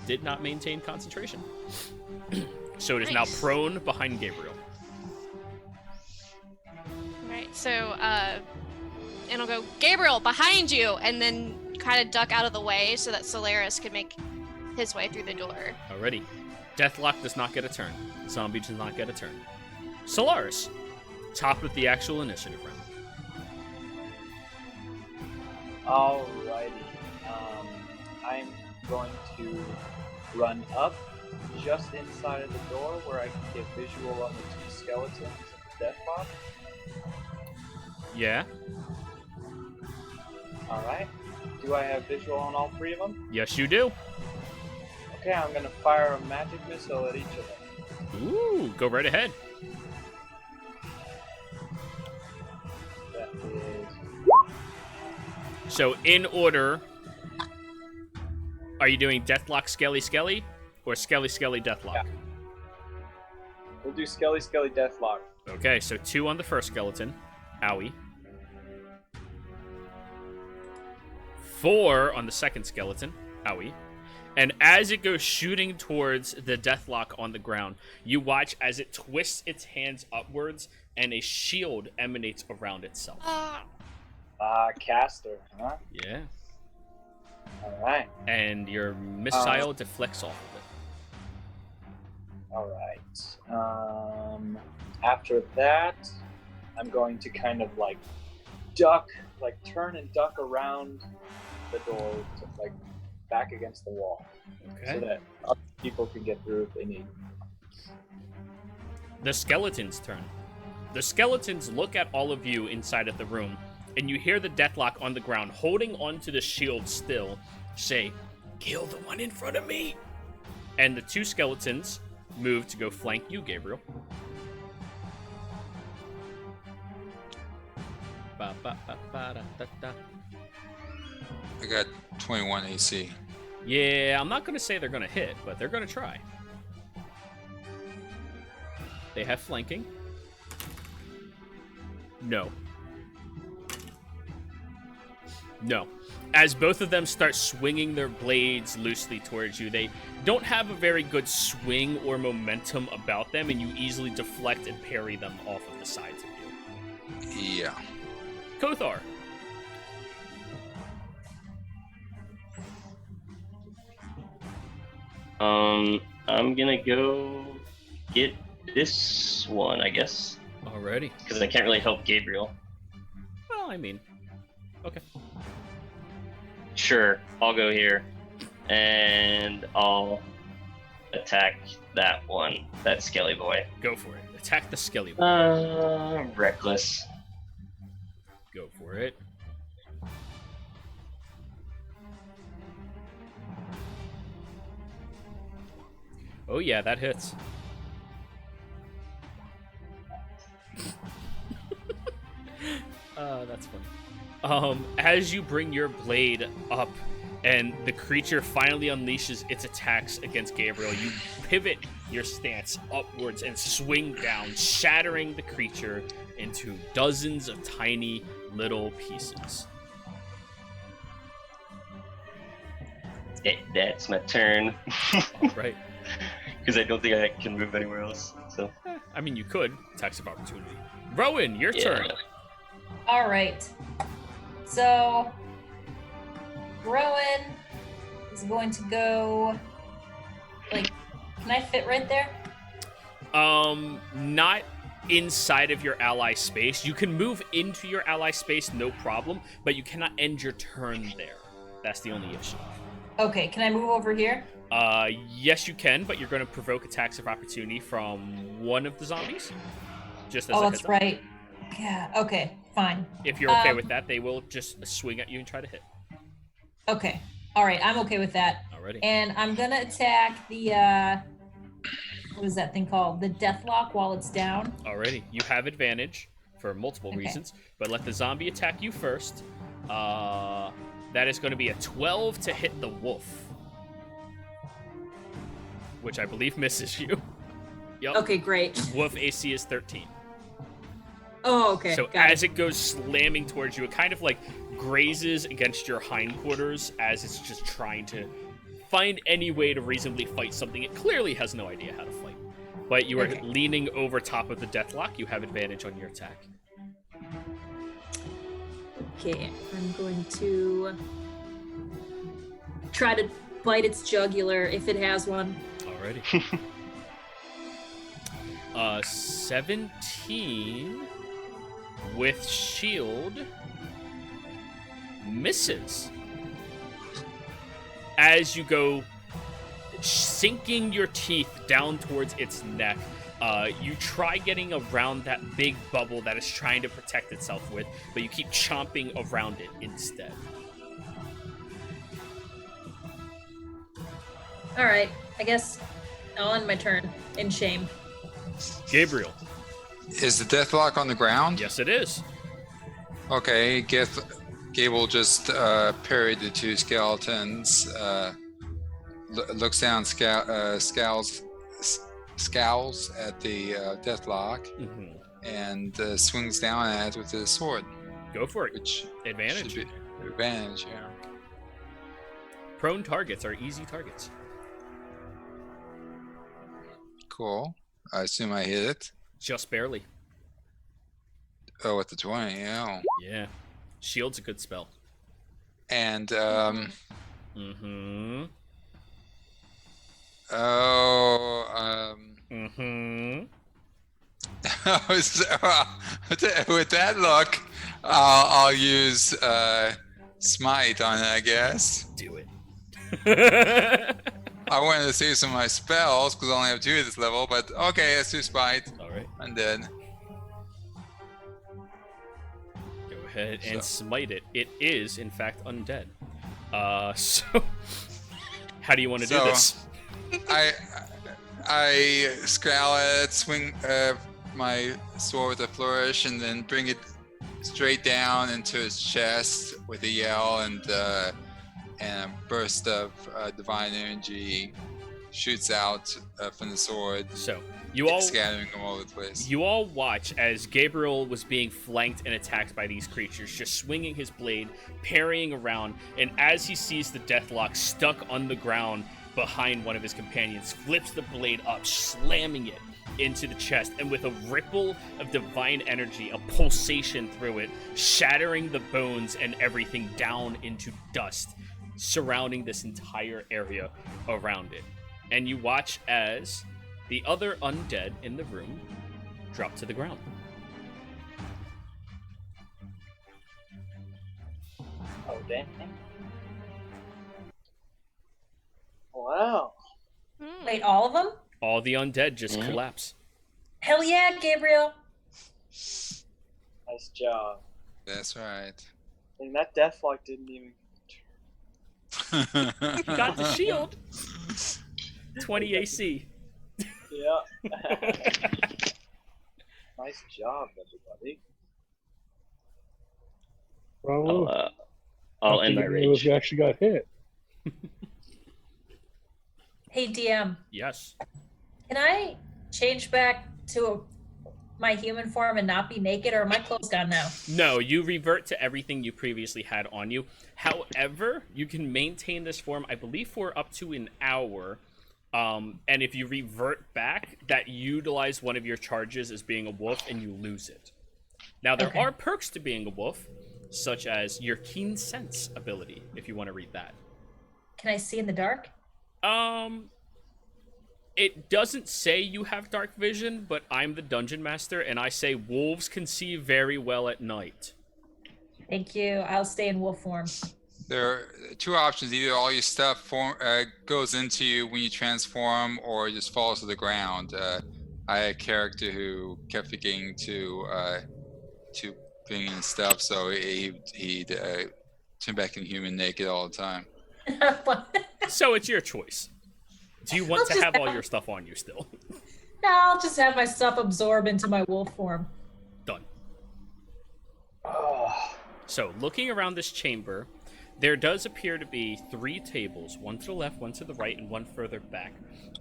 Did not maintain concentration. So it is now prone behind Gabriel. Right, so, and I'll go, Gabriel, behind you! And then kind of duck out of the way so that Solaris can make his way through the door. Alrighty. Deathlock does not get a turn. Zombie does not get a turn. Solaris, top of the actual initiative round. Alrighty. I'm going to run up just inside of the door where I can get visual on the two skeletons and the deathlock. Yeah. Alright. Do I have visual on all three of them? Yes, you do. Okay, I'm going to fire a magic missile at each of them. Ooh, go right ahead. That is... So, in order, are you doing Deathlock Skelly Skelly or Skelly Skelly Deathlock? Yeah. We'll do Skelly Skelly Deathlock. Okay, so 2 on the first skeleton. Owie. 4 on the second skeleton. Owie. And as it goes shooting towards the Deathlock on the ground, you watch as it twists its hands upwards and a shield emanates around itself. Caster, huh? Yeah. Alright. And your missile deflects off of it. Alright. After that, I'm going to kind of like duck, like turn and duck around the door to like back against the wall. Okay. So that other people can get through if they need. The skeleton's turn. The skeletons look at all of you inside of the room, and you hear the Deathlock on the ground, holding onto the shield still, say, "Kill the one in front of me!" And the 2 skeletons move to go flank you, Gabriel. I got 21 AC. Yeah, I'm not going to say they're going to hit, but they're going to try. They have flanking. No. No. As both of them start swinging their blades loosely towards you, they don't have a very good swing or momentum about them, and you easily deflect and parry them off of the sides of you. Yeah. Kothar. I'm gonna go get this one, I guess, Alrighty. because I can't really help Gabriel. Well, I mean, okay. Sure, I'll go here, and I'll attack that one, that Skelly boy. Go for it. Attack the Skelly boy. Reckless. Go for it. Oh yeah, that hits. That's funny. As you bring your blade up and the creature finally unleashes its attacks against Gabriel, you pivot your stance upwards and swing down, shattering the creature into dozens of tiny little pieces. That's my turn. Right. Because I don't think I can move anywhere else. So. I mean, you could. Attacks of opportunity. Rowan, your turn. All right. So, Rowan is going to go. Like, can I fit right there? Not inside of your ally space. You can move into your ally space, no problem, but you cannot end your turn there. That's the only issue. Okay, can I move over here? Yes, you can, but you're going to provoke attacks of opportunity from one of the zombies. Just as Oh, a that's heads up. right. Yeah, okay, fine. If you're okay with that, they will just swing at you and try to hit. Okay, all right, I'm okay with that. Alrighty. And I'm gonna attack the, what is that thing called? The Deathlock while it's down. Alrighty. You have advantage for multiple Okay. reasons. But let the zombie attack you first. That is going to be a 12 to hit the wolf, which I believe misses you. Yep. Okay, great. Wolf AC is 13. Oh, okay. So got as it goes slamming towards you, it kind of like grazes against your hindquarters as it's just trying to find any way to reasonably fight something it clearly has no idea how to fight. But you are Okay. leaning over top of the deathlock. You have advantage on your attack. Okay, I'm going to try to bite its jugular if it has one. Alrighty. 17 with shield misses. As you go sinking your teeth down towards its neck, you try getting around that big bubble that is trying to protect itself with, but you keep chomping around it instead. All right, I guess I'll end my turn in shame. Gabriel. Is the deathlock on the ground? Yes, it is. Okay, Gable just parried the two skeletons, looks down, scowls at the deathlock, Mm-hmm. and swings down at it with his sword, Go for it. which Advantage. should be advantage, yeah. Prone targets are easy targets. Cool. I assume I hit it. Just barely. Oh, with the 20, yeah. Yeah. Shield's a good spell. And, Mm-hmm. Mm-hmm. with that look, I'll use smite on it, I guess. Do it. I wanted to save some of my spells because I only have 2 at this level, but okay, let's do smite. Alright. Undead. Go ahead and So- smite it. It is, in fact, undead. So how do you want to do So- this? I scowl at it, swing my sword with a flourish, and then bring it straight down into his chest with a yell, and a burst of divine energy shoots out from the sword, So you all scattering them all over the place. You all watch as Gabriel was being flanked and attacked by these creatures, just swinging his blade, parrying around, and as he sees the deathlock stuck on the ground behind one of his companions, flips the blade up, slamming it into the chest, and with a ripple of divine energy, a pulsation through it, shattering the bones and everything down into dust, surrounding this entire area around it. And you watch as the other undead in the room drop to the ground. Oh, dang. Wow. Hmm. Wait, all of them? All the undead just Mhm. collapse. Hell yeah, Gabriel. Nice job. That's right. And that deathlock didn't even. You got the shield. 20 AC. Yeah. Nice job, everybody. Bravo. I'll end my rage. You actually got hit. Hey, DM, Yes. can I change back to my human form and not be naked, or are my clothes gone now? No, you revert to everything you previously had on you. However, you can maintain this form, I believe, for up to an hour. And if you revert back, that utilize one of your charges as being a wolf, and you lose it. Now, there Okay. are perks to being a wolf, such as your keen sense ability, if you want to read that. Can I see in the dark? It doesn't say you have dark vision, but I'm the dungeon master, and I say wolves can see very well at night. Thank you. I'll stay in wolf form. There are 2 options. Either all your stuff goes into you when you transform, or it just falls to the ground. I had a character who kept forgetting to bring in stuff, so he'd turn back in human naked all the time. So it's your choice. Do you want I'll to just have all have- your stuff on you still? No, I'll just have my stuff absorb into my wolf form. Done. So, looking around this chamber, there does appear to be 3 tables, one to the left, one to the right, and one further back.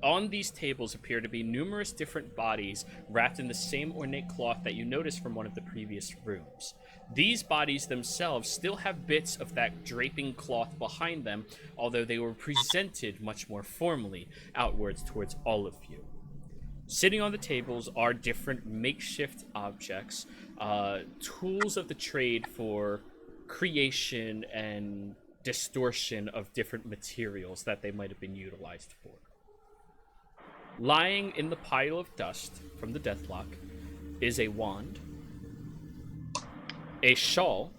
On these tables appear to be numerous different bodies wrapped in the same ornate cloth that you noticed from one of the previous rooms. These bodies themselves still have bits of that draping cloth behind them, although they were presented much more formally outwards towards all of you. Sitting on the tables are different makeshift objects, tools of the trade for creation and distortion of different materials that they might have been utilized for. Lying in the pile of dust from the Deathlock is a wand, a shawl,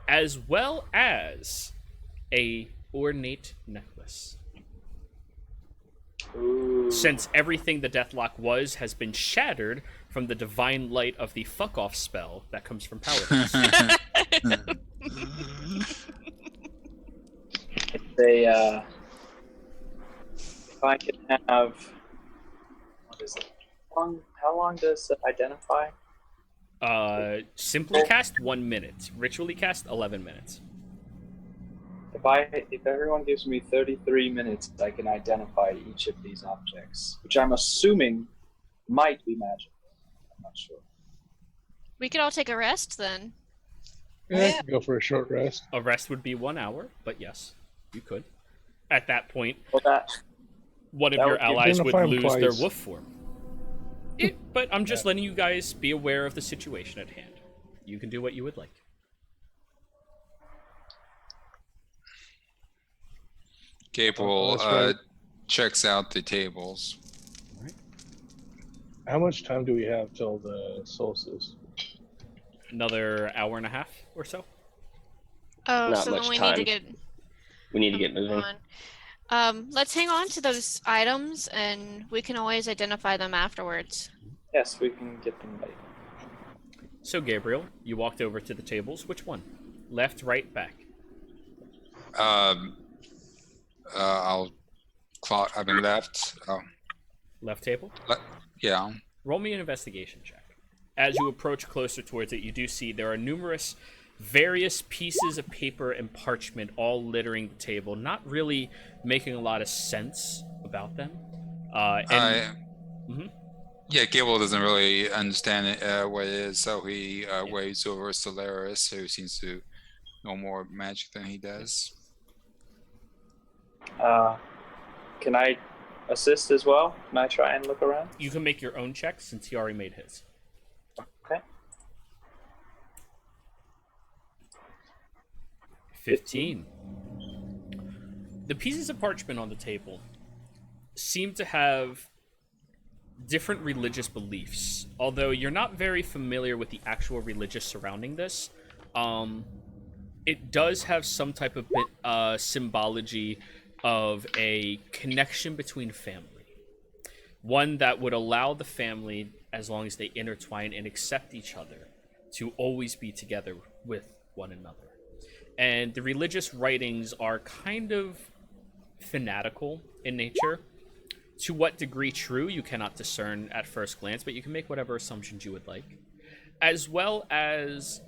as well as a ornate necklace. Ooh. Since everything the Deathlock was has been shattered from the divine light of the fuck-off spell that comes from Paladins. If I could have, what is it? How long does it identify? Simply cast 1 minute. Ritually cast 11 minutes. If everyone gives me 33 minutes, I can identify each of these objects, which I'm assuming might be magical. I'm not sure. We could all take a rest then. Yeah, I could go for a short rest. A rest would be 1 hour, but yes, you could. At that point, Well, one of that your would- allies would Identify 'em lose their twice. wolf form. But I'm just letting you guys be aware of the situation at hand. You can do what you would like. Gabriel that's right. checks out the tables. How much time do we have till the solstice? Another hour and a half or so. Oh, Not so much then we time. need to get We need to get moving. on. Let's hang on to those items, and we can always identify them afterwards. yes, we can get them later. So, Gabriel, you walked over to the tables. Which one? Left, right, back? I'll clock. I've been left. Oh, Left table? yeah. Roll me an investigation check. As you approach closer towards it, you do see there are numerous various pieces of paper and parchment all littering the table, not really making a lot of sense about them. Mhm. Yeah, Gabriel doesn't really understand it, what it is, so he waves over Solaris, who seems to know more magic than he does. Can I assist as well? Can I try and look around? You can make your own check since he already made his. Okay. 15. The pieces of parchment on the table seem to have different religious beliefs. Although you're not very familiar with the actual religious surrounding this, it does have some type of symbology of a connection between family. One that would allow the family, as long as they intertwine and accept each other, to always be together with one another. And the religious writings are kind of fanatical in nature. To what degree true, you cannot discern at first glance, but you can make whatever assumptions you would like. As well as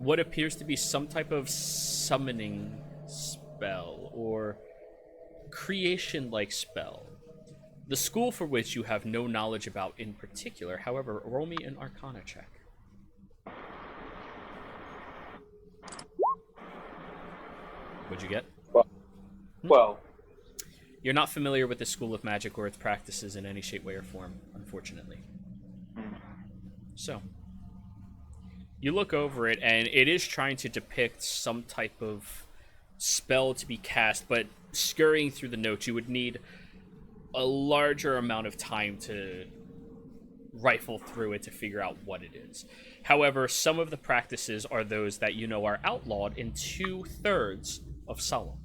what appears to be some type of summoning spell or creation-like spell. The school for which you have no knowledge about in particular. However, roll me an Arcana check. What'd you get? 12. You're not familiar with the School of Magic or its practices in any shape, way, or form, unfortunately. So, you look over it, and it is trying to depict some type of spell to be cast, but scurrying through the notes, you would need a larger amount of time to rifle through it to figure out what it is. However, some of the practices are those that you know are outlawed in 2/3 of Solemn.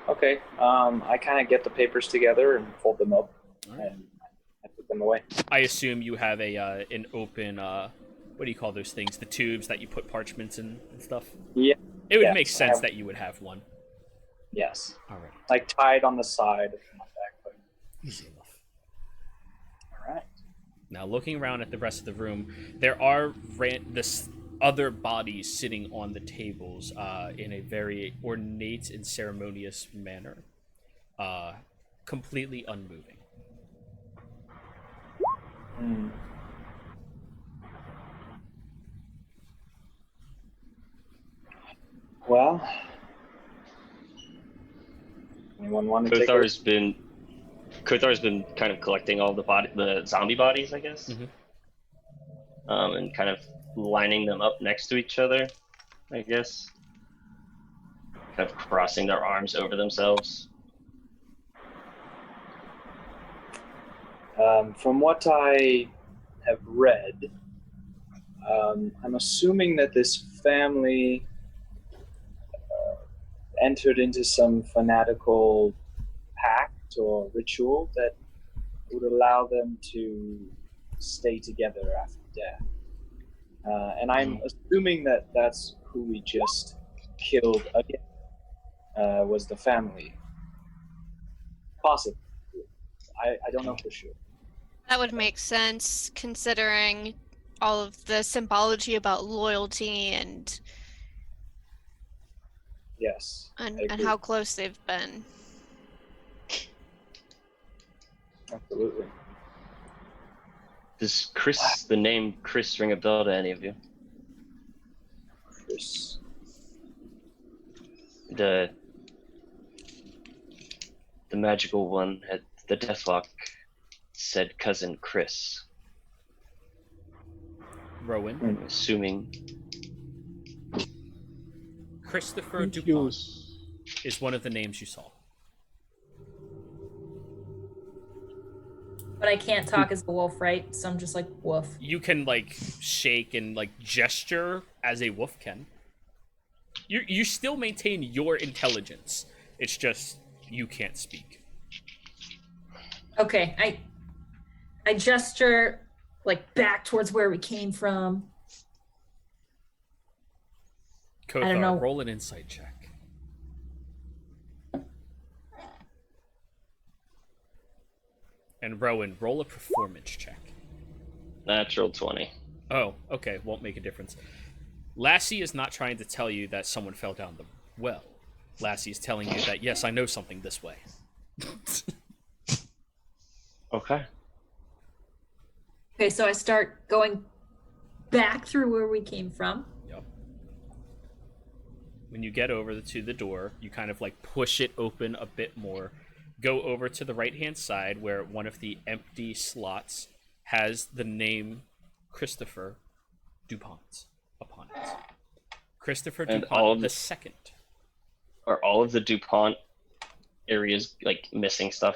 Okay. I kind of get the papers together and fold them up, Alright. and I put them away. I assume you have a an open what do you call those things? The tubes that you put parchments in and stuff. Yeah. It would Yes, make I sense have- that you would have one. Yes. All right. Like tied on the side of my backpack. Easy enough. All right. Now, looking around at the rest of the room, there are this other bodies sitting on the tables in a very ornate and ceremonious manner, completely unmoving. Hmm. Well, anyone want to take a... Kothar's been kind of collecting all the zombie bodies, I guess, and kind of lining them up next to each other, I guess, kind of crossing their arms over themselves. From what I have read, I'm assuming that this family entered into some fanatical pact or ritual that would allow them to stay together after death. And I'm assuming that that's who we just killed again, was the family. Possibly. I don't know for sure. That would make sense considering all of the symbology about loyalty and Yes. and agree. how close they've been. Absolutely. Does the name Chris ring a bell to any of you? Chris. The magical one at the Deathlock said cousin Chris. Rowan, I'm assuming. Christopher DuPont is one of the names you saw. But I can't talk as a wolf, right? So I'm just like, woof. You can like shake and like gesture as a wolf can. You still maintain your intelligence. It's just you can't speak. Okay, I gesture like back towards where we came from. I don't know. Kothar, roll an insight check. And Rowan, roll a performance check. Natural 20. Oh, okay, won't make a difference. Lassie is not trying to tell you that someone fell down the well. Lassie is telling you that, yes, I know something this way. Okay. Okay, so I start going back through where we came from. Yep. When you get over to the door, you kind of like push it open a bit more. Go over to the right-hand side where one of the empty slots has the name Christopher DuPont upon it. Christopher And DuPont the second. Are all of the DuPont areas like missing stuff?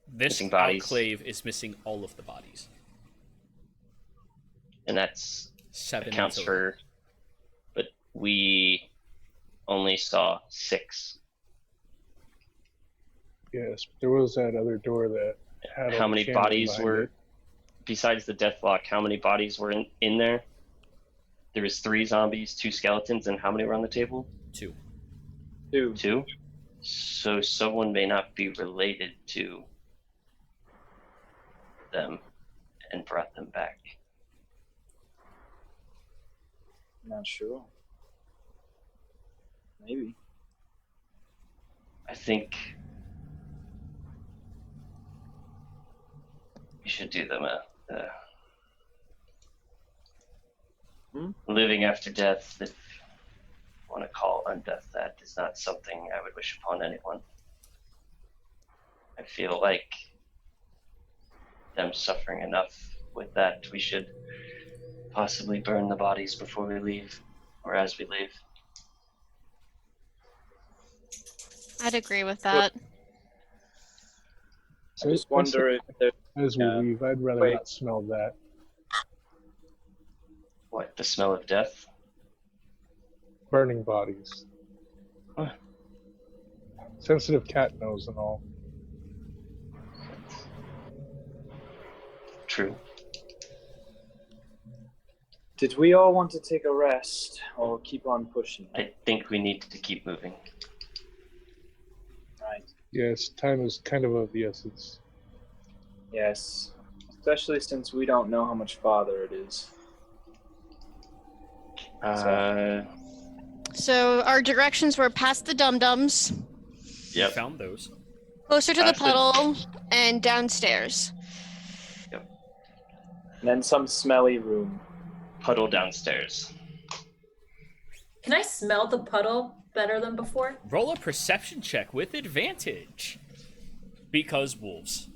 This Missing bodies. enclave is missing all of the bodies. And that's 7 accounts in total. for, but we only saw 6. Yes, there was that other door that had How a many channel bodies behind were, it. besides the Deathlock, how many bodies were in there? There was 3 zombies, 2 skeletons, and how many were on the table? 2. 2? So someone may not be related to them and brought them back. Not sure. Maybe. I think we should do them a living after death, if you want to call undeath that, is not something I would wish upon anyone. I feel like them suffering enough with that, we should possibly burn the bodies before we leave, or as we leave. I'd agree with that. I just wonder if there... As we leave, I'd rather not smell that. What, the smell of death? Burning bodies. Huh. Sensitive cat nose and all. True. Did we all want to take a rest or keep on pushing? I think we need to keep moving. Right. Yes, time is kind of the essence. Yes. especially since we don't know how much farther it is. So our directions were past the dum-dums, You Yep. found those. closer to the Past the- puddle, and downstairs. And then some smelly room. Puddle downstairs. Can I smell the puddle better than before? Roll a perception check with advantage. Because wolves.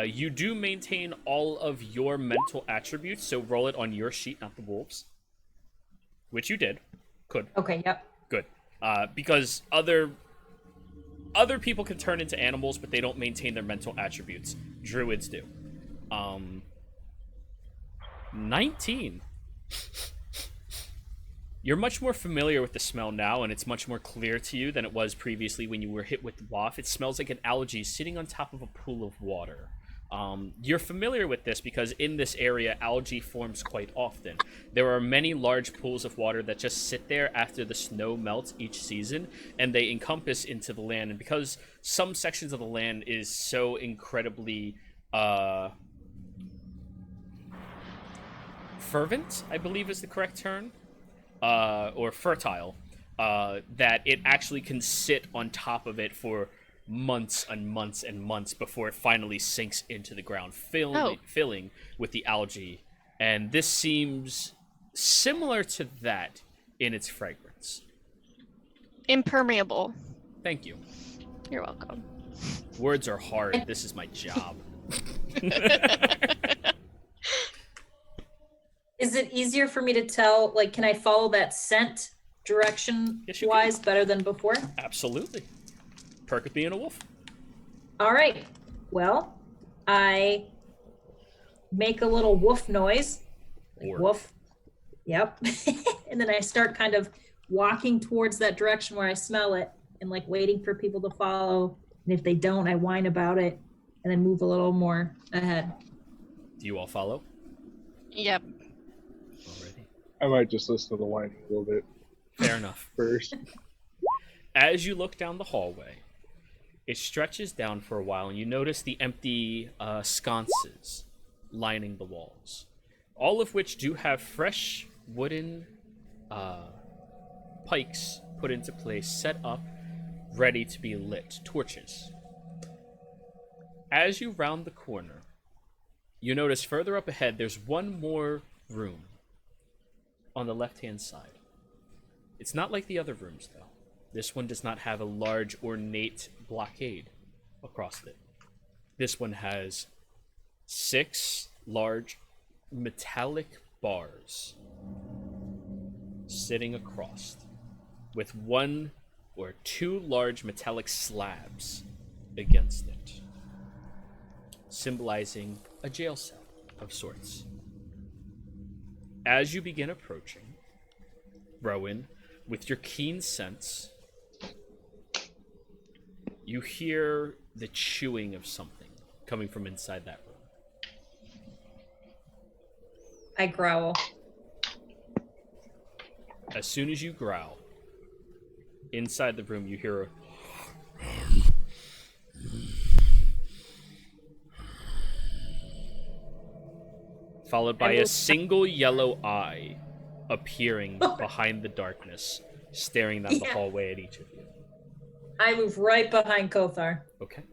You do maintain all of your mental attributes, so roll it on your sheet, not the wolves. Which you did. Could. Okay, yep. Good. Because other people can turn into animals, but they don't maintain their mental attributes. Druids do. 19. You're much more familiar with the smell now, and it's much more clear to you than it was previously when you were hit with the waft. It smells like an algae sitting on top of a pool of water. You're familiar with this because in this area, algae forms quite often. There are many large pools of water that just sit there after the snow melts each season, and they encompass into the land. And because some sections of the land is so incredibly fervent, I believe is the correct term, or fertile, that it actually can sit on top of it for months and months and months before it finally sinks into the ground, filling with the algae. And this seems similar to that in its fragrance. Impermeable. Thank you. You're welcome. Words are hard. This is my job. Is it easier for me to tell, like, can I follow that scent direction-wise better than before? Absolutely. Perk of being a wolf. All right. Well, I make a little woof noise. Or- Woof. Yep. And then I start kind of walking towards that direction where I smell it and like waiting for people to follow. And if they don't, I whine about it and then move a little more ahead. Do you all follow? Yep. Alrighty. I might just listen to the whining a little bit Fair enough. first. As you look down the hallway, it stretches down for a while, and you notice the empty sconces lining the walls, all of which do have fresh wooden pikes put into place, set up, ready to be lit, torches. As you round the corner, you notice further up ahead there's one more room on the left-hand side. It's not like the other rooms, though. This one does not have a large, ornate blockade across it. This one has 6 large metallic bars sitting across, with 1 or 2 large metallic slabs against it, symbolizing a jail cell of sorts. As you begin approaching, Rowan, with your keen sense, you hear the chewing of something coming from inside that room. I growl. As soon as you growl, inside the room you hear a followed by a single yellow eye appearing behind the darkness, staring down the hallway at each of you. I move right behind Kothar. Okay.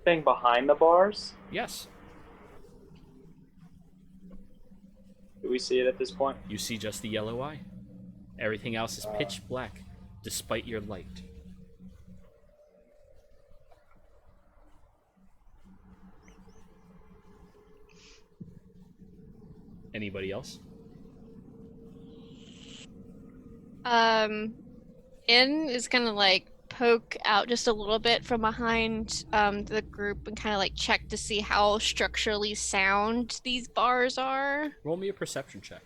Thing behind the bars? Yes. Do we see it at this point? You see just the yellow eye. Everything else is pitch black, despite your light. Anybody else? In is gonna like poke out just a little bit from behind the group and kind of like check to see how structurally sound these bars are. Roll me a perception check.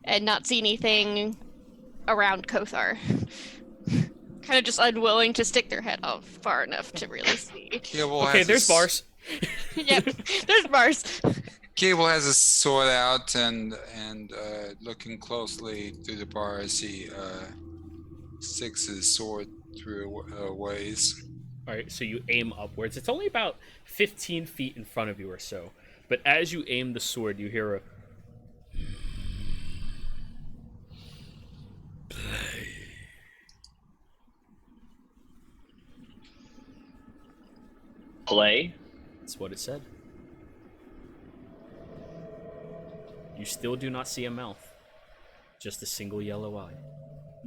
And not see anything around Kothar. Kind of just unwilling to stick their head out far enough to really see. Kibble Okay, has there's a bars. Yep, there's bars. Cable has his sword out and looking closely through the bars, he sticks his sword through ways. All right, so you aim upwards. It's only about 15 feet in front of you or so. But as you aim the sword, you hear a play. Play? That's what it said. You still do not see a mouth. Just a single yellow eye.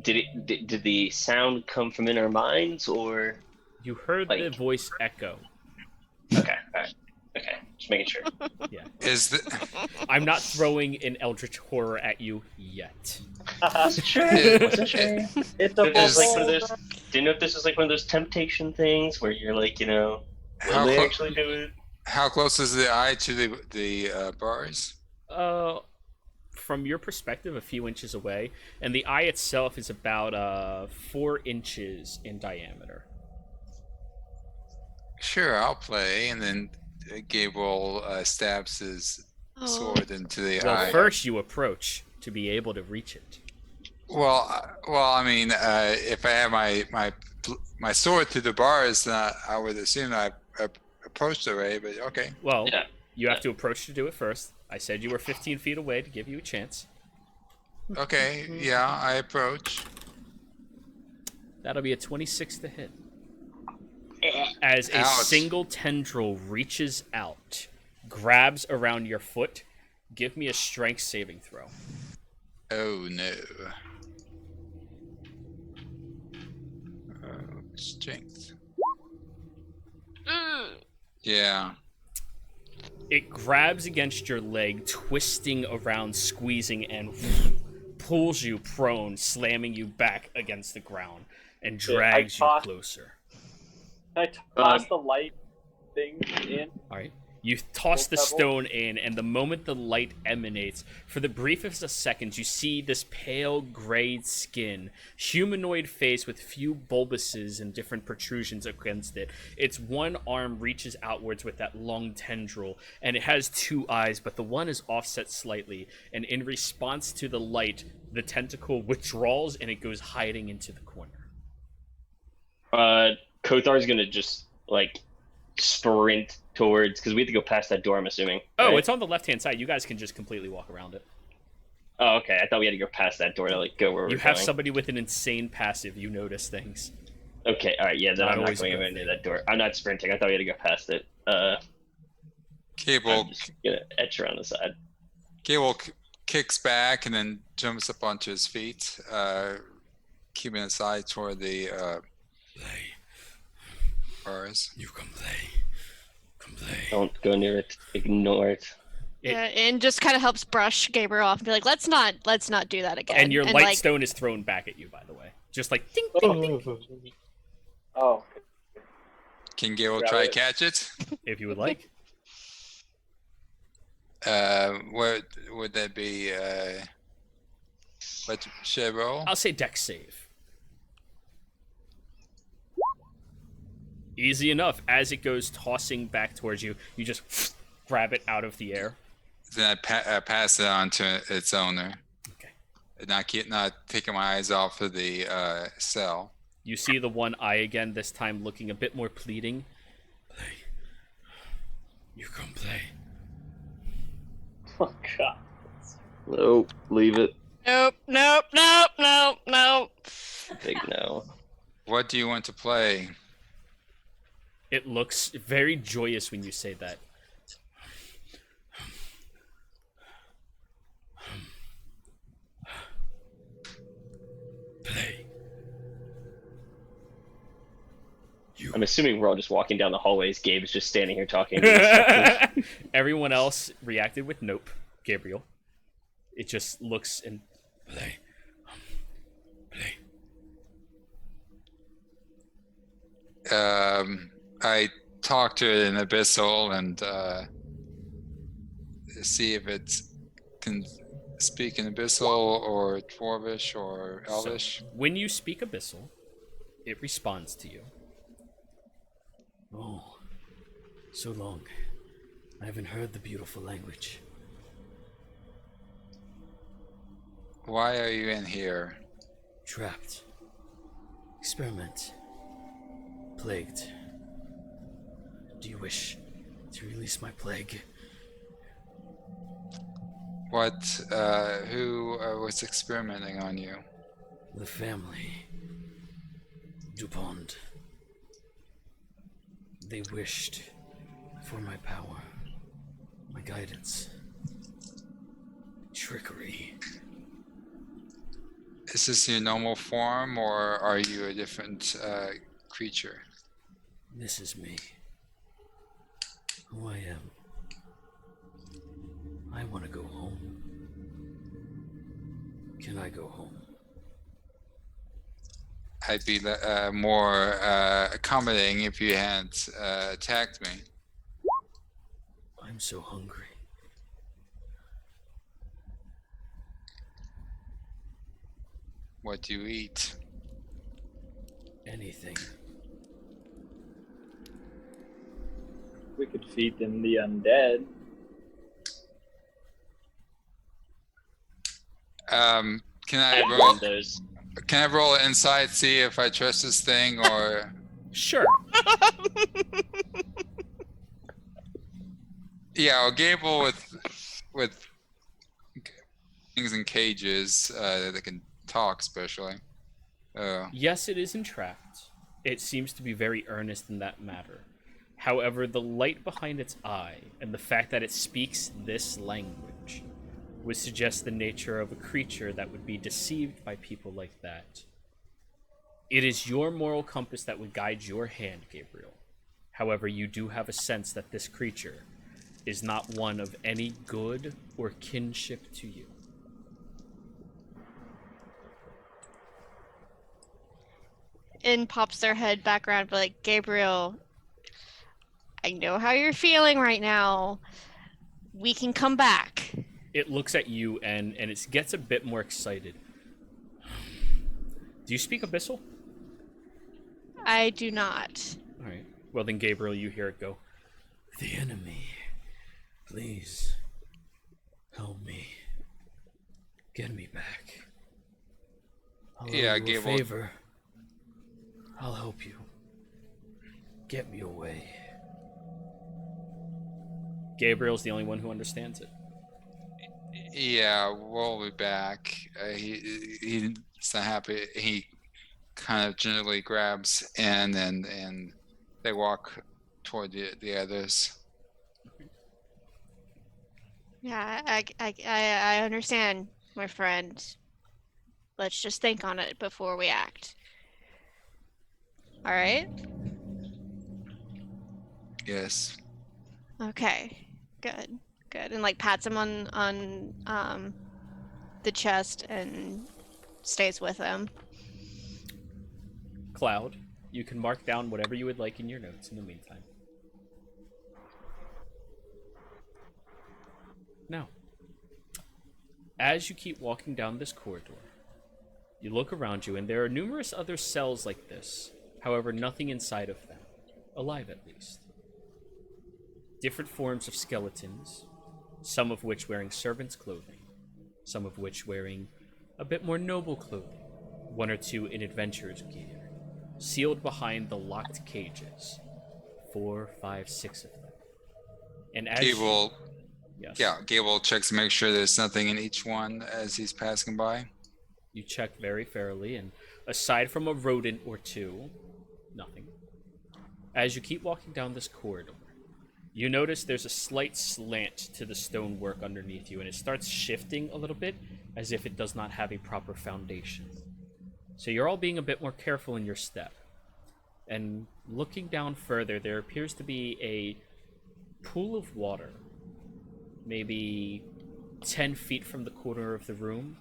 Did the sound come from in our minds, or? You heard the Like- voice echo. Okay, alright. Okay, just making sure. Yeah. Is the I'm not throwing an eldritch horror at you yet. Wasn't sure. Wasn't sure. It's a If this is like one of bubble. those. Didn't know if this is like one of those temptation things where you're like, will How they clo- actually do it? how close is the eye to the bars? From your perspective, a few inches away, and the eye itself is about 4 inches in diameter. Sure, I'll play, and then Gable stabs his sword into the Well, eye. first you approach to be able to reach it. Well, I mean, if I have my sword through the bars, then I would assume I approached the way. But okay, Well, Yeah. you have to approach to do it first. I said you were 15 feet away to give you a chance. okay, yeah, I approach. That'll be a 26 to hit. As a Ouch. single tendril reaches out, grabs around your foot, give me a strength saving throw. Oh no. Strength. Yeah. It grabs against your leg, twisting around, squeezing, and pulls you prone, slamming you back against the ground, and drags you closer. Can I toss the light thing in? All right. You toss the Pebble. stone in, and the moment the light emanates, for the briefest of seconds, you see this pale gray skin, humanoid face with few bulbuses and different protrusions against it. Its one arm reaches outwards with that long tendril, and it has 2 eyes, but the one is offset slightly, and in response to the light, the tentacle withdraws and it goes hiding into the corner. Kothar's gonna just sprint towards, because we have to go past that door, I'm assuming. Oh, right? it's on the left-hand side. You guys can just completely walk around it. Oh, okay. I thought we had to go past that door to go where You we're have going. somebody with an insane passive. You notice things. Okay, all right. Yeah, then Not I'm not always a going good anywhere near thing. that door. I'm not sprinting. I thought we had to go past it. Cable I'm just gonna etch around the side. kicks back and then jumps up onto his feet, keeping his eye toward the Play. bars. You can play. Come play. Don't go near it. Ignore it. Yeah, and just kind of helps brush Gabriel off and be like, let's not do that again. And your light like, stone is thrown back at you, by the way. Just like ding, ding, ding, Oh, Can Gable Grab try it. catch it? if you would like. What would that be? What should I roll? I'll say dex save. Easy enough. As it goes tossing back towards you, you just grab it out of the air. Then I pass it on to its owner. Okay. Not taking my eyes off of the cell. You see the one eye again, this time looking a bit more pleading. Play. You can play. oh God. Nope. Leave it. nope. Big no. What do you want to play? It looks very joyous when you say that. Play. I'm assuming we're all just walking down the hallways. Gabe is just standing here talking. Everyone else reacted with nope. Gabriel. It just looks and Play. Play. I talk to it in Abyssal and see if it can speak in Abyssal or Dwarvish or Elvish. when you speak Abyssal, it responds to you. Oh, so long. I haven't heard the beautiful language. Why are you in here? Trapped. Experiment. Plagued. Do you wish to release my plague? What, who was experimenting on you? The family. Dupont. They wished for my power, my guidance, trickery. Is this your normal form, or are you a different creature? This is me. Who I am. I want to go home. Can I go home? I'd be more accommodating if you hadn't attacked me. I'm so hungry. What do you eat? Anything. We could feed them the undead. Can I And roll? those. Can I roll inside, see if I trust this thing, or? Sure. Yeah, well, Gable with things in cages that can talk, especially. Yes, it is entrapped. It seems to be very earnest in that matter. However, the light behind its eye and the fact that it speaks this language would suggest the nature of a creature that would be deceived by people like that. It is your moral compass that would guide your hand, Gabriel. However, you do have a sense that this creature is not one of any good or kinship to you. In pops their head back around, but like, Gabriel, I know how you're feeling right now. We can come back. It looks at you and it gets a bit more excited. Do you speak Abyssal? I do not. All right. Well, then, Gabriel, you hear it go. The enemy. Please. Help me. Get me back. I'll owe Yeah, you a Gable. favor. I'll help you. Get me away. Gabriel's the only one who understands it. Yeah, we'll be back. He's not happy. He kind of generally grabs Anne and they walk toward the others. Yeah, I understand, my friend. Let's just think on it before we act. All right? Yes. Okay. Good. Good. And like pats him on the chest and stays with him. Cloud, you can mark down whatever you would like in your notes in the meantime. Now, as you keep walking down this corridor, you look around you and there are numerous other cells like this. However, nothing inside of them. Alive, at least. Different forms of skeletons, some of which wearing servants' clothing, some of which wearing a bit more noble clothing, one or two in adventurer's gear, sealed behind the locked cages. 4, 5, 6 of them. And as Gable, yes, yeah, Gable checks to make sure there's nothing in each one as he's passing by. you check very fairly, and aside from a rodent or two, nothing. As you keep walking down this corridor, you notice there's a slight slant to the stonework underneath you, and it starts shifting a little bit as if it does not have a proper foundation. So you're all being a bit more careful in your step. And looking down further, there appears to be a pool of water, maybe 10 feet from the corner of the room,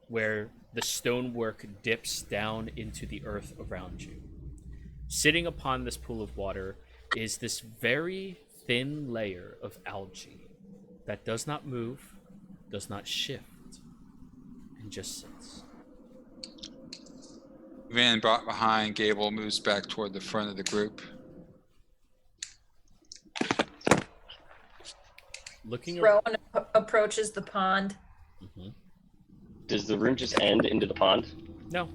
where the stonework dips down into the earth around you. Sitting upon this pool of water is this very thin layer of algae that does not move, does not shift, and just sits. Van brought behind, Gable moves back toward the front of the group. looking Rowan approaches the pond. Does the room just end into the pond? No.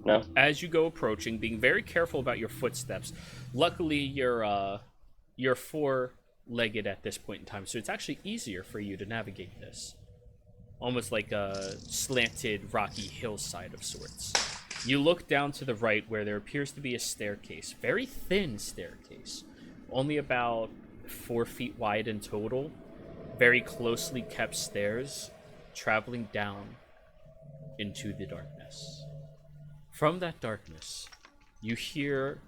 No. As you go approaching, being very careful about your footsteps. Luckily, you're four-legged at this point in time, so it's actually easier for you to navigate this. Almost like a slanted, rocky hillside of sorts. You look down to the right where there appears to be a staircase. Very thin staircase. Only about 4 feet wide in total. Very closely kept stairs traveling down into the darkness. From that darkness, you hear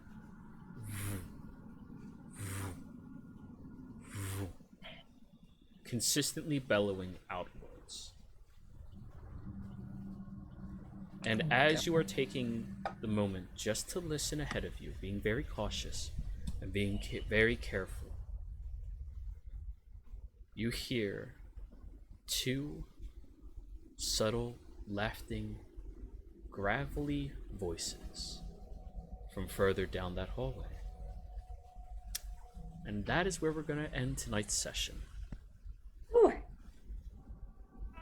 consistently bellowing outwards. And as you are taking the moment just to listen ahead of you, being very cautious and being very careful, you hear 2 subtle, laughing, gravelly voices from further down that hallway. And that is where we're going to end tonight's session.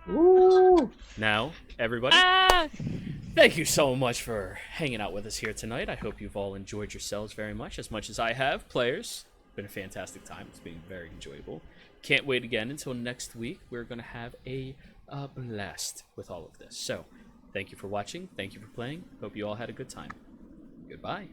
Woo! Now, everybody, thank you so much for hanging out with us here tonight. I hope you've all enjoyed yourselves very much as I have. Players, been a fantastic time. It's been very enjoyable. Can't wait again until next week. We're going to have a blast with all of this. So, thank you for watching. Thank you for playing. Hope you all had a good time. Goodbye.